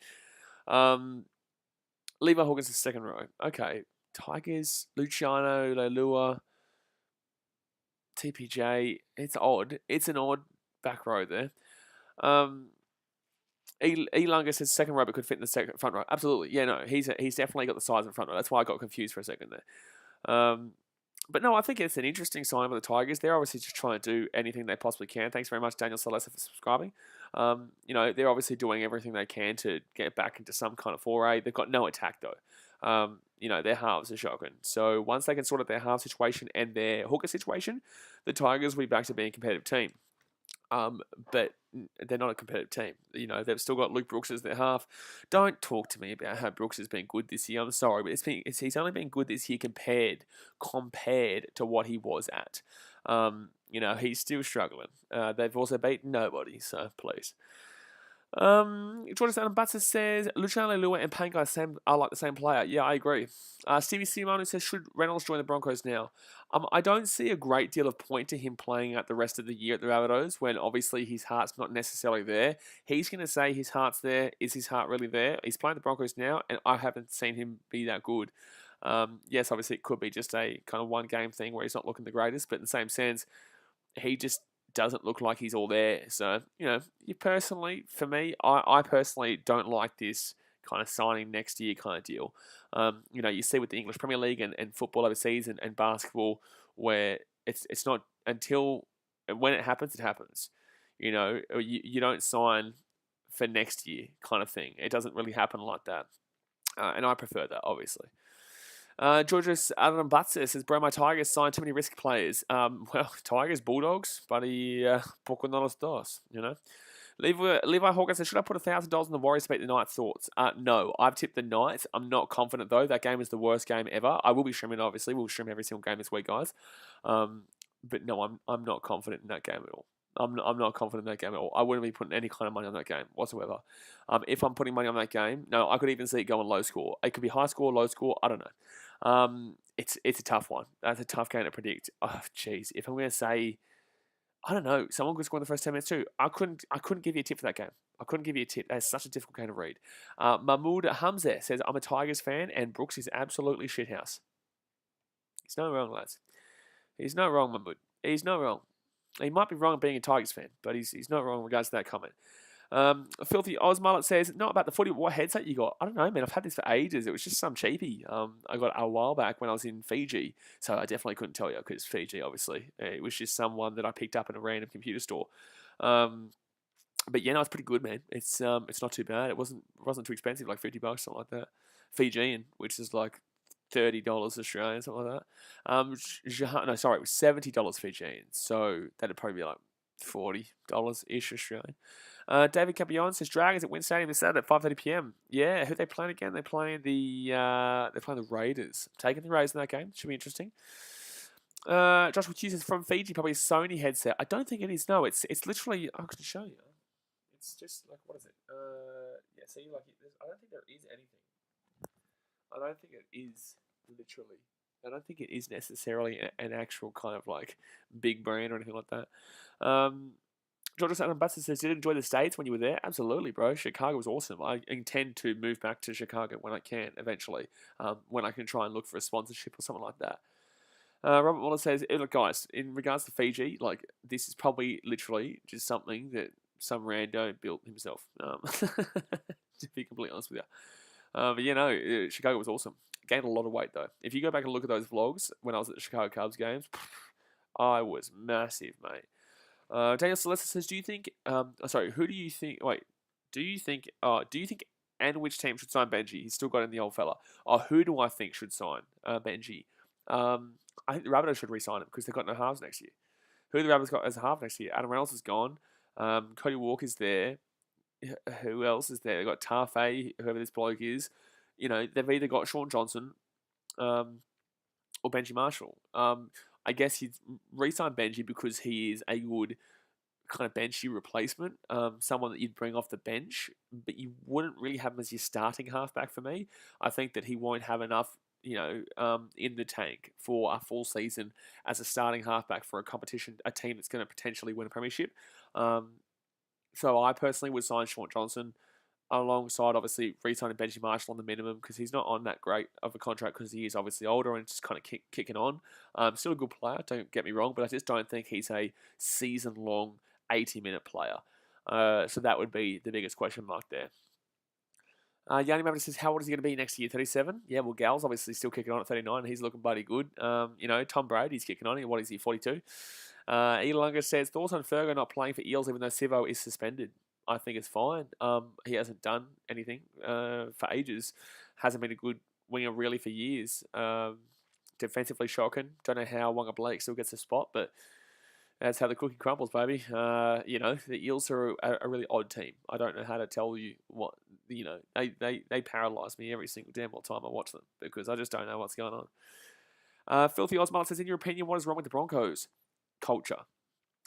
Levi Hawkins is second row. Okay. Tigers, Luciano, Leilua, TPJ. It's odd. It's an odd back row there. Elunga says second row but could fit in the front row. Absolutely. Yeah, no. He's definitely got the size of the front row. That's why I got confused for a second there. But no, I think it's an interesting sign for the Tigers. They're obviously just trying to do anything they possibly can. Thanks very much, Daniel Celeste, for subscribing. You know, they're obviously doing everything they can to get back into some kind of foray. They've got no attack, though. You know, their halves are shocking. So once they can sort out their half situation and their hooker situation, the Tigers will be back to being a competitive team. But they're not a competitive team. You know, they've still got Luke Brooks as their half. Don't talk to me about how Brooks has been good this year. I'm sorry, but he's only been good this year compared to what he was at. You know, he's still struggling. They've also beaten nobody, so please. Jordan Adam Butzer says Luciano Leilua and Pangai are like the same player. Yeah, I agree. Stevie Simone says, should Reynolds join the Broncos now? I don't see a great deal of point to him playing out the rest of the year at the Rabbitohs when obviously his heart's not necessarily there. He's going to say his heart's there. Is his heart really there? He's playing the Broncos now, and I haven't seen him be that good. Yes, obviously it could be just a kind of one game thing where he's not looking the greatest, but in the same sense, he just doesn't look like he's all there. So, you know, for me, I personally don't like this kind of signing next year kind of deal. You know, you see with the English Premier League and football overseas and basketball where it's not until when it happens, it happens. You know, you don't sign for next year kind of thing. It doesn't really happen like that. And I prefer that, obviously. Georges Adam Butzer says, bro, my Tigers signed too many risk players. Well, Tigers, Bulldogs, buddy, poco no los dos, you know. Levi Hawkins says, should I put $1,000 on the Warriors to beat the Knights? Thoughts? No, I've tipped the Knights. I'm not confident, though. That game is the worst game ever. I will be streaming, obviously. We'll stream every single game this week, guys. But no, I'm not confident in that game at all. I'm not confident in that game at all. I wouldn't be putting any kind of money on that game whatsoever. If I'm putting money on that game, no, I could even see it going low score. It could be high score, low score. I don't know. It's a tough one. That's a tough game to predict. Oh, jeez. If I'm going to say, I don't know, someone could score in the first 10 minutes too. I couldn't give you a tip for that game. I couldn't give you a tip. That's such a difficult game to read. Mahmoud Hamza says, I'm a Tigers fan and Brooks is absolutely shithouse. He's not wrong, lads. He's not wrong, Mahmoud. He's not wrong. He might be wrong being a Tigers fan, but he's not wrong in regards to that comment. Filthy Osmullet says, not about the footy, but what headset you got? I don't know, man. I've had this for ages. It was just some cheapie. I got it a while back when I was in Fiji, so I definitely couldn't tell you because Fiji, obviously. It was just someone that I picked up in a random computer store. But yeah, no, it's pretty good, man. It's not too bad. It wasn't too expensive, like $50, something like that. Fijian, which is like $30 Australian, something like that. No, sorry, it was $70 Fijian. So that'd probably be like $40-ish Australian. David Capillon says Dragons at Wynn Stadium this Saturday at 5:30 p.m. Yeah, who they playing again? They're playing the Raiders. Taking the Raiders in that game. Should be interesting. Joshua Hughes is from Fiji, probably a Sony headset. I don't think it is. No, it's literally. I can show you. It's just like, what is it? Yeah, see, like I don't think there is anything. I don't think it is literally. I don't think it is necessarily an actual kind of like big brand or anything like that. George Adam Buster says, did you enjoy the States when you were there? Absolutely, bro. Chicago was awesome. I intend to move back to Chicago when I can, eventually, when I can try and look for a sponsorship or something like that. Robert Wallace says, look, guys, in regards to Fiji, like, this is probably literally just something that some rando built himself, to be completely honest with you. But, you know, Chicago was awesome. Gained a lot of weight, though. If you go back and look at those vlogs when I was at the Chicago Cubs games, I was massive, mate. Daniel Celeste says, do you think, who do you think, do you think and which team should sign Benji? He's still got in the old fella. Who do I think should sign Benji? I think the Rabbitohs should re-sign him because they've got no halves next year. Who the Rabbitohs got as a half next year? Adam Reynolds is gone. Cody Walker's there. Who else is there? They've got Tarfay, whoever this bloke is. You know, they've either got Sean Johnson or Benji Marshall. I guess he'd re-sign Benji because he is a good kind of benchy replacement, someone that you'd bring off the bench, but you wouldn't really have him as your starting halfback for me. I think that he won't have enough, you know, in the tank for a full season as a starting halfback for a competition, a team that's going to potentially win a premiership. So I personally would sign Sean Johnson alongside, obviously, re-signing Benji Marshall on the minimum because he's not on that great of a contract because he is obviously older and just kind of kicking on. Still a good player, don't get me wrong, but I just don't think he's a season-long 80-minute player. So that would be the biggest question mark there. Yanni Maverick says, how old is he going to be next year? 37? Yeah, well, Gal's obviously still kicking on at 39. He's looking bloody good. You know, Tom Brady's kicking on. What is he, 42? Elunga says, thoughts on Fergo not playing for Eels even though Sivo is suspended? I think it's fine. He hasn't done anything for ages. Hasn't been a good winger really for years. Defensively shocking. Don't know how Wonga Blake still gets a spot, but that's how the cookie crumbles, baby. You know, the Eels are a really odd team. I don't know how to tell you what, you know, they paralyse me every single damn time I watch them because I just don't know what's going on. Filthy Osmar says, in your opinion, what is wrong with the Broncos? Culture.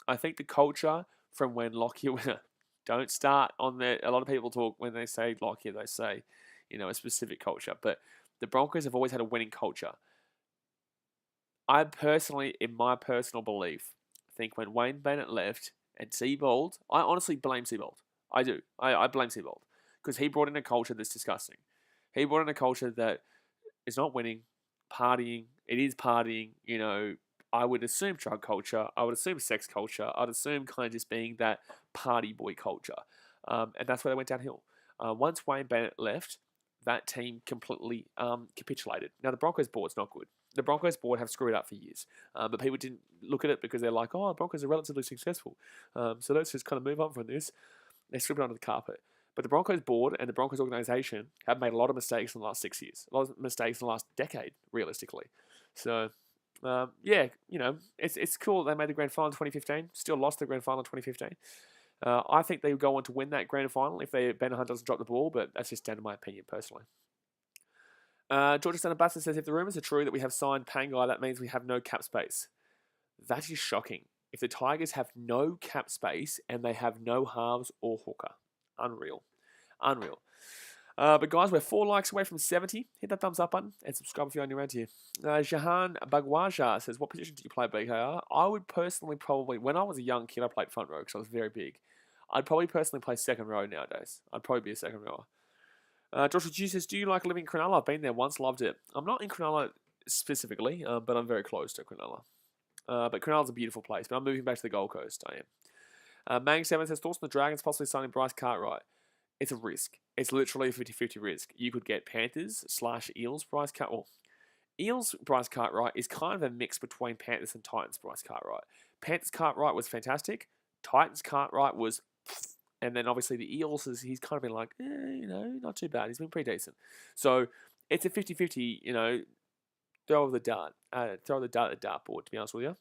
I think the culture from when Lockyer don't start on there. A lot of people talk when they say Lockyer, they say, you know, a specific culture. But the Broncos have always had a winning culture. I personally, in my personal belief, think when Wayne Bennett left and Seabold, I honestly blame Seabold. I do. I blame Seabold because he brought in a culture that's disgusting. He brought in a culture that is not winning, partying. It is partying, you know. I would assume drug culture. I would assume sex culture. I'd assume kind of just being that party boy culture. And that's where they went downhill. Once Wayne Bennett left, that team completely capitulated. Now, the Broncos board's not good. The Broncos board have screwed up for years. But people didn't look at it because they're like, oh, Broncos are relatively successful. So let's just kind of move on from this. They strip it under the carpet. But the Broncos board and the Broncos organisation have made a lot of mistakes in the last 6 years, a lot of mistakes in the last decade, realistically. So, yeah, it's cool they made the grand final in 2015, still lost the grand final in 2015. I think they would go on to win that grand final if Ben Hunt doesn't drop the ball, but that's just down to my opinion personally. Georgia Stanabasta says, if the rumours are true that we have signed Pangai, that means we have no cap space. That is shocking. If the Tigers have no cap space and they have no halves or hooker. Unreal. But guys, we're 4 likes away from 70. Hit that thumbs up button and subscribe if you're new around here. Jahan Bagwaja says, what position do you play, BKR? I would personally probably, when I was a young kid, I played front row because I was very big. I'd probably personally play second row nowadays. I'd probably be a second rower. Joshua G says, do you like living in Cronulla? I've been there once, loved it. I'm not in Cronulla specifically, but I'm very close to Cronulla. But Cronulla's a beautiful place, but I'm moving back to the Gold Coast, I am. Mang7 says, thoughts on the Dragons possibly signing Bryce Cartwright? It's a risk. It's literally a 50-50 risk. You could get Panthers/Eels Bryce Cartwright. Eels Bryce Cartwright is kind of a mix between Panthers and Titans Bryce Cartwright. Panthers Cartwright was fantastic. Titans Cartwright was... And then obviously the Eels, he's kind of been like, not too bad. He's been pretty decent. So it's a 50-50, throw the dart at the dartboard, to be honest with you.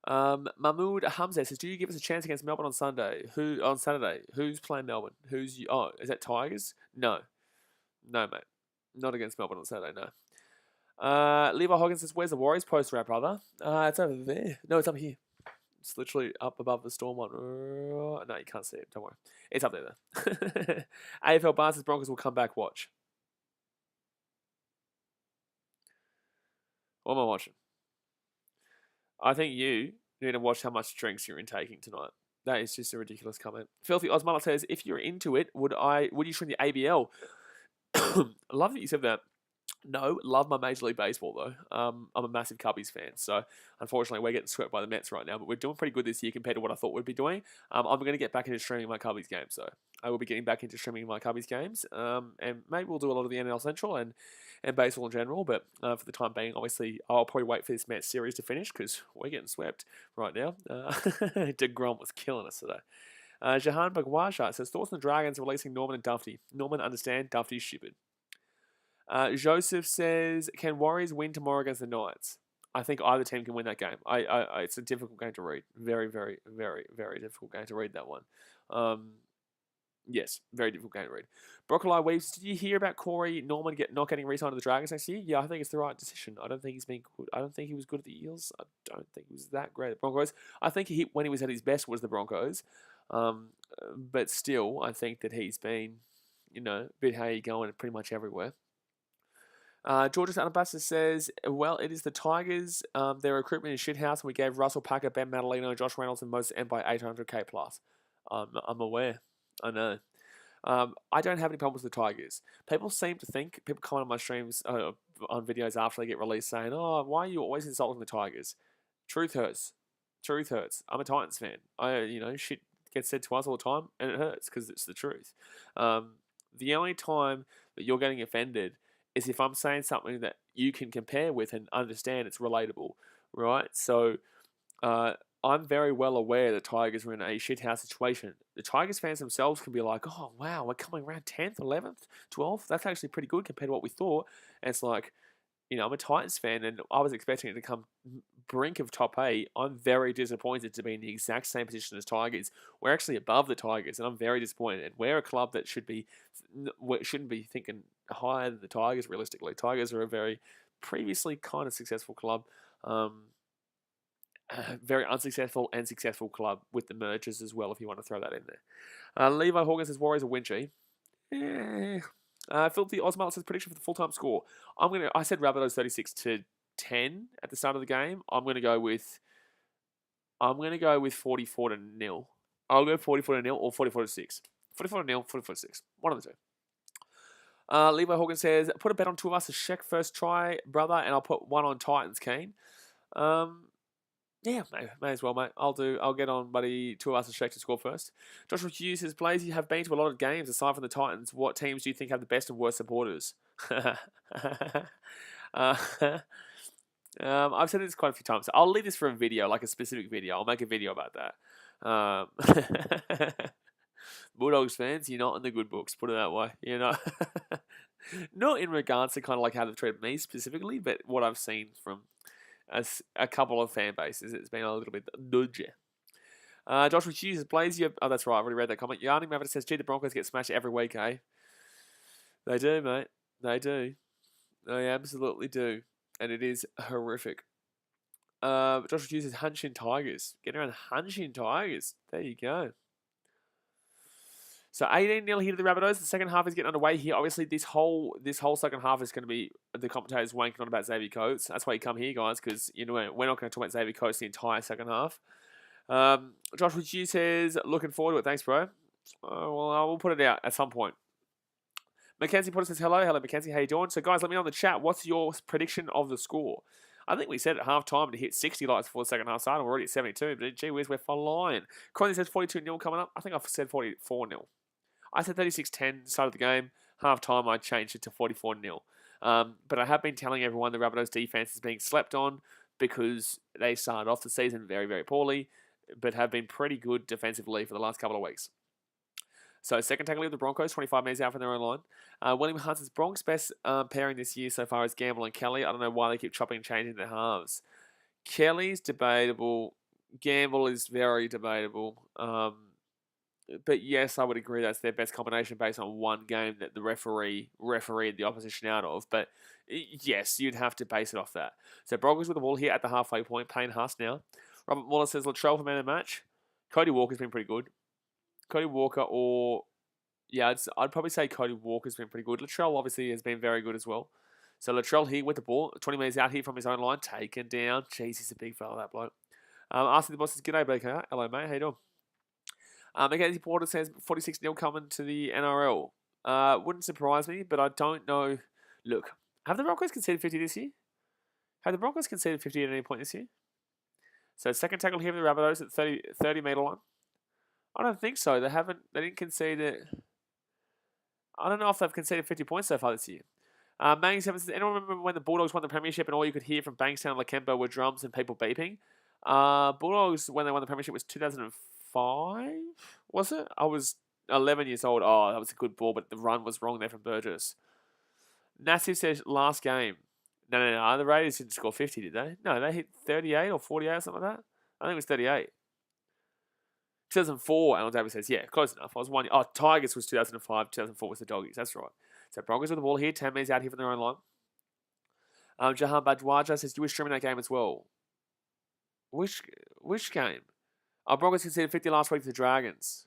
Mahmood Hamza says, do you give us a chance against Melbourne on Saturday? Who's playing Melbourne? Is that Tigers? No, mate. Not against Melbourne on Saturday, no. Levi Hoggins says, where's the Warriors poster at, brother? It's over there. No, it's up here. It's literally up above the Storm one. No, you can't see it. Don't worry. It's up there, though. AFL Barnes Broncos will come back. Watch. What am I watching? I think you need to watch how much drinks you're intaking tonight. That is just a ridiculous comment. Filthy Osmala says, if you're into it, would you trim the ABL? I love that you said that. No, love my Major League Baseball, though. I'm a massive Cubbies fan, so unfortunately we're getting swept by the Mets right now, but we're doing pretty good this year compared to what I thought we'd be doing. I'm going to get back into streaming my Cubbies games, so I will be getting back into streaming my Cubbies games, and maybe we'll do a lot of the NRL Central and baseball in general, but for the time being, obviously, I'll probably wait for this Mets series to finish, because we're getting swept right now. DeGrom was killing us today. Jahan Bagwaja says, thoughts on the Dragons releasing Norman and Duffy? Norman, understand, Duffy's stupid. Joseph says, can Warriors win tomorrow against the Knights? I think either team can win that game. It's a difficult game to read. Very, very, very, very difficult game to read, that one. Yes, very difficult game to read. Broccoli Weaves, did you hear about Corey Norman not getting re-signed to the Dragons next year? Yeah, I think it's the right decision. I don't think he's been good. I don't think he was good at the Eels. I don't think he was that great at the Broncos. I think when he was at his best was the Broncos. But still, I think that he's been, a bit how you going pretty much everywhere. Georgia Anabasta says, well, it is the Tigers. Their recruitment is shithouse, and we gave Russell Packer, Ben Madalino, Josh Reynolds, and Moses M by 800k plus. I'm aware. I know. I don't have any problems with the Tigers. People comment on my streams, on videos after they get released saying, oh, why are you always insulting the Tigers? Truth hurts. I'm a Titans fan. Shit gets said to us all the time, and it hurts because it's the truth. The only time that you're getting offended is if I'm saying something that you can compare with and understand it's relatable, right? So I'm very well aware that Tigers are in a shithouse situation. The Tigers fans themselves can be like, oh, wow, we're coming around 10th, 11th, 12th. That's actually pretty good compared to what we thought. And it's like, I'm a Titans fan, and I was expecting it to come brink of top 8. I'm very disappointed to be in the exact same position as Tigers. We're actually above the Tigers, and I'm very disappointed. And we're a club that shouldn't be thinking higher than the Tigers, realistically. Tigers are a very previously kind of successful club. Very unsuccessful and successful club with the mergers as well, if you want to throw that in there. Levi Hawkins says, Warriors are winchy. Filthy Osmalt says, prediction for the full-time score. I said Rabbitohs 36-10 at the start of the game. I'm gonna go with 44-0. I'll go 44-0 or 44-6. 44-0, 44-6. One of the two. Levi Hawkins says, put a bet on two of us to Sheck first try, brother, and I'll put one on Titans, Keen. Yeah, may as well, mate. I'll get on, buddy. Two of us to Sheck to score first. Joshua Hughes says, Blaze, you have been to a lot of games aside from the Titans. What teams do you think have the best and worst supporters? I've said this quite a few times. I'll leave this for a video, like a specific video. I'll make a video about that. Bulldogs fans, you're not in the good books, put it that way. You know, not in regards to kind of like how they've treated me specifically, but what I've seen from a couple of fan bases, it's been a little bit dodgy. Joshua Hughes, Blaze, oh, that's right, I've already read that comment. Yarning Maverick says, gee, the Broncos get smashed every week, eh? They do, mate. They do. They absolutely do. And it is horrific. Joshua Hughes says, Hunching Tigers. Getting around Hunching Tigers. There you go. So 18-0 here to the Rabbitohs. The second half is getting underway here. Obviously, this whole second half is going to be the commentators wanking on about Xavier Coates. That's why you come here, guys, because you know we're not going to talk about Xavier Coates the entire second half. Joshua Hughes says, looking forward to it. Thanks, bro. Well, I will put it out at some point. Mackenzie Potter says, hello. Hello, Mackenzie. How you doing? So, guys, let me know in the chat. What's your prediction of the score? I think we said at half-time to hit 60 likes before the second half started. We're already at 72, but gee whiz, we're flying. Connie says 42-0 coming up. I think I've said 44-0. I said 36-10 started the game. Half-time, I changed it to 44-0. But I have been telling everyone the Rabbitohs defense is being slept on because they started off the season very, very poorly, but have been pretty good defensively for the last couple of weeks. So second tackle of the Broncos, 25 metres out from their own line. William Hunt's Broncos best pairing this year so far is Gamble and Kelly. I don't know why they keep chopping and changing their halves. Kelly's debatable. Gamble is very debatable. But yes, I would agree that's their best combination based on one game that the refereed the opposition out of. But yes, you'd have to base it off that. So Broncos with the ball here at the halfway point. Payne Huss now. Robert Muller says Latrell for man of the match. Cody Walker's been pretty good. Cody Walker I'd probably say Cody Walker's been pretty good. Latrell obviously has been very good as well. So Latrell here with the ball, 20 metres out here from his own line, taken down. Jeez, he's a big fella, that bloke. Asking the boss says, g'day, BKR. Hello, mate. How you doing? Mackenzie Porter says 46-0 coming to the NRL. Wouldn't surprise me, but I don't know. Look, have the Broncos conceded 50 this year? Have the Broncos conceded 50 at any point this year? So second tackle here for the Rabbitohs at 30 metre line. I don't think so. They didn't concede it. I don't know if they've conceded 50 points so far this year. Manning 7 says, anyone remember when the Bulldogs won the premiership and all you could hear from Bankstown and Lakemba were drums and people beeping? Bulldogs, when they won the premiership, was 2005, was it? I was 11 years old. Oh, that was a good ball, but the run was wrong there from Burgess. Nassif says, last game. No. The Raiders didn't score 50, did they? No, they hit 38 or 48 or something like that. I think it was 38. 2004, Alan Davis says, yeah, close enough. I was 1 year. Oh, Tigers was 2005, 2004 was the Doggies. That's right. So Broncos with the ball here, 10 metres out here from their own line. Jahan Bajwaja says, you were streaming that game as well. Which game? Oh, Broncos conceded 50 last week to the Dragons.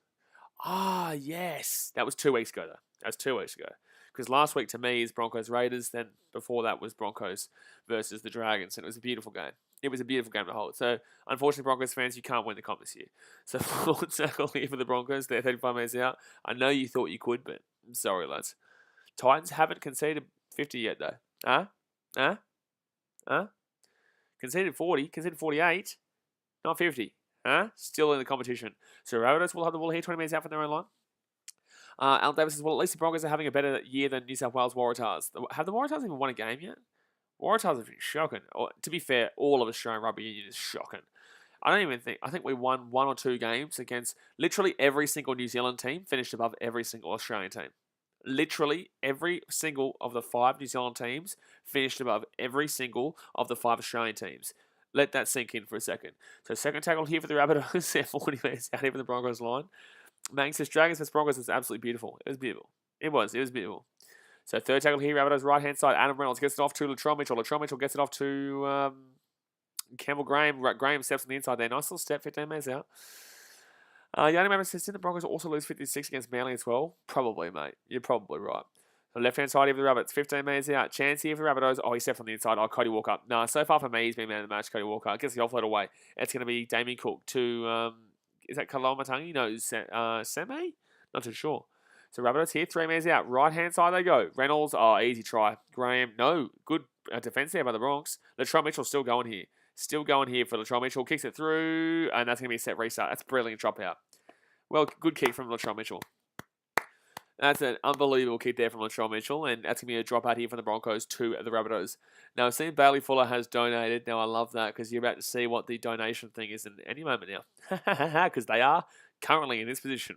Ah, yes. That was 2 weeks ago, though. That was 2 weeks ago. Because last week to me is Broncos Raiders. Then before that was Broncos versus the Dragons. And it was a beautiful game. It was a beautiful game to hold. So, unfortunately, Broncos fans, you can't win the comp this year. So, forward circle here for the Broncos. They're 35 metres out. I know you thought you could, but I'm sorry, lads. Titans haven't conceded 50 yet, though. Conceded 40. Conceded 48. Not 50. Still in the competition. So, Rabbitohs will have the ball here, 20 metres out from their own line. Alan Davis says, well, at least the Broncos are having a better year than New South Wales Waratahs. Have the Waratahs even won a game yet? Waratahs have been shocking. To be fair, all of Australian Rugby Union is shocking. I think we won 1 or 2 games against literally every single New Zealand team, finished above every single Australian team. Literally every single of the 5 New Zealand teams finished above every single of the 5 Australian teams. Let that sink in for a second. So second tackle here for the Rabbitohs. They're 40 metres out here for the Broncos line. Mang says Dragons vs Broncos was absolutely beautiful. It was beautiful. It was beautiful. So third tackle here, Rabbitohs right hand side. Adam Reynolds gets it off to Latrell Mitchell. Latrell Mitchell gets it off to Campbell Graham. Graham steps on the inside there. Nice little step, 15 metres out. Yanni Maverick says, did the Broncos also lose 56 against Manly as well? Probably, mate. You're probably right. The left-hand side here for the Rabbits, 15 metres out. Chance here for Rabbitohs. Oh, he stepped on the inside. Oh, Cody Walker. No, so far for me, he's been man of the match, Cody Walker. Gets the offload away. It's going to be Damien Cook to, is that Kalamatangi? No, Seme? Not too sure. So Rabbitohs here, 3 metres out. Right-hand side they go. Reynolds, oh, easy try. Graham, no. Good defence there by the Bronx. Latrell Mitchell still going here. Still going here for Latrell Mitchell. Kicks it through, and that's going to be a set restart. That's a brilliant drop out. Well, good kick from Latrell Mitchell. That's an unbelievable kick there from Latrell Mitchell, and that's going to be a drop out here from the Broncos to the Rabbitohs. Now, I've seen Bailey Fuller has donated. Now, I love that because you're about to see what the donation thing is in any moment now. Because they are currently in this position.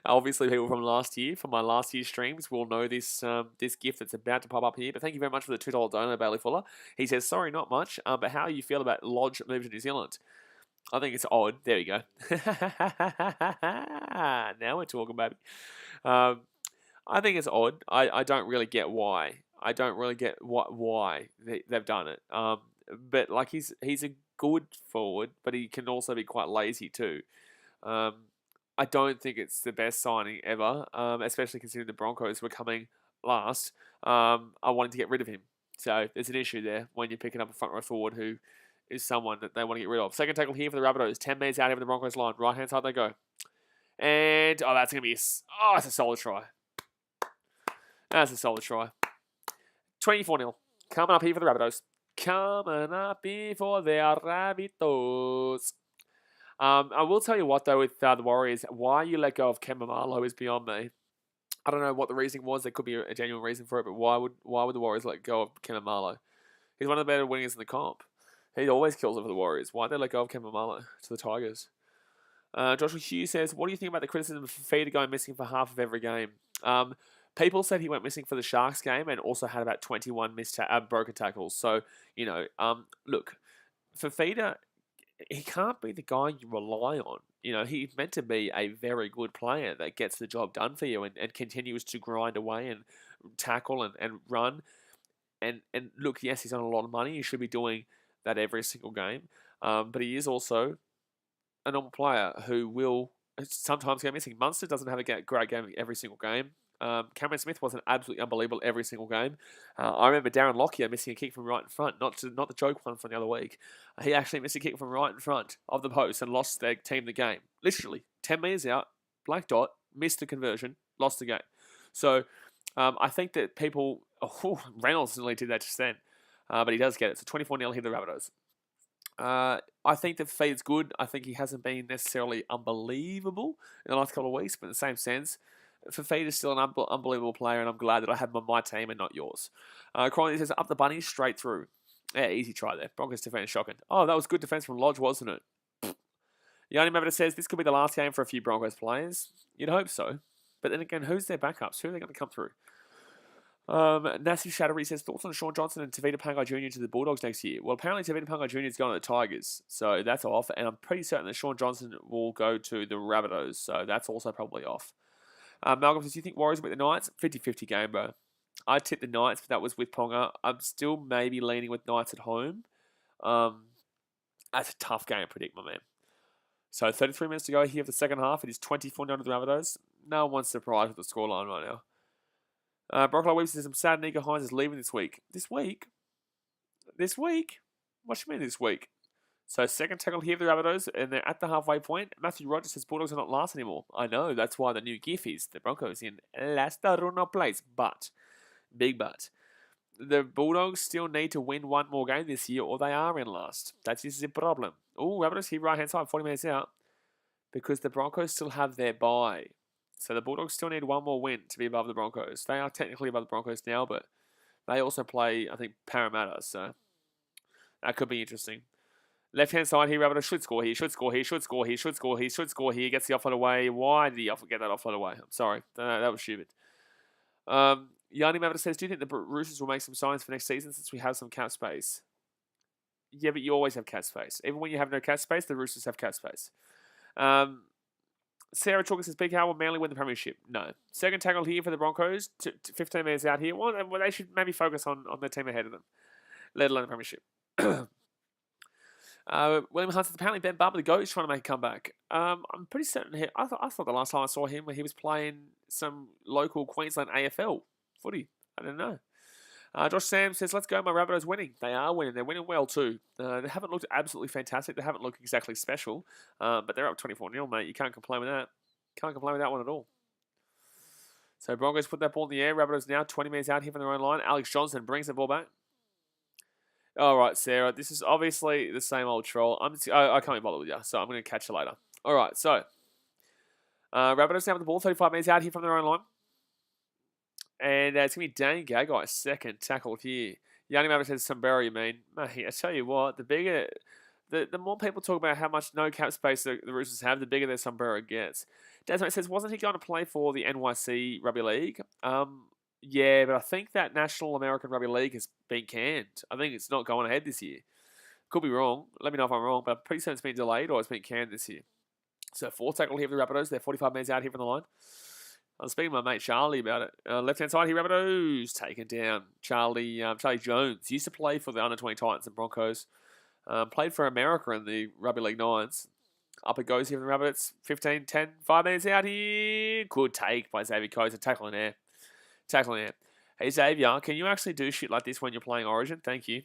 Obviously, people from last year, from my last year's streams, will know this this gift that's about to pop up here. But thank you very much for the $2 donor, Bailey Fuller. He says, sorry, not much, but how you feel about Lodge move to New Zealand? I think it's odd. There we go. Now we're talking, baby. I think it's odd. I don't really get why. I don't really get why they've done it. But like he's a good forward, but he can also be quite lazy too. I don't think it's the best signing ever, especially considering the Broncos were coming last. I wanted to get rid of him. So there's an issue there when you're picking up a front row forward who is someone that they want to get rid of. Second tackle here for the Rabbitohs. 10 metres out here for the Broncos line. Right hand side they go. And, that's going to be it's a solid try. That's a solid try. 24-0. Coming up here for the Rabbitohs. Coming up here for the Rabbitohs. I will tell you what, though, with the Warriors, why you let go of Kemba Marlowe is beyond me. I don't know what the reasoning was. There could be a genuine reason for it, but why would the Warriors let go of Kemba Marlowe? He's one of the better wingers in the comp. He always kills it for the Warriors. Why'd they let go of Kemba Marlowe to the Tigers? Joshua Hughes says, what do you think about the criticism of Fifita going missing for half of every game? People said he went missing for the Sharks game and also had about 21 broken tackles. So, look, Fifita, he can't be the guy you rely on. He's meant to be a very good player that gets the job done for you and continues to grind away and tackle and run. And look, yes, he's on a lot of money. He should be doing that every single game. But he is also a normal player who will sometimes go missing. Munster doesn't have a great game every single game. Cameron Smith wasn't absolutely unbelievable every single game. I remember Darren Lockyer missing a kick from right in front, not the joke one from the other week. He actually missed a kick from right in front of the post and lost their team the game. Literally, 10 metres out, black dot, missed the conversion, lost the game. So I think that people... Reynolds nearly did that just then. But he does get it. So 24-0 here, the Rabbitohs. I think that Fifita's good. I think he hasn't been necessarily unbelievable in the last couple of weeks, but in the same sense, Fifita is still an unbelievable player, and I'm glad that I have him on my team and not yours. Crowley says, up the bunnies, straight through. Yeah, easy try there. Broncos defense shocking. Oh, that was good defense from Lodge, wasn't it? Yanni Mavita says, this could be the last game for a few Broncos players. You'd hope so. But then again, who's their backups? Who are they going to come through? Nasty Shattery says, thoughts on Sean Johnson and Tavita Pangai Jr. to the Bulldogs next year? Well, apparently Tavita Pangai Jr. is going to the Tigers, so that's off. And I'm pretty certain that Sean Johnson will go to the Rabbitohs, so that's also probably off. Malcolm says, do you think Warriors will beat the Knights? 50-50 game, bro. I tipped the Knights, but that was with Ponga. I'm still maybe leaning with Knights at home. That's a tough game to predict, my man. So 33 minutes to go here for the second half. It is 24-0 to the Rabbitohs. No one's surprised with the scoreline right now. Broccoli Weaver says, I'm sad Nico Hines is leaving this week. This week? This week? What do you mean this week? So second tackle here for the Rabbitohs, and they're at the halfway point. Matthew Rogers says Bulldogs are not last anymore. I know, that's why the new gif is the Broncos in last place. But, big but, the Bulldogs still need to win one more game this year or they are in last. This is a problem. Oh, Rabbitohs here right hand side, 40 minutes out. Because the Broncos still have their bye. So the Bulldogs still need one more win to be above the Broncos. They are technically above the Broncos now, but they also play, I think, Parramatta. So that could be interesting. Left-hand side here, Rabbitohs should score here, should score here, should score here, should score here, should score here. Gets the offload away. Why did he get that offload away? I'm sorry. That was stupid. Yanni Mavita says, do you think the Roosters will make some signs for next season since we have some cap space? Yeah, but you always have cap space. Even when you have no cap space, the Roosters have cap space. Sarah Chalker says, BKR will Manly win the premiership. No. Second tackle here for the Broncos. 15 minutes out here. Well, they should maybe focus on their team ahead of them, let alone the premiership. William Hunt says, apparently Ben Barber, the GOAT, is trying to make a comeback. I'm pretty certain. I thought the last time I saw him, he was playing some local Queensland AFL footy. I don't know. Josh Sam says, let's go, my Rabbitohs winning. They are winning. They're winning well too. They haven't looked absolutely fantastic. They haven't looked exactly special. But they're up 24-0, mate. You can't complain with that. Can't complain with that one at all. So Broncos put that ball in the air. Rabbitohs now 20 minutes out here from their own line. Alex Johnson brings the ball back. All right, Sarah. This is obviously the same old troll. I can't be bothered with you, so I'm going to catch you later. All right, so Rabbitohs now with the ball. 35 minutes out here from their own line. And it's going to be Dane Gagai, second tackled here. Yanni Maverick says Sombrero, you mean? Mate, I tell you what, the bigger The more people talk about how much no cap space the Roosters have, the bigger their sombrero gets. Desmond says, wasn't he going to play for the NYC Rugby League? Yeah, but I think that National American Rugby League has been canned. I think it's not going ahead this year. Could be wrong. Let me know if I'm wrong, but I'm pretty certain it's been delayed or it's been canned this year. So 4 tackle here for the Rabbitohs. They're 45 metres out here from the line. I was speaking to my mate Charlie about it. Left-hand side here, Rabbitohs taken down. Charlie Jones used to play for the under-20 Titans and Broncos. Played for America in the Rugby League Nines. Up it goes here from the Rabbits. 15, 10, 5 minutes out here. Good take by Xavier Coates. Tackle in air. Hey, Xavier, can you actually do shit like this when you're playing Origin? Thank you.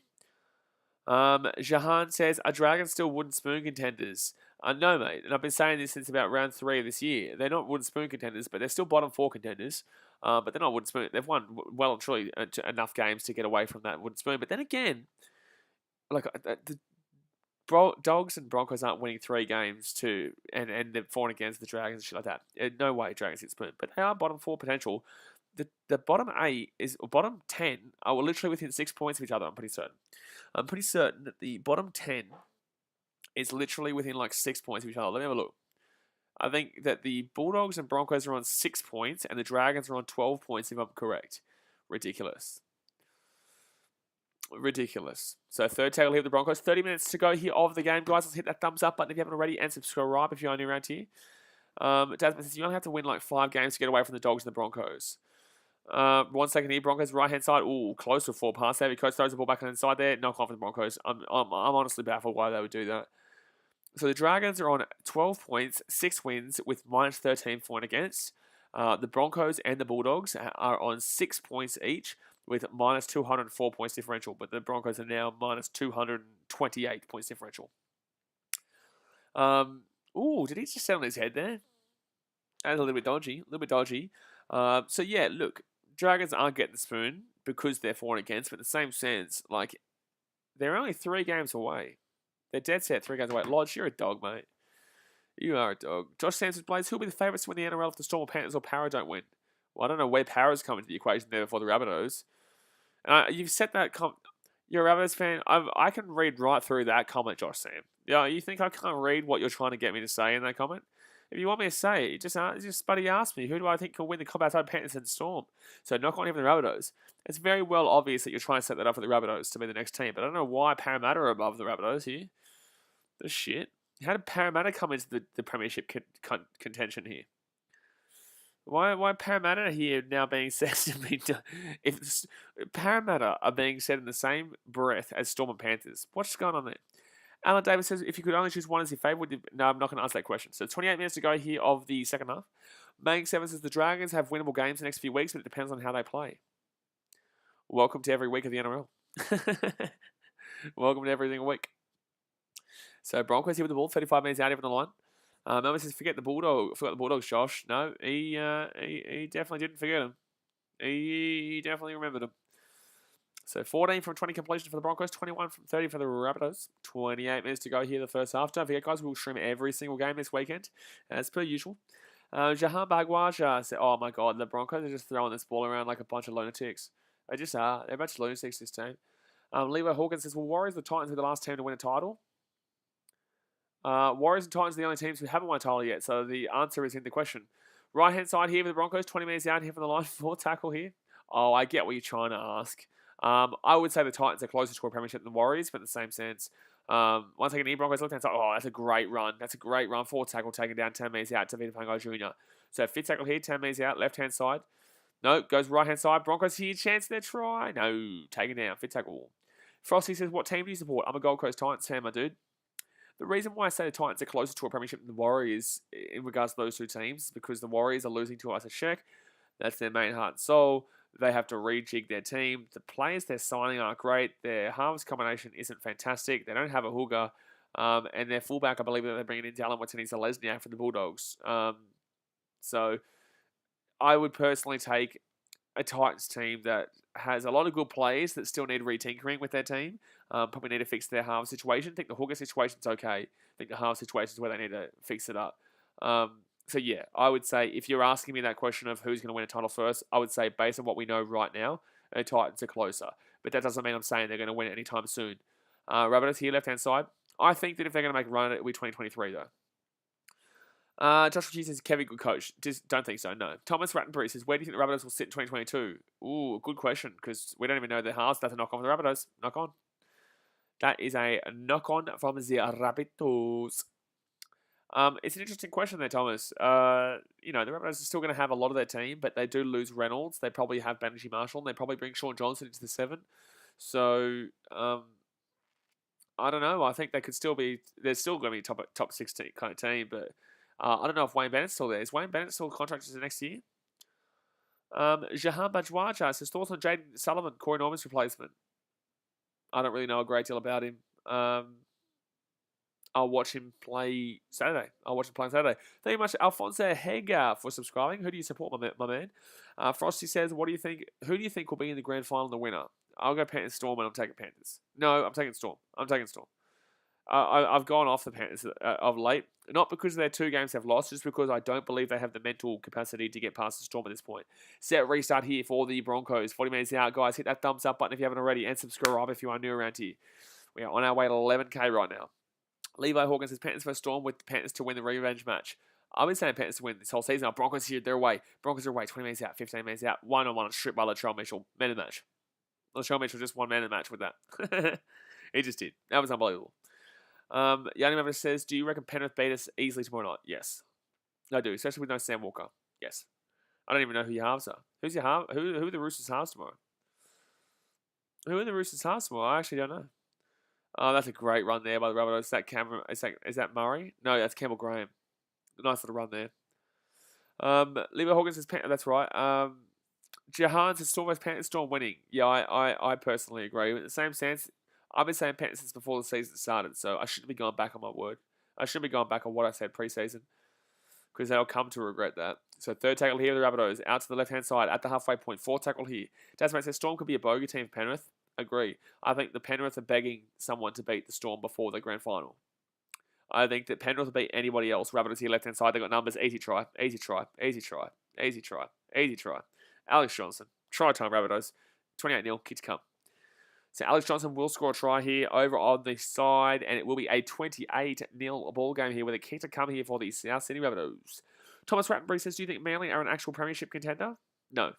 Jahan says, are Dragons still wooden spoon contenders? No, mate. And I've been saying this since about round 3 of this year. They're not wooden spoon contenders, but they're still bottom 4 contenders. But they're not wooden spoon. They've won well and truly enough games to get away from that wooden spoon. But then again, like the Dogs and Broncos aren't winning 3 games too, and they're falling against the Dragons and shit like that. No way Dragons get spoon. But they are bottom 4 potential. The bottom 8 or bottom 10 are literally within 6 points of each other, I'm pretty certain. I'm pretty certain that the bottom 10 is literally within like 6 points of each other. Let me have a look. I think that the Bulldogs and Broncos are on 6 points and the Dragons are on 12 points if I'm correct. Ridiculous. So third tackle here with the Broncos. 30 minutes to go here of the game. Guys, let's hit that thumbs up button if you haven't already and subscribe if you're only around here. Jasmine says you only have to win like 5 games to get away from the Dogs and the Broncos. 1 second here, Broncos right hand side. Ooh, close to a 4 pass there. Coach throws the ball back on the inside there. Knock off the Broncos. I'm honestly baffled why they would do that. So the Dragons are on 12 points, 6 wins with minus 13 for and against. The Broncos and the Bulldogs are on 6 points each with minus 204 points differential. But the Broncos are now minus 228 points differential. Ooh, did he just sit on his head there? That's a little bit dodgy. So yeah, look, Dragons aren't getting the spoon because they're for and against, but in the same sense, like, they're only 3 games away. They're dead set 3 games away. Lodge, you're a dog, mate. You are a dog. Josh Sampson plays. Who'll be the favourites to win the NRL if the Storm or Panthers or Para don't win? Well, I don't know where Para's come into the equation there before the Rabbitohs. And you've set that... You're a Rabbitohs fan. I can read right through that comment, Josh Sam. Yeah, you think I can't read what you're trying to get me to say in that comment? If you want me to say it, just buddy ask me, who do I think can win the comp outside Panthers and Storm? So knock on even the Rabbitohs. It's very well obvious that you're trying to set that up for the Rabbitohs to be the next team, but I don't know why Parramatta are above the Rabbitohs here. This shit. How did Parramatta come into the premiership contention here? Why Parramatta here now being said to be... If Parramatta are being said in the same breath as Storm and Panthers, what's going on there? Alan Davis says, if you could only choose one as your favourite, no, I'm not going to answer that question. So 28 minutes to go here of the second half. Mang 7 says, the Dragons have winnable games the next few weeks, but it depends on how they play. Welcome to every week of the NRL. Welcome to every single week. So Broncos here with the ball, 35 minutes out here from the line. Melvin says, forgot the Bulldogs, Josh. No, he definitely didn't forget him. He definitely remembered him. So 14 from 20 completion for the Broncos, 21 from 30 for the Rabbitohs. 28 minutes to go here the first half. Don't forget, guys, we'll stream every single game this weekend, as per usual. Jahan Bagwaja said, oh my God, the Broncos are just throwing this ball around like a bunch of lunatics. They just are. They're a bunch of lunatics, this team. Levi Hawkins says, well, Warriors the Titans were the last team to win a title. Warriors and Titans are the only teams who haven't won a title yet, so the answer is in the question. Right-hand side here for the Broncos, 20 minutes out here from the line, 4 tackle here. Oh, I get what you're trying to ask. I would say the Titans are closer to a premiership than the Warriors, but in the same sense, once again, Broncos left-hand side, oh, that's a great run. 4 tackle taken down 10 metres out to Vita Pangai Jr. So 5th tackle here, 10 metres out, left-hand side. No, goes right-hand side. Broncos here, chance their try. No, taken down, 5th tackle. Frosty says, what team do you support? I'm a Gold Coast Titans fan, my dude. The reason why I say the Titans are closer to a premiership than the Warriors in regards to those two teams is because the Warriors are losing to Isaac Sheck. That's their main heart and soul. They have to rejig their team. The players they're signing aren't great. Their halves combination isn't fantastic. They don't have a hooker. And their fullback, I believe that they're bringing in Dallin Watene-Lesniak for the Bulldogs. So I would personally take a Titans team that has a lot of good players that still need retinkering with their team. Probably need to fix their half situation. I think the hooker situation's okay. I think the half situation's where they need to fix it up. So yeah, I would say if you're asking me that question of who's going to win a title first, I would say based on what we know right now, the Titans are closer. But that doesn't mean I'm saying they're going to win it anytime soon. Rabbitohs here, left-hand side. I think that if they're going to make a run, it'll be 2023, though. Joshua G says, Kevin, good coach. Just don't think so, no. Thomas Rattenbury says, where do you think the Rabbitohs will sit in 2022? Ooh, good question, because we don't even know their halves. That's a knock on for the Rabbitohs. Knock on. That is a knock on from the Rabbitohs. It's an interesting question there, Thomas. The Rabbitohs are still going to have a lot of their team, but they do lose Reynolds. They probably have Banerjee Marshall, and they probably bring Sean Johnson into the 7. So, I don't know. I think they could still be. They're still going to be top 16 kind of team, but I don't know if Wayne Bennett's still there. Is Wayne Bennett still contracted to next year? Jahan Bajwaja says thoughts on Jaden Sullivan, Corey Norman's replacement. I don't really know a great deal about him. I'll watch him play Saturday. Thank you much, Alfonso Hega, for subscribing. Who do you support, my man? Frosty says, what do you think? Who do you think will be in the grand final, the winner? I'll go Panthers Storm, and I'm taking Panthers. No, I'm taking Storm. I've gone off the Panthers of late, not because of their 2 games they've lost, just because I don't believe they have the mental capacity to get past the Storm at this point. Set restart here for the Broncos. 40 minutes out, guys. Hit that thumbs up button if you haven't already, and subscribe if you are new around here. We are on our way to 11K right now. Levi Hawkins says Panthers for Storm with the Panthers to win the revenge match. I've been saying Panthers to win this whole season. Our Broncos here, they're away. Broncos are away. 20 minutes out, 15 minutes out. 1-on-1 strip by Latrell Mitchell. Man in the match. Latrell Mitchell just one man in the match with that. He just did. That was unbelievable. Yanni Mavis says, do you reckon Penrith beat us easily tomorrow night? Yes. I do, especially with no Sam Walker. Yes. I don't even know who your halves are. Who's your half? Who are the Roosters' halves tomorrow? I actually don't know. Oh, that's a great run there by the Rabbitohs. Is that Murray? No, that's Campbell Graham. Nice little run there. Levi Hawkins says, that's right. Jahan says Storm winning. Yeah, I personally agree. In the same sense, I've been saying Panthers since before the season started, so I shouldn't be going back on my word. I shouldn't be going back on what I said pre-season, because they'll come to regret that. So 3rd tackle here, the Rabbitohs, out to the left-hand side at the halfway point. 4th tackle here. Dasmate says Storm could be a bogey team for Penrith. Agree. I think the Penrith are begging someone to beat the Storm before the grand final. I think that Penrith will beat anybody else. Rabbitohs here, left-hand side. They've got numbers. Easy try. Alex Johnson. Try time, Rabbitohs. 28-0. Kids come. So Alex Johnson will score a try here over on the side, and it will be a 28-0 ball game here with a kick to come here for the South Sydney Rabbitohs. Thomas Rattenbury says, do you think Manly are an actual premiership contender? No.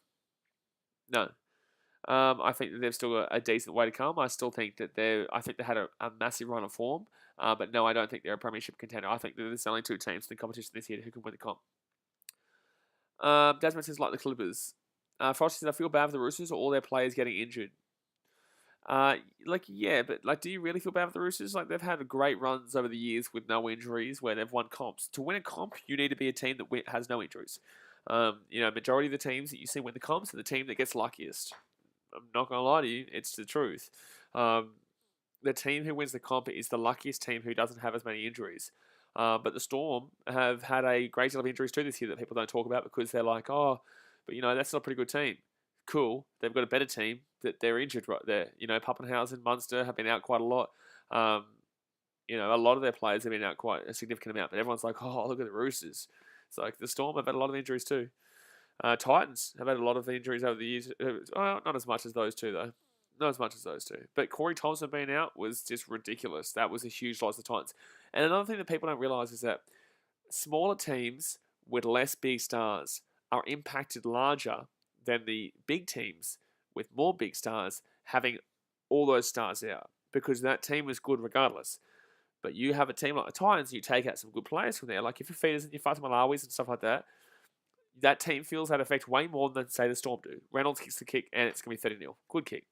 I think that they've still got a decent way to come. I still think that they had a massive run of form, but no, I don't think they're a premiership contender. I think that there's only 2 teams in the competition this year who can win the comp. Desmond says, like the Clippers. Frosty says, I feel bad for the Roosters or all their players getting injured. Yeah, but do you really feel bad for the Roosters? They've had great runs over the years with no injuries where they've won comps. To win a comp, you need to be a team that has no injuries. Majority of the teams that you see win the comps are the team that gets luckiest. I'm not going to lie to you, it's the truth. The team who wins the comp is the luckiest team who doesn't have as many injuries. But the Storm have had a great deal of injuries too this year that people don't talk about because they're like, that's not a pretty good team. Cool. They've got a better team that they're injured right there. Pappenhausen, Munster have been out quite a lot. A lot of their players have been out quite a significant amount, but everyone's like, oh, look at the Roosters. It's like the Storm have had a lot of injuries too. Titans have had a lot of injuries over the years. Not as much as those two, though. But Corey Thompson being out was just ridiculous. That was a huge loss to the Titans. And another thing that people don't realise is that smaller teams with less big stars are impacted larger than the big teams with more big stars having all those stars out, because that team was good regardless. But you have a team like the Titans, you take out some good players from there, like your Fafita's and your Fatamalawi's and stuff like that. That team feels that effect way more than, say, the Storm do. Reynolds kicks the kick, and it's going to be 30-0. Good kick.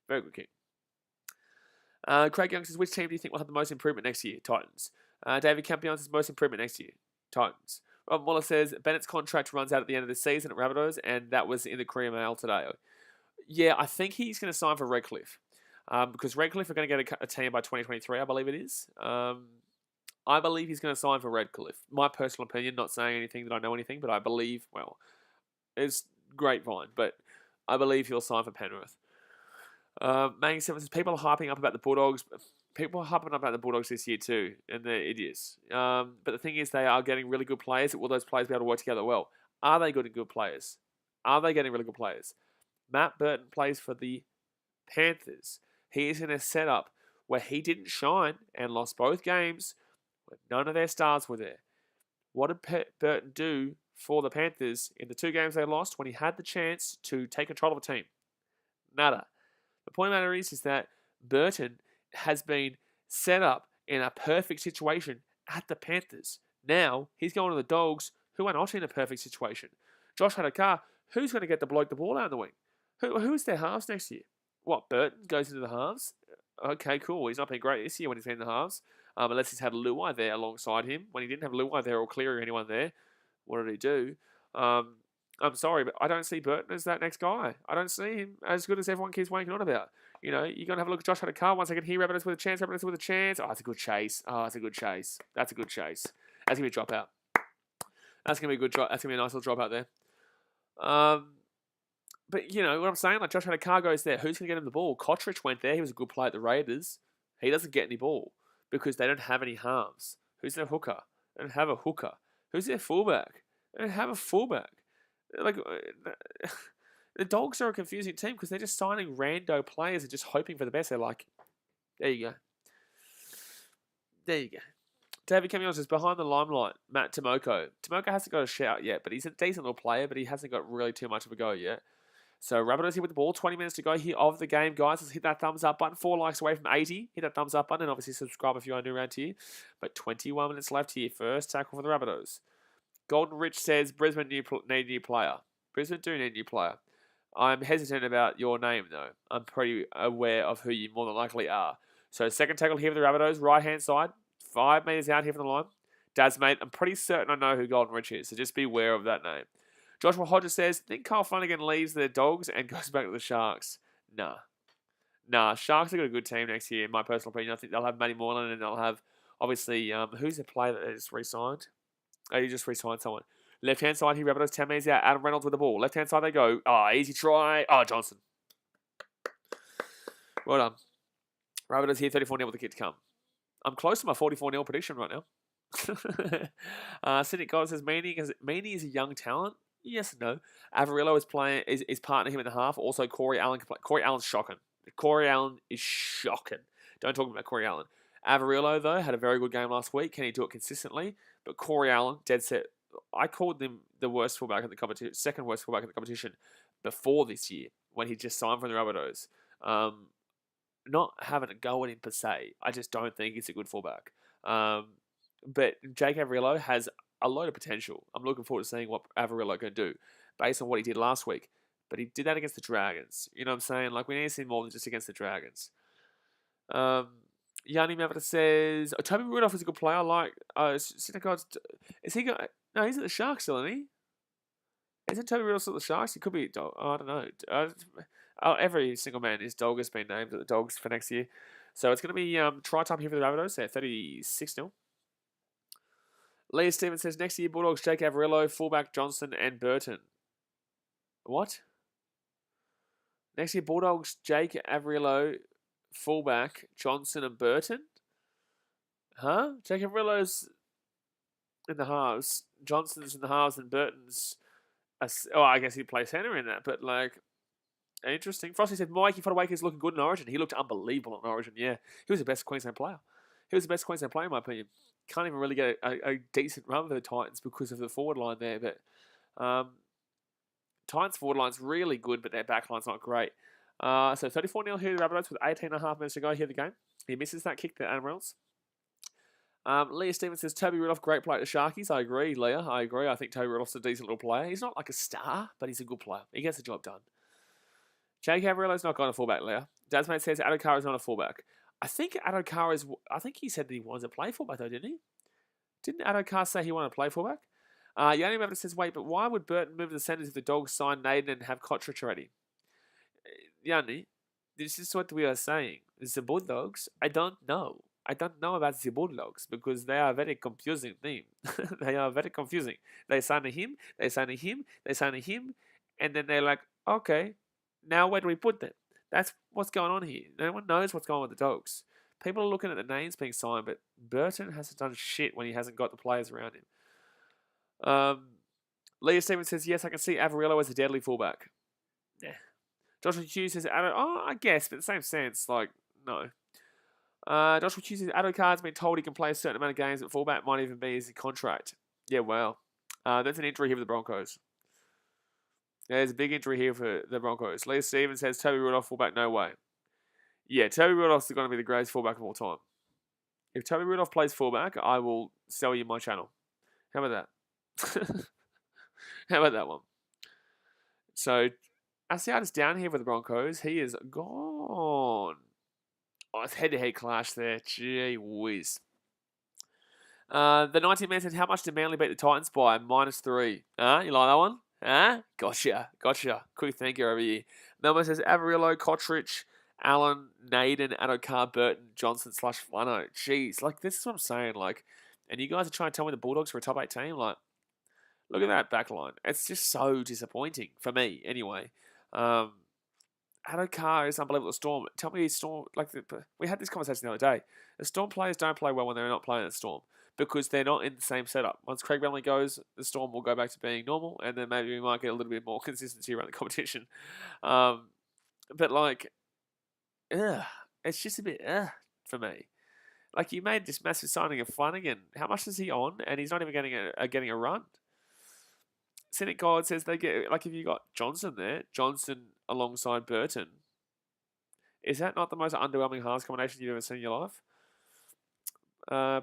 Very good kick. Craig Young says, which team do you think will have the most improvement next year? Titans. David Campion says, most improvement next year? Titans. Rob Muller says, Bennett's contract runs out at the end of the season at Rabbitohs, and that was in the Courier Mail today. Yeah, I think he's going to sign for Redcliffe. Because Redcliffe are going to get a team by 2023, I believe it is. I believe he's going to sign for Redcliffe. My personal opinion, not saying anything that I know anything, but I believe, it's grapevine, but I believe he'll sign for Penrith. Mang Simmons says, people are hyping up about the Bulldogs. People are hyping up about the Bulldogs this year too, and they're idiots. But the thing is, they are getting really good players. Will those players be able to work together well? Are they good players? Are they getting really good players? Matt Burton plays for the Panthers. He is in a setup where he didn't shine and lost both games when none of their stars were there. What did Burton do for the Panthers in the 2 games they lost when he had the chance to take control of a team? Nada. The point of the matter is that Burton has been set up in a perfect situation at the Panthers. Now, he's going to the Dogs, who are not in a perfect situation. Josh Hadakar, who's going to get the ball out of the wing? Who's their halves next year? What, Burton goes into the halves? Okay, cool. He's not been great this year when he's been in the halves. Unless he's had Luai there alongside him. When he didn't have Luai there or Cleary or anyone there, what did he do? I'm sorry, but I don't see Burton as that next guy. I don't see him as good as everyone keeps wanking on about. You know, you're going to have a look at Josh Hadakar. Once I can hear Rabbitohs with a chance, Rabbitohs with a chance. Oh, it's a good chase. That's a good chase. That's going to be a dropout. That's going to be a good drop. That's going to be a nice little dropout there. But, you know, what I'm saying, like Josh Hadakar goes there. Who's going to get him the ball? Kotrich went there. He was a good player at the Raiders. He doesn't get any ball because they don't have any halves. Who's their hooker? They don't have a hooker. Who's their fullback? They don't have a fullback. Like, the Dogs are a confusing team because they're just signing rando players and just hoping for the best. They're like, there you go. David Camillon says, behind the limelight, Matt Tomoko. Tomoko hasn't got a shout yet, but he's a decent little player, but he hasn't got really too much of a go yet. So Rabbitohs here with the ball, 20 minutes to go here of the game, guys. Let's hit that thumbs up button. 4 likes away from 80. Hit that thumbs up button and obviously subscribe if you are new around here. But 21 minutes left here. First tackle for the Rabbitohs. Golden Rich says, Brisbane need a new player. Brisbane do need a new player. I'm hesitant about your name, though. I'm pretty aware of who you more than likely are. So second tackle here for the Rabbitohs, right-hand side. 5 metres out here from the line. Daz, mate, I'm pretty certain I know who Golden Rich is, so just be aware of that name. Joshua Hodges says, think Kyle Flanagan leaves the Dogs and goes back to the Sharks? Nah, Sharks have got a good team next year, in my personal opinion. I think they'll have Matty Moreland and they'll have, obviously, who's the player that they just re-signed? Oh, you just re-signed someone. Left-hand side here, Rabbitohs, 10 metres out. Adam Reynolds with the ball. Left-hand side they go. Oh, easy try. Oh, Johnson. Well done. Rabbitohs here, 34-0 with the kick to come. I'm close to my 44-0 prediction right now. Cynic God says, Meaney is a young talent. Yes and no. Averillo is partnering him in the half. Also, Corey Allen can play. Corey Allen's shocking. Corey Allen is shocking. Don't talk about Corey Allen. Averillo, though, had a very good game last week. Can he do it consistently? But Corey Allen, dead set. I called him the worst fullback in the competition, second worst fullback in the competition before this year when he just signed from the Rabbitohs. Not having a go at him per se. I just don't think he's a good fullback. But Jake Averillo has a load of potential. I'm looking forward to seeing what Averillo can do based on what he did last week. But he did that against the Dragons. You know what I'm saying? Like, we need to see more than just against the Dragons. Yanni Mavita says, Toby Rudolph is a good player. I like, is he got, no, he's at the Sharks still, isn't he? Isn't Toby Rudolph still at the Sharks? He could be, I don't know. Every single man is Dog has been named at the Dogs for next year. So it's going to be try time here for the Rabbitohs at 36-0. Leah Stevens says, next year, Bulldogs, Jake Averillo, fullback Johnson and Burton. What? Next year, Bulldogs, Jake Averillo, fullback Johnson and Burton? Huh? Jake Averillo's in the halves. Johnson's in the halves and Burton's... I guess he'd play centre in that, but like... Interesting. Frosty said, Mikey Fodawaker is looking good in Origin. He looked unbelievable in Origin, yeah. He was the best Queensland player. He was the best Queensland player, in my opinion. Can't even really get a decent run for the Titans because of the forward line there. But Titans forward line's really good, but their back line's not great. So 34-0 here, the Rabbitohs, with 18.5 minutes to go here the game. He misses that kick to Adam Reynolds. Leah Stevens says, Toby Rudolph, great player to Sharkies. I agree, Leah. I agree. I think Toby Rudolph's a decent little player. He's not like a star, but he's a good player. He gets the job done. Jake Averillo's not going to fullback, Leah. Dasmate says Adokar is not a fullback. I think Adokar is... I think he said that he wanted to play fullback, though, didn't he? Didn't Adokar say he wanted to play fullback? Yanni Mavita says, wait, but why would Burton move to the centres if the Dogs sign Naden and have Kotrich already? Yanni, this is what we are saying. The Bulldogs, I don't know. I don't know about the Bulldogs because they are a very confusing team. They are very confusing. They sign him, they sign him, they sign him, and then they're like, okay, now where do we put them? That's what's going on here. No one knows what's going on with the Dogs. People are looking at the names being signed, but Burton hasn't done shit when he hasn't got the players around him. Leah Stevens says, yes, I can see Averillo as a deadly fullback. Yeah. Joshua Hughes says, I guess, but in the same sense, like, no. Joshua Hughes says, Addo-Carr's been told he can play a certain amount of games at fullback, might even be his contract. Yeah, well, there's an injury here for the Broncos. There's a big injury here for the Broncos. Lee Stevens says, Toby Rudolph fullback, no way. Yeah, Toby Rudolph's going to be the greatest fullback of all time. If Toby Rudolph plays fullback, I will sell you my channel. How about that? How about that one? So, Asiata's down here for the Broncos. He is gone. Oh, it's head-to-head clash there. Gee whiz. The 19 man said, how much did Manly beat the Titans by? -3. You like that one? Gotcha. Quick thank you over here. Melbourne says, Averillo, Kotrich, Allen, Naden, Addo-Carr, Burton, Johnson / Flano. Jeez, like, this is what I'm saying. Like, and you guys are trying to tell me the Bulldogs are a top 8 team? Like, look at that back line. It's just so disappointing for me, anyway. Addo-Carr is unbelievable at Storm. Tell me, Storm, like, we had this conversation the other day. The Storm players don't play well when they're not playing at Storm because they're not in the same setup. Once Craig Bellamy goes, the Storm will go back to being normal, and then maybe we might get a little bit more consistency around the competition. But, like, it's just a bit for me. Like, you made this massive signing of Flanagan. How much is he on? And he's not even getting a run. Cynic God says they get, like, if you got Johnson there, Johnson alongside Burton, is that not the most underwhelming halves combination you've ever seen in your life?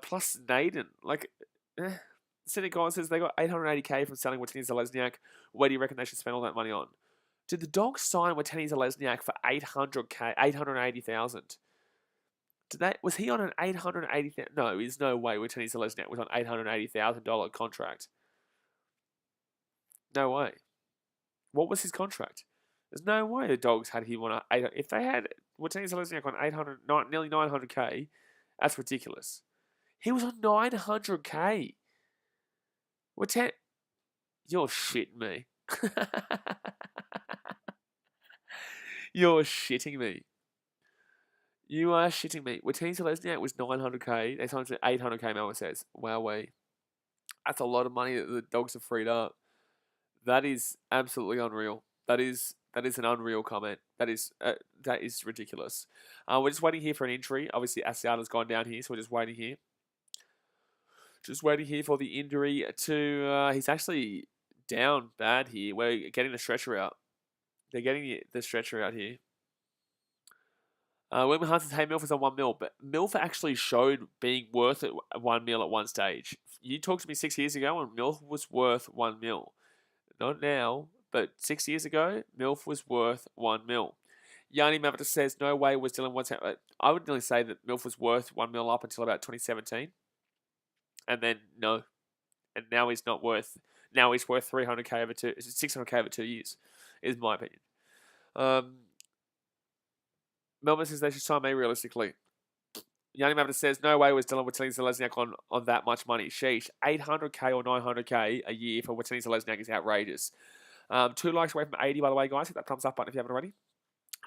Plus Naden, like, Cynic God says they got $880K from selling Watini Zalesniak. Where do you reckon they should spend all that money on? Did the Dogs sign Watini Zalesniak for $800K, $880,000? Was he on an $880,000? No, there's no way Watini Zalesniak was on $880,000 contract. No way. What was his contract? There's no way the Dogs had him on if they had Watini Zalesniak on nearly $900K, that's ridiculous. He was on $900K. You're shitting me. You're shitting me. You are shitting me. Watini Zalesniak was $900K. They signed to $800K, Melbourne says. Wowee. That's a lot of money that the Dogs have freed up. That is absolutely unreal. That is an unreal comment. That is ridiculous. We're just waiting here for an injury. Obviously, Asiata's gone down here, so we're just waiting here. Just waiting here for the injury to... he's actually down bad here. We're getting the stretcher out. They're getting the stretcher out here. William Hunt says, hey, Milf is on 1 mil, but Milf actually showed being worth it 1 mil at one stage. You talked to me 6 years ago when Milf was worth 1 mil. Not now, but 6 years ago, Milf was worth 1 mil. Yanni Mavita says, no way was Dylan Watson. I would nearly say that Milf was worth 1 mil up until about 2017. And then, no. And now he's not worth... Now he's worth 600K over 2 years, is my opinion. Melbourne says they should sign me realistically. Yanni Mavita says, no way was Dylan Watini-Zalesniak on that much money. Sheesh, 800K or 900K a year for Watini-Zalesniak is outrageous. 2 likes away from 80, by the way, guys. Hit that thumbs up button if you haven't already.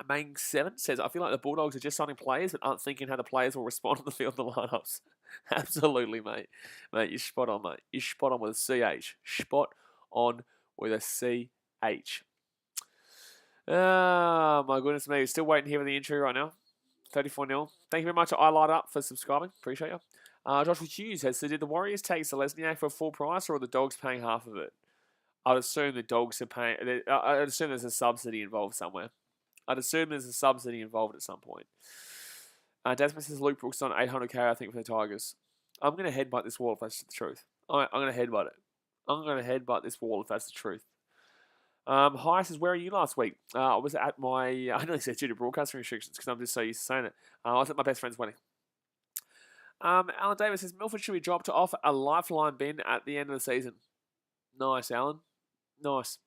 Main 7 says, I feel like the Bulldogs are just signing players but aren't thinking how the players will respond on the field in the lineups. Absolutely, mate. Mate, you're spot on, mate. You're spot on with a CH. Spot on with a CH. Oh, my goodness me. Still waiting here for the injury right now. 34-0. Thank you very much to I Light Up for subscribing. Appreciate you. Joshua Hughes says, so did the Warriors take Zalesniak for a full price or are the Dogs paying half of it? I'd assume the Dogs are paying... I'd assume there's a subsidy involved somewhere. I'd assume there's a subsidy involved at some point. Desmond says Luke Brooks on 800K, I think, for the Tigers. I'm going to headbutt this wall if that's the truth. I'm going to headbutt it. I'm going to headbutt this wall if that's the truth. Hi says, where are you last week? I was at my... I know he said due to broadcasting restrictions because I'm just so used to saying it. I was at my best friend's wedding. Alan Davis says, Milford should be dropped to offer a lifeline bin at the end of the season. Nice, Alan. Nice.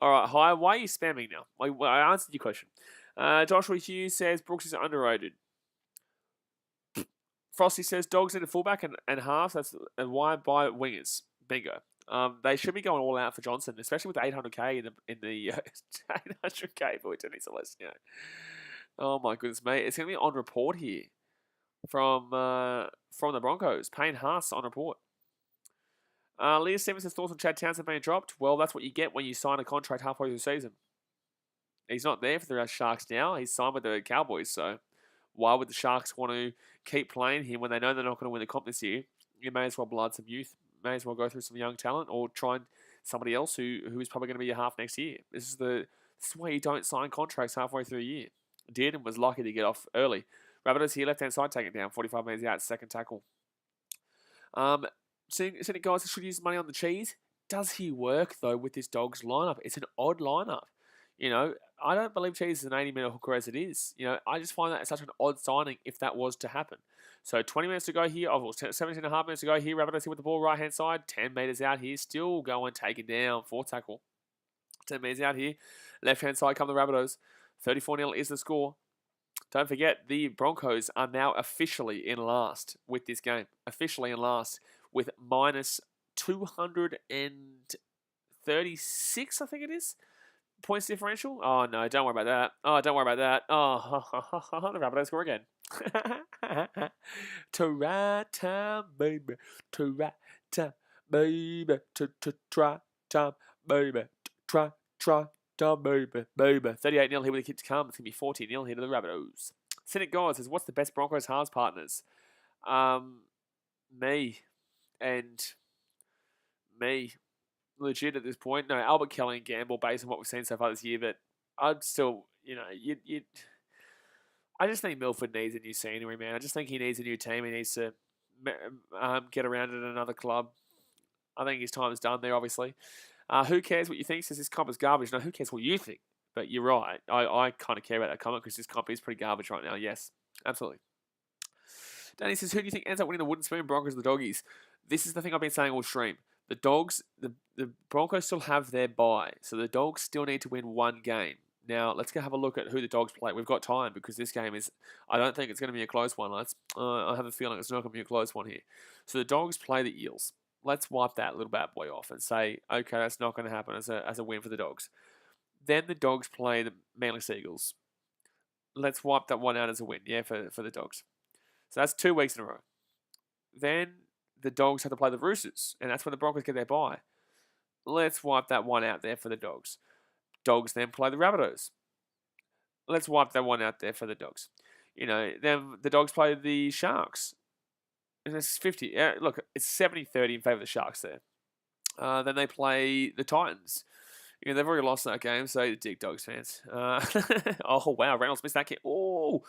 All right, hi. Why are you spamming now? I answered your question. Joshua Hughes says Brooks is underrated. Frosty says Dogs need a fullback and half. And why buy wingers? Bingo. They should be going all out for Johnson, especially with the 800K in the 800K for Watini Zalesniak. Oh my goodness, mate! It's going to be on report here from the Broncos. Payne Haas on report. Leah Stevens' thoughts on Chad Townsend being dropped. Well, that's what you get when you sign a contract halfway through the season. He's not there for the Sharks now. He's signed with the Cowboys, so Why would the Sharks want to keep playing him when they know they're not going to win the comp this year? You may as well blood some youth. May as well go through some young talent or try somebody else who is probably going to be a half next year. This is why you don't sign contracts halfway through a year. Dearden was lucky to get off early. Rabbitohs here, left-hand side, take it down. 45 metres out, second tackle. Sydney guys should use money on the cheese. Does he work, though, with this Dogs lineup? It's an odd lineup. You know, I don't believe Cheese is an 80-minute hooker as it is. You know, I just find that such an odd signing if that was to happen. So 20 minutes to go here. 17 and a half minutes to go here. Rabbitohs here with the ball right-hand side. 10 metres out here. Still going, taken down. Fourth tackle. 10 metres out here. Left-hand side come the Rabbitohs. 34-0 is the score. Don't forget, the Broncos are now officially in last with this game. Officially in last with minus 236, I think it is. Points differential? Oh, no, don't worry about that. Oh, don't worry about that. Oh, the Rabbitohs score again. To right time, baby. To right time, baby. To try time, baby. Try time, baby. 38-0 here with the kick to come. It's going to be 40-0 here to the Rabbitohs. Cynic Guy says, what's the best Broncos halves partners? Me. And me. Legit at this point. No, Albert Kelly and Gamble based on what we've seen so far this year, but I'd still, you know, I just think Milford needs a new scenery, man. I just think he needs a new team. He needs to get around at another club. I think his time is done there, obviously. Who cares what you think? Says this comp is garbage. No, who cares what you think? But you're right. I kind of care about that comment because this comp is pretty garbage right now. Yes, absolutely. Danny says, who do you think ends up winning the Wooden Spoon, Broncos or the Doggies? This is the thing I've been saying all stream. The Dogs, the Broncos still have their bye, so the Dogs still need to win one game. Now, let's go have a look at who the Dogs play. We've got time because this game is, I don't think it's going to be a close one. I have a feeling it's not going to be a close one here. So the Dogs play the Eels. Let's wipe that little bad boy off and say, okay, that's not going to happen as a win for the Dogs. Then the Dogs play the Manly Seagulls. Let's wipe that one out as a win, yeah, for the Dogs. So that's 2 weeks in a row. Then the Dogs have to play the Roosters, and that's when the Broncos get their bye. Let's wipe that one out there for the Dogs. Dogs then play the Rabbitohs. Let's wipe that one out there for the Dogs. You know, then the Dogs play the Sharks. And it's 50. Look, it's 70-30 in favour of the Sharks there. Then they play the Titans. You know, they've already lost that game, so dig Dogs fans. Oh, wow, Reynolds missed that kick. Oh,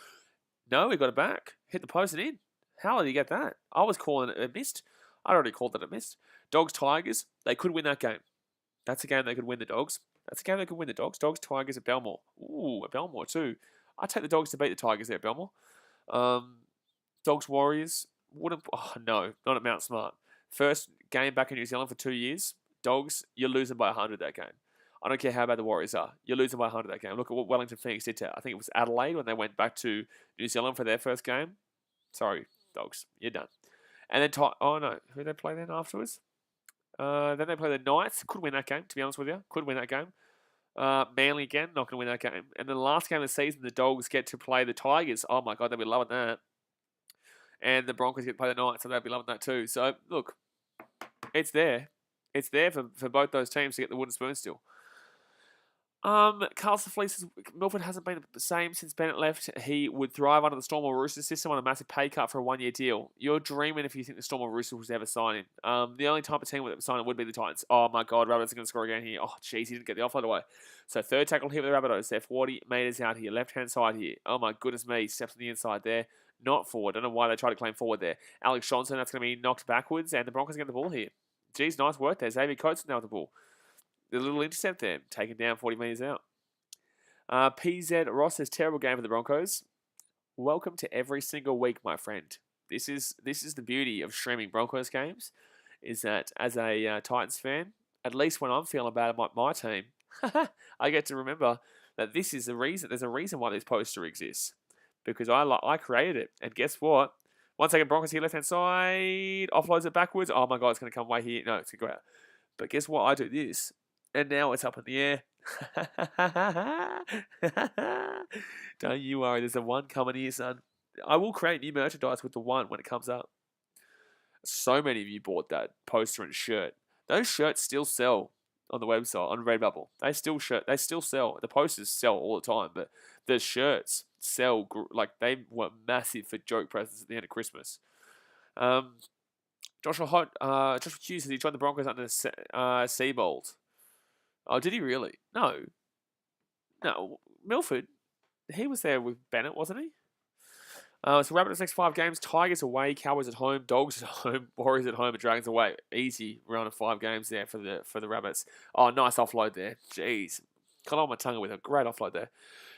no, he got it back. Hit the post and in. How did he get that? I was calling it a missed. I already called it a missed. Dogs, Tigers, they could win that game. That's a game they could win the Dogs. That's a game they could win the Dogs. Dogs, Tigers at Belmore. Ooh, at Belmore too. I'd take the Dogs to beat the Tigers there at Belmore. Dogs, Warriors. No, not at Mount Smart. First game back in New Zealand for 2 years. Dogs, you're losing by 100 that game. I don't care how bad the Warriors are. You're losing by 100 that game. Look at what Wellington Phoenix did to, I think it was Adelaide when they went back to New Zealand for their first game. Sorry, Dogs, you're done. And then, oh no, who did they play then afterwards? Then they play the Knights. Could win that game, to be honest with you. Could win that game. Manly again, not going to win that game. And then the last game of the season, the Dogs get to play the Tigers. Oh my God, they'll be loving that. And the Broncos get to play the Knights, so they'll be loving that too. So, look, it's there. It's there for both those teams to get the wooden spoon still. Carlson Fleece says Milford hasn't been the same since Bennett left. He would thrive under the Storm or Roosters system on a massive pay cut for a 1-year deal. You're dreaming if you think the Storm or Roosters was ever signing. The only type of team that would sign him would be the Titans. Oh my God, Rabbitohs are going to score again here. Oh jeez, he didn't get the offload away. So third tackle here with the Rabbitohs. They're 40 metres out here, left hand side here. Oh my goodness me, steps on the inside there. Not forward. I don't know why they tried to claim forward there. Alex Johnson, that's going to be knocked backwards, and the Broncos get the ball here. Geez, nice work there. Xavier Coates now with the ball. The little intercept there, taken down 40 metres out. PZ Ross says terrible game for the Broncos. Welcome to every single week, my friend. This is the beauty of streaming Broncos games, is that as a Titans fan, at least when I'm feeling bad about my team, I get to remember that this is the reason. There's a reason why this poster exists, because I created it. And guess what? 1 second, Broncos here, left hand side, offloads it backwards. Oh my God, it's going to come way here. No, it's going to go out. But guess what? I do this, and now it's up in the air. Don't you worry, there's a 1 coming here, son. I will create new merchandise with the 1 when it comes up. So many of you bought that poster and shirt. Those shirts still sell. on the website on Redbubble. They still sell. The posters sell all the time, but the shirts sell like they were massive for joke presents at the end of Christmas. Joshua Hughes says he joined the Broncos under Seabold. Oh, did he really? No, Milford. He was there with Bennett, wasn't he? So Rabbitohs next 5 games: Tigers away, Cowboys at home, Dogs at home, Warriors at home, and Dragons away. Easy run of 5 games there for the Rabbits. Oh, nice offload there. Jeez, cut on my tongue with a great offload there.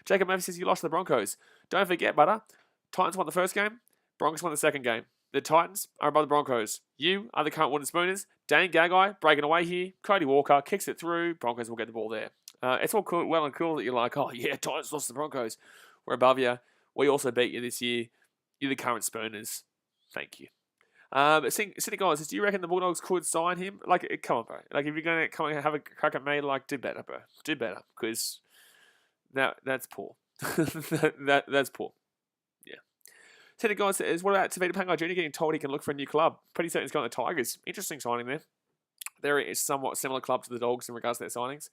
Jacob Murphy says you lost to the Broncos. Don't forget, butter. Titans won the first game. Broncos won the second game. The Titans are above the Broncos. You are the current wooden spooners. Dane Gagai breaking away here. Cody Walker kicks it through. Broncos will get the ball there. It's all cool, well and cool that you're like, oh yeah, Titans lost to the Broncos. We're above you. We also beat you this year. You're the current spooners. Thank you. City Guys says, do you reckon the Bulldogs could sign him? Like, come on, bro. Like, if you're going to come and have a crack at me, like, do better, bro. Do better, because that's poor. That's poor. Yeah. City Guys says, what about Tavita Pangai Jr. getting told he can look for a new club? Pretty certain he's going to the Tigers. Interesting signing there. There is somewhat similar club to the Dogs in regards to their signings.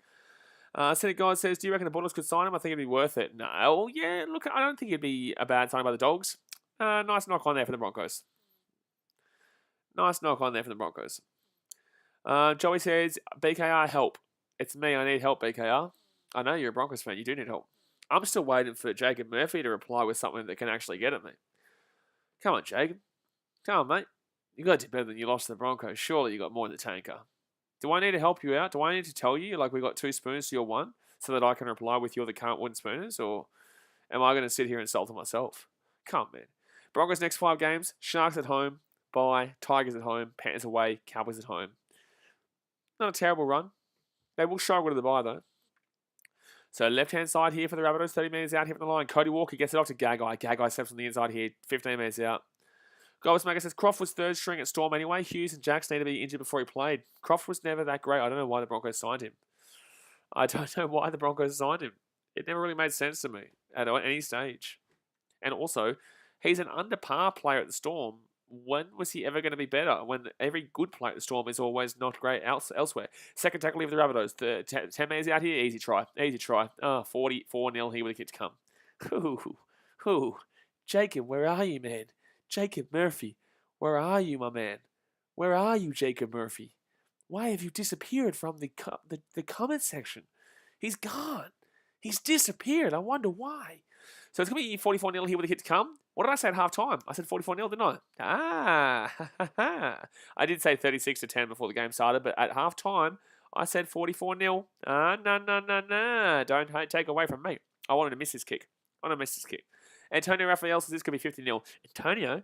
City Guy says, do you reckon the Bulldogs could sign him? I think it'd be worth it. No, yeah, look, I don't think it'd be a bad signing by the Dogs. Nice knock on there for the Broncos. Joey says, BKR, help. It's me, I need help, BKR. I know you're a Broncos fan, you do need help. I'm still waiting for Jacob Murphy to reply with something that can actually get at me. Come on, Jacob. Come on, mate. You got to do better than you lost to the Broncos. Surely you got more in the tanker. Do I need to help you out? Do I need to tell you, like, we got 2 spoons to your 1, so that I can reply with you're the current wooden spooners? Or am I going to sit here and insult myself? Come on, man. Broncos next 5 games: Sharks at home, bye, Tigers at home, Panthers away, Cowboys at home. Not a terrible run. They will struggle to the bye, though. So left-hand side here for the Rabbitohs, 30 metres out here from the line. Cody Walker gets it off to Gagai. Gagai steps on the inside here, 15 metres out. Goldmaker says Croft was 3rd string at Storm anyway. Hughes and Jacks need to be injured before he played. Croft was never that great. I don't know why the Broncos signed him. It never really made sense to me at any stage. And also, he's an under par player at the Storm. When was he ever going to be better? When every good player at the Storm is always not great elsewhere. Second tackle leave the Rabbitohs. 10 metres out here. Easy try. 44-0 here with the kids come. Jacob, where are you, man? Jacob Murphy, where are you, my man? Where are you, Jacob Murphy? Why have you disappeared from the comment section? He's gone. He's disappeared. I wonder why. So it's going to be 44-0 here with the hit to come. What did I say at half-time? I said 44-0, didn't I? I did say 36-10 before the game started, but at half-time, I said 44-0. No. Don't take away from me. I wanted to miss this kick. Antonio Raphael says this could be 50-0. Antonio,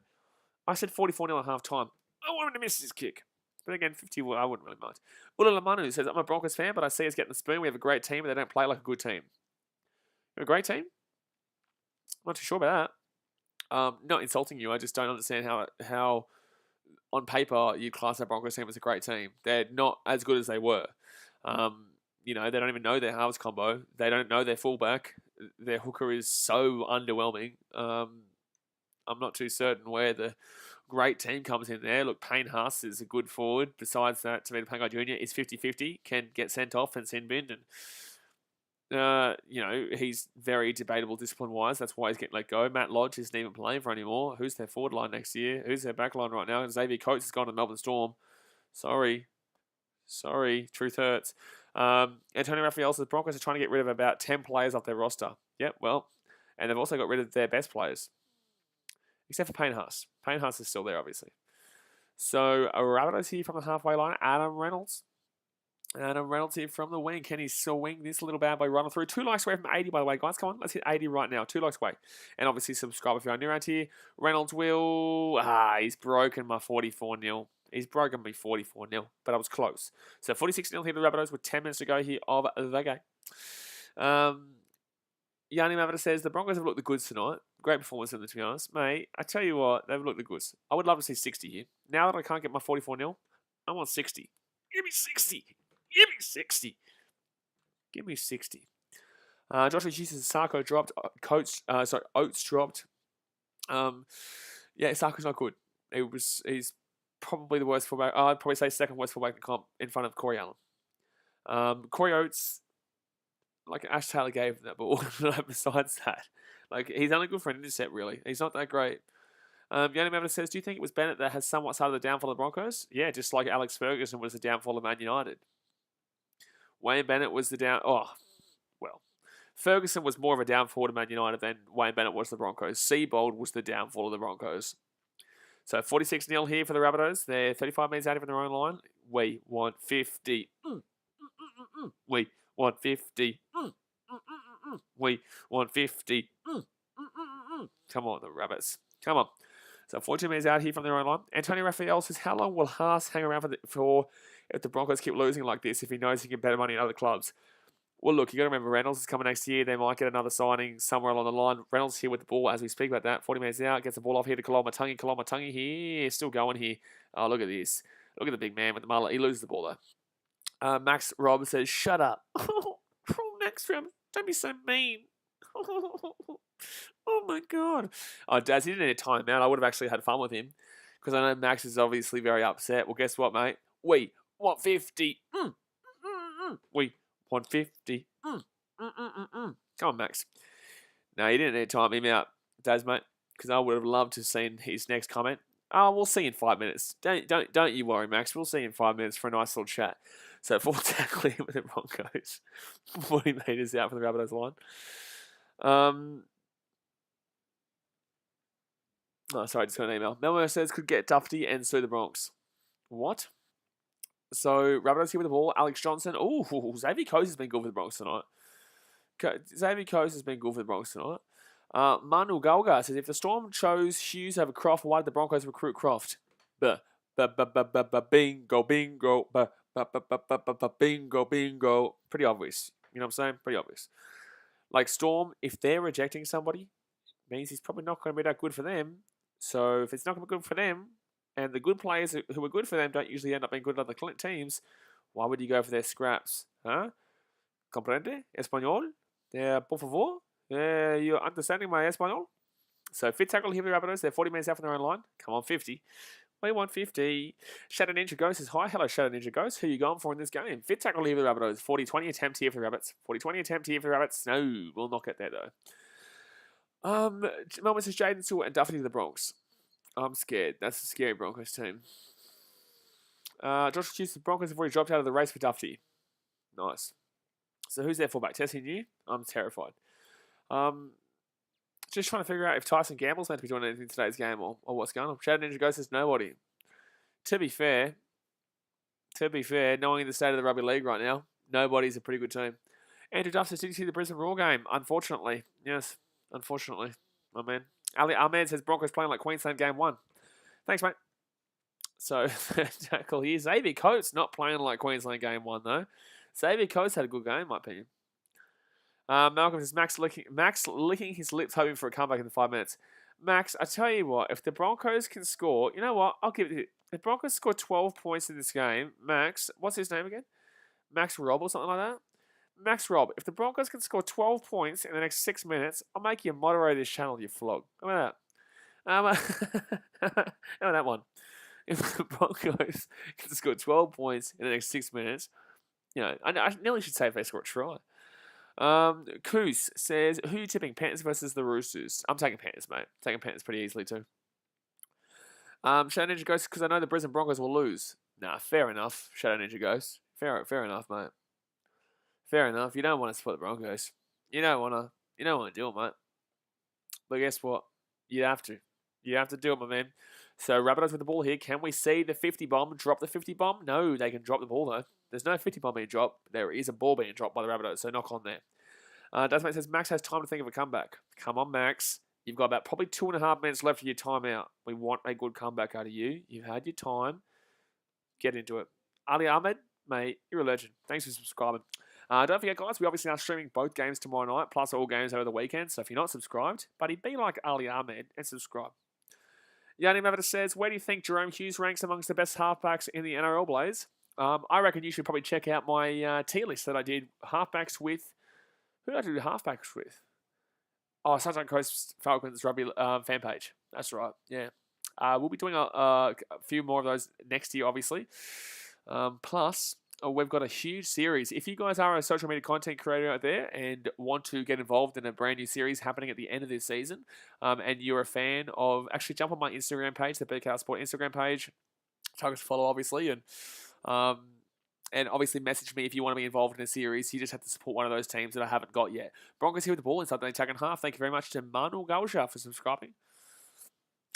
I said 44-0 at half-time. I wanted to miss this kick. But again, 50, well, I wouldn't really mind. Ula Lamanu says, I'm a Broncos fan, but I see us getting the spoon. We have a great team, but they don't play like a good team. You have a great team? I'm not too sure about that. Not insulting you. I just don't understand how on paper you class our Broncos team as a great team. They're not as good as they were. They don't even know their halves combo. They don't know their fullback. Their hooker is so underwhelming. I'm not too certain where the great team comes in there. Look, Payne Haas is a good forward. Besides that, Tavita Pangai Jr. is 50-50, can get sent off and sin binned. And, he's very debatable discipline-wise. That's why he's getting let go. Matt Lodge isn't even playing for anymore. Who's their forward line next year? Who's their back line right now? And Xavier Coates has gone to Melbourne Storm. Sorry. Truth hurts. Antonio Raphael says Broncos are trying to get rid of about 10 players off their roster. Yep, well, and they've also got rid of their best players. Except for Payne Haas. Payne Haas is still there, obviously. So, a Rabbitohs here from the halfway line. Adam Reynolds here from the wing. Can he swing this little bad boy running through? 2 likes away from 80, by the way, guys. Come on, let's hit 80 right now. 2 likes away. And obviously, subscribe if you're new around here. Reynolds will... he's broken my 44-0. He's broken me 44-0, but I was close. So 46-0 here to the Rabbitohs with 10 minutes to go here of the game. Yanni Mavita says, the Broncos have looked the goods tonight. Great performance in them, to be honest. Mate, I tell you what, they've looked the goods. I would love to see 60 here. Now that I can't get my 44-0, I want 60. Give me 60. Joshua Hughes says, Sarko dropped. Oates dropped. Sarko's not good. He's probably the worst fullback. I'd probably say second worst fullback in comp in front of Corey Allen. Corey Oates, like Ash Taylor gave him that ball. Besides that, like he's only good for an intercept, really. He's not that great. Yanni Maverick says, do you think it was Bennett that has somewhat started the downfall of the Broncos? Yeah, just like Alex Ferguson was the downfall of Man United. Wayne Bennett was the down... Oh, well. Ferguson was more of a downfall to Man United than Wayne Bennett was the Broncos. Seabold was the downfall of the Broncos. So 46-0 here for the Rabbitohs. They're 35 metres out from their own line. We want 50. We want 50. We want 50. Come on, the Rabbits. Come on. So 42 metres out here from their own line. Antonio Raphael says, how long will Haas hang around for if the Broncos keep losing like this, if he knows he can get better money in other clubs? Well, look, you got to remember Reynolds is coming next year. They might get another signing somewhere along the line. Reynolds here with the ball as we speak about that. 40 metres out, gets the ball off here to Kalamatangi. Kalamatangi here, still going here. Oh, look at this. Look at the big man with the mullet. He loses the ball, though. Max Robb says, shut up. Next round, don't be so mean. Oh, my God. Oh, Daz, he didn't need a timeout. I would have actually had fun with him because I know Max is obviously very upset. Well, guess what, mate? We want 50. We want 50. Come on, Max. No, he didn't need to time him out, Daz, mate, because I would have loved to have seen his next comment. Oh, we'll see in 5 minutes. Don't you worry, Max. We'll see in 5 minutes for a nice little chat. So, full tackling with the Broncos. 40 metres out from the Rabbitohs line. Oh, sorry, just got an email. Melmo says, could get Dufty and sue the Bronx. What? So, Rabbitohs here with the ball. Alex Johnson. Oh, Xavier Coase has been good for the Bronx tonight. Xavier Coase has been good for the Bronx tonight. Manu Galga says, if the Storm chose Hughes over Croft, why did the Broncos recruit Croft? Bingo, bingo, bingo, bingo. Pretty obvious. You know what I'm saying? Pretty obvious. Like Storm, if they're rejecting somebody, it means he's probably not going to be that good for them. So if it's not going to be good for them, and the good players who are good for them don't usually end up being good at other teams, why would you go for their scraps? Huh? Comprende? Español? Por favor? You're understanding my Español? So fit tackle here for the Rabbitohs. They're 40 minutes out from their own line. Come on, 50. We want 50. Shadow Ninja Ghost says, hi. Hello, Shadow Ninja Ghost. Who are you going for in this game? Fit tackle here for the Rabbitohs. 40-20 attempt here for the Rabbits. 40-20 attempt here for the Rabbits. No, we'll not get there, though. Melbourne says, Jaden Stewart and Duffy to the Bronx. I'm scared. That's a scary Broncos team. Josh Hughes, the Broncos have already dropped out of the race for Duffy. Nice. So who's their fullback? Tessie New? I'm terrified. Just trying to figure out if Tyson Gamble's meant to be doing anything in today's game or what's going on. Shadow Ninja Ghost says nobody. To be fair, knowing the state of the Rugby League right now, nobody's a pretty good team. Andrew Duff says, did you see the Brisbane Roar game? Unfortunately. Yes, unfortunately. My man. Ali Ahmed says Broncos playing like Queensland game 1. Thanks, mate. So, tackle here. Xavier Coates not playing like Queensland game 1, though. Xavier Coates had a good game, in my opinion. Malcolm says, Max licking his lips hoping for a comeback in 5 minutes. Max, I tell you what, if the Broncos can score, you know what? I'll give it to you. If the Broncos score 12 points in this game, Max, what's his name again? Max Robb or something like that? Max Robb, if the Broncos can score 12 points in the next 6 minutes, I'll make you moderator this channel, you flog. How about that? How about that one? If the Broncos can score 12 points in the next 6 minutes, you know, I nearly should say if they score a try. Koos says, who are you tipping, Panthers versus the Roosters? I'm taking Panthers, mate. Taking Panthers pretty easily too. Shadow Ninja Ghost, because I know the Brisbane Broncos will lose. Nah, fair enough, Shadow Ninja Ghost. Fair enough, mate. Fair enough. You don't want to support the Broncos. You don't want to do it, mate. But guess what? You have to. You have to do it, my man. So, Rabbitohs with the ball here. Can we see the 50 bomb drop the 50 bomb? No, they can drop the ball, though. There's no 50 bomb being dropped. There is a ball being dropped by the Rabbitohs, so knock on there. Dasmate says, Max has time to think of a comeback. Come on, Max. You've got about probably 2.5 minutes left of your timeout. We want a good comeback out of you. You've had your time. Get into it. Ali Ahmed, mate, you're a legend. Thanks for subscribing. Don't forget, guys, we obviously are streaming both games tomorrow night, plus all games over the weekend. So if you're not subscribed, buddy, be like Ali Ahmed and subscribe. Yanni Maverick says, where do you think Jerome Hughes ranks amongst the best halfbacks in the NRL, Blaze? I reckon you should probably check out my tier list that I did halfbacks with. Who did I do halfbacks with? Oh, Sunshine Coast Falcons Rugby fan page. That's right, yeah. We'll be doing a few more of those next year, obviously. Plus, we've got a huge series. If you guys are a social media content creator out there and want to get involved in a brand new series happening at the end of this season, and you're a fan of, actually jump on my Instagram page, the BKR Sport Instagram page, target to follow, obviously, and obviously message me if you want to be involved in a series. You just have to support one of those teams that I haven't got yet. Broncos here with the ball inside the attack and half. Thank you very much to Manuel Galsha for subscribing.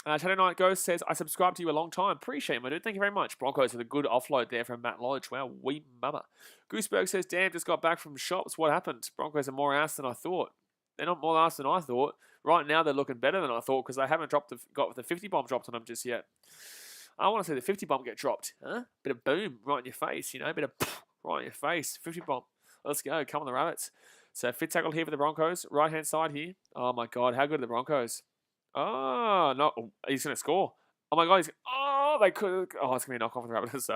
Shadow Knight Ghost says, I subscribed to you a long time. Appreciate it, my dude. Thank you very much. Broncos with a good offload there from Matt Lodge. Wow, wee mama. Gooseberg says, damn, just got back from shops. What happened? Broncos are more ass than I thought. They're not more ass than I thought. Right now, they're looking better than I thought because they haven't got the 50 bomb dropped on them just yet. I want to see the 50 bomb get dropped. Huh? Bit of boom right in your face, you know? Bit of right in your face. 50 bomb. Let's go. Come on, the Rabbits. So, fit tackle here for the Broncos. Right-hand side here. Oh, my God. How good are the Broncos? Oh, no. He's going to score. Oh, my God. They could. Oh, it's going to be a knock off the Rabbits.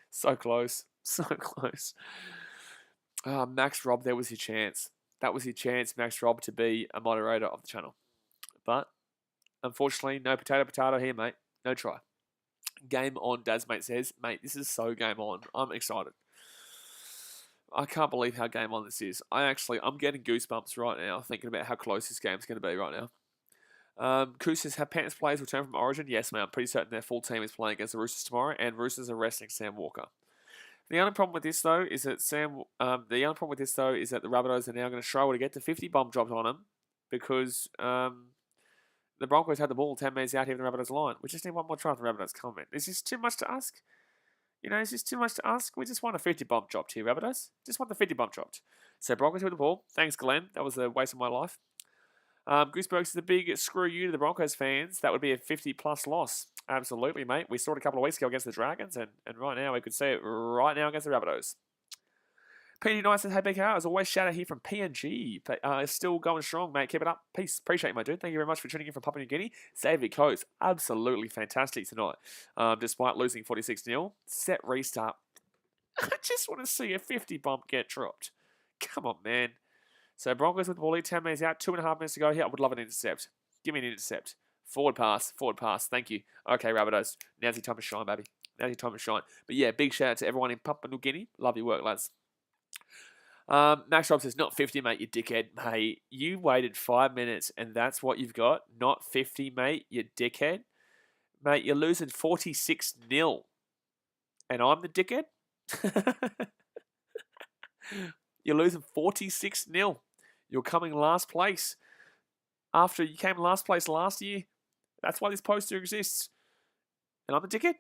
So close. So close. Max Robb, there was your chance. That was your chance, Max Robb, to be a moderator of the channel. But, unfortunately, no potato here, mate. No try. Game on, Dad's mate says. Mate, this is so game on. I'm excited. I can't believe how game on this is. I'm getting goosebumps right now thinking about how close this game's going to be right now. Koos says, have Panthers players return from Origin? Yes, mate. I'm pretty certain their full team is playing against the Roosters tomorrow, and Roosters are resting Sam Walker. The only problem with this, though, is that the Rabbitohs are now going to struggle to get to 50 bomb drops on them because the Broncos had the ball 10 metres out here in the Rabbitohs line. We just need one more try from the Rabbitohs comment. Is this too much to ask? Is this too much to ask? We just want a 50 bomb dropped here, Rabbitohs. Just want the 50 bomb dropped. So Broncos with the ball. Thanks, Glenn. That was a waste of my life. Gooseberg says a big screw you to the Broncos fans. That would be a 50-plus loss. Absolutely, mate. We saw it a couple of weeks ago against the Dragons, and right now we could see it right now against the Rabbitohs. PD Knight says, hey, BKR, as always, shout out here from PNG. Still going strong, mate. Keep it up. Peace. Appreciate you, my dude. Thank you very much for tuning in from Papua New Guinea. Xavier Coates, absolutely fantastic tonight. Despite losing 46-0. Set restart. I just want to see a 50 bump get dropped. Come on, man. So Broncos with the ball, 10 minutes out, 2.5 minutes to go here. I would love an intercept. Give me an intercept. Forward pass. Thank you. Okay, Rabbitohs. Now's your time to shine, baby. Now's your time to shine. But yeah, big shout out to everyone in Papua New Guinea. Love your work, lads. Max Robb says, not 50, mate, you dickhead. Mate, you waited 5 minutes and that's what you've got? Not 50, mate, you dickhead. Mate, you're losing 46-0. And I'm the dickhead? You're losing 46-0. You're coming last place. After you came last place last year. That's why this poster exists. And I'm the dickhead?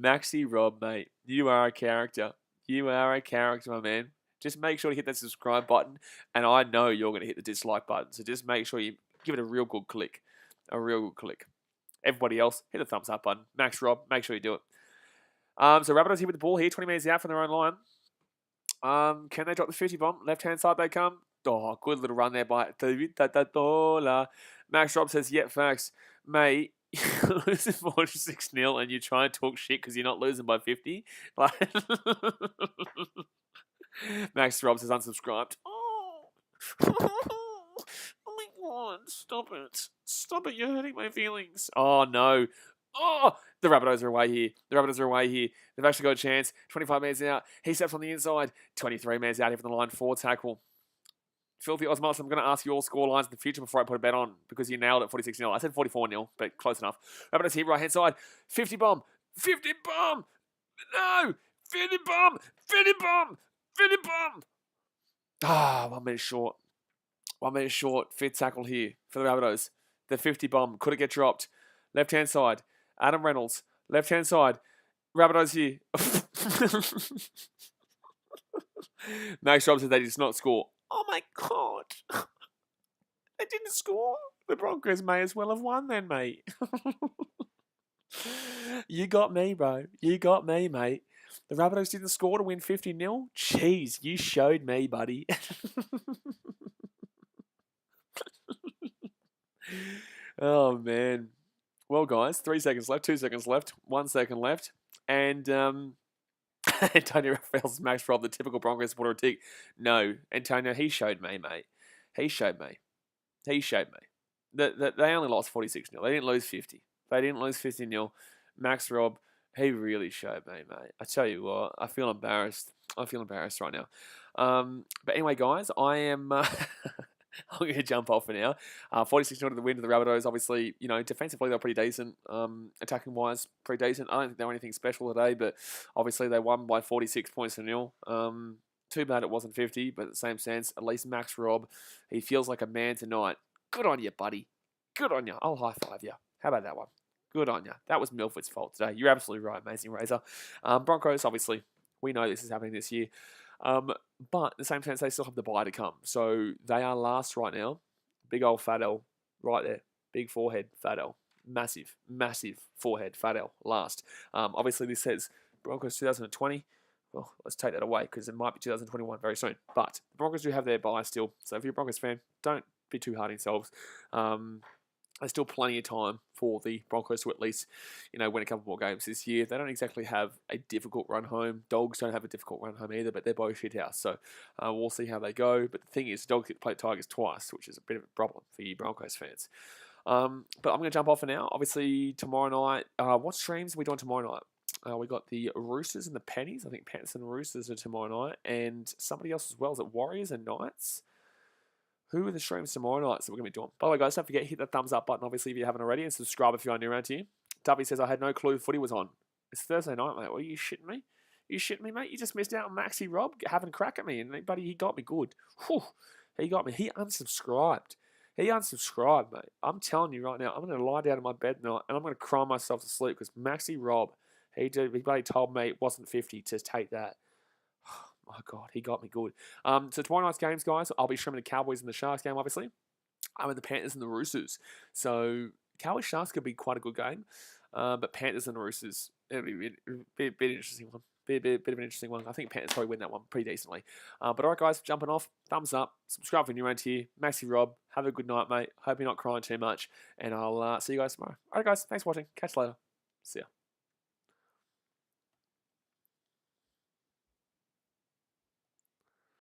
Maxi Robb, mate. You are a character. You are a character, my man. Just make sure to hit that subscribe button. And I know you're going to hit the dislike button. So just make sure you give it a real good click. A real good click. Everybody else, hit the thumbs up button. Max Robb, make sure you do it. So Rabbitohs here with the ball here. 20 minutes out from their own line. Can they drop the 50 bomb? Left-hand side they come. Oh, good little run there by Max Robb says, yep, facts. Mate, you're losing 46-0 and you try and talk shit because you're not losing by 50. Like, Max Robb says unsubscribed. Oh my God, stop it. Stop it, you're hurting my feelings. Oh, no. Oh, the Rabbitohs are away here. They've actually got a chance. 25 minutes out. He steps on the inside. 23 minutes out here from the line. Forward tackle. Filthy Osmos, I'm going to ask you all score lines in the future before I put a bet on because you nailed it 46-0. I said 44-0, but close enough. Rabbitohs here, right-hand side. 50 bomb. 50 bomb. No. 50 bomb. 50 bomb. 50 bomb. 1 minute short. 1 minute short. Fifth tackle here for the Rabbitohs. The 50 bomb. Could it get dropped? Left-hand side. Adam Reynolds. Left-hand side. Rabbitohs here. Max Robb said they did not score. Oh my God. They didn't score. The Broncos may as well have won then, mate. You got me, bro. You got me, mate. The Rabbitohs didn't score to win 50-0. Jeez, you showed me, buddy. Oh, man. Well, guys, 3 seconds left, 2 seconds left, 1 second left. And Antonio Raphael's Max Robb, the typical Broncos supporter critique. No, Antonio, he showed me, mate. He showed me. They only lost 46-0. They didn't lose 50. They didn't lose 50-0. Max Robb, He really showed me, mate. I tell you what, I feel embarrassed. I feel embarrassed right now. But anyway, guys, I am. I'm going to jump off for now. 46 0 to the win to the Rabbitohs. Obviously, you know, defensively they're pretty decent. Attacking wise, pretty decent. I don't think they were anything special today, but obviously they won by 46 points to nil. Too bad it wasn't 50, but at the same sense, at least Max Robb, he feels like a man tonight. Good on you, buddy. Good on you. I'll high five you. How about that one? Good on you. That was Milford's fault today. You're absolutely right, Amazing Razor. Broncos, obviously, we know this is happening this year. But in the same sense, they still have the bye to come. So they are last right now. Big old Fat L right there. Big forehead, Fat L. Massive, massive forehead, Fat L, last. Obviously, this says Broncos 2020. Well, let's take that away because it might be 2021 very soon. But the Broncos do have their bye still. So if you're a Broncos fan, don't be too hard on yourselves. There's still plenty of time for the Broncos to at least, you know, win a couple more games this year. They don't exactly have a difficult run home. Dogs don't have a difficult run home either, but they're both shit house. So we'll see how they go. But the thing is, Dogs get to play Tigers twice, which is a bit of a problem for you Broncos fans. But I'm going to jump off for now. Obviously, tomorrow night, what streams are we doing tomorrow night? We got the Roosters and the Pennies. I think Panthers and Roosters are tomorrow night. And somebody else as well. Is it Warriors and Knights? Who are the streams tomorrow night? So we're going to be doing. By the way, guys, don't forget, hit that thumbs up button, obviously, if you haven't already, and subscribe if you are new around here. Dubby says, I had no clue footy was on. It's Thursday night, mate. What, are you shitting me? You shitting me, mate? You just missed out on Maxi Robb having a crack at me, and buddy, he got me good. Whew, he got me. He unsubscribed. He unsubscribed, mate. I'm telling you right now, I'm going to lie down in my bed tonight, and I'm going to cry myself to sleep, because Maxi Robb, he bloody told me it wasn't 50 to take that. Oh, God, he got me good. So tomorrow night's games, guys, I'll be streaming the Cowboys and the Sharks game, obviously. And the Panthers and the Roosters. So Cowboys Sharks could be quite a good game. But Panthers and the Roosters, it'll be a bit interesting one. Be a bit of an interesting one. I think Panthers probably win that one pretty decently. But all right, guys, jumping off. Thumbs up. Subscribe if you're new around here. Maxi Robb, have a good night, mate. Hope you're not crying too much. And I'll see you guys tomorrow. All right, guys, thanks for watching. Catch you later. See ya.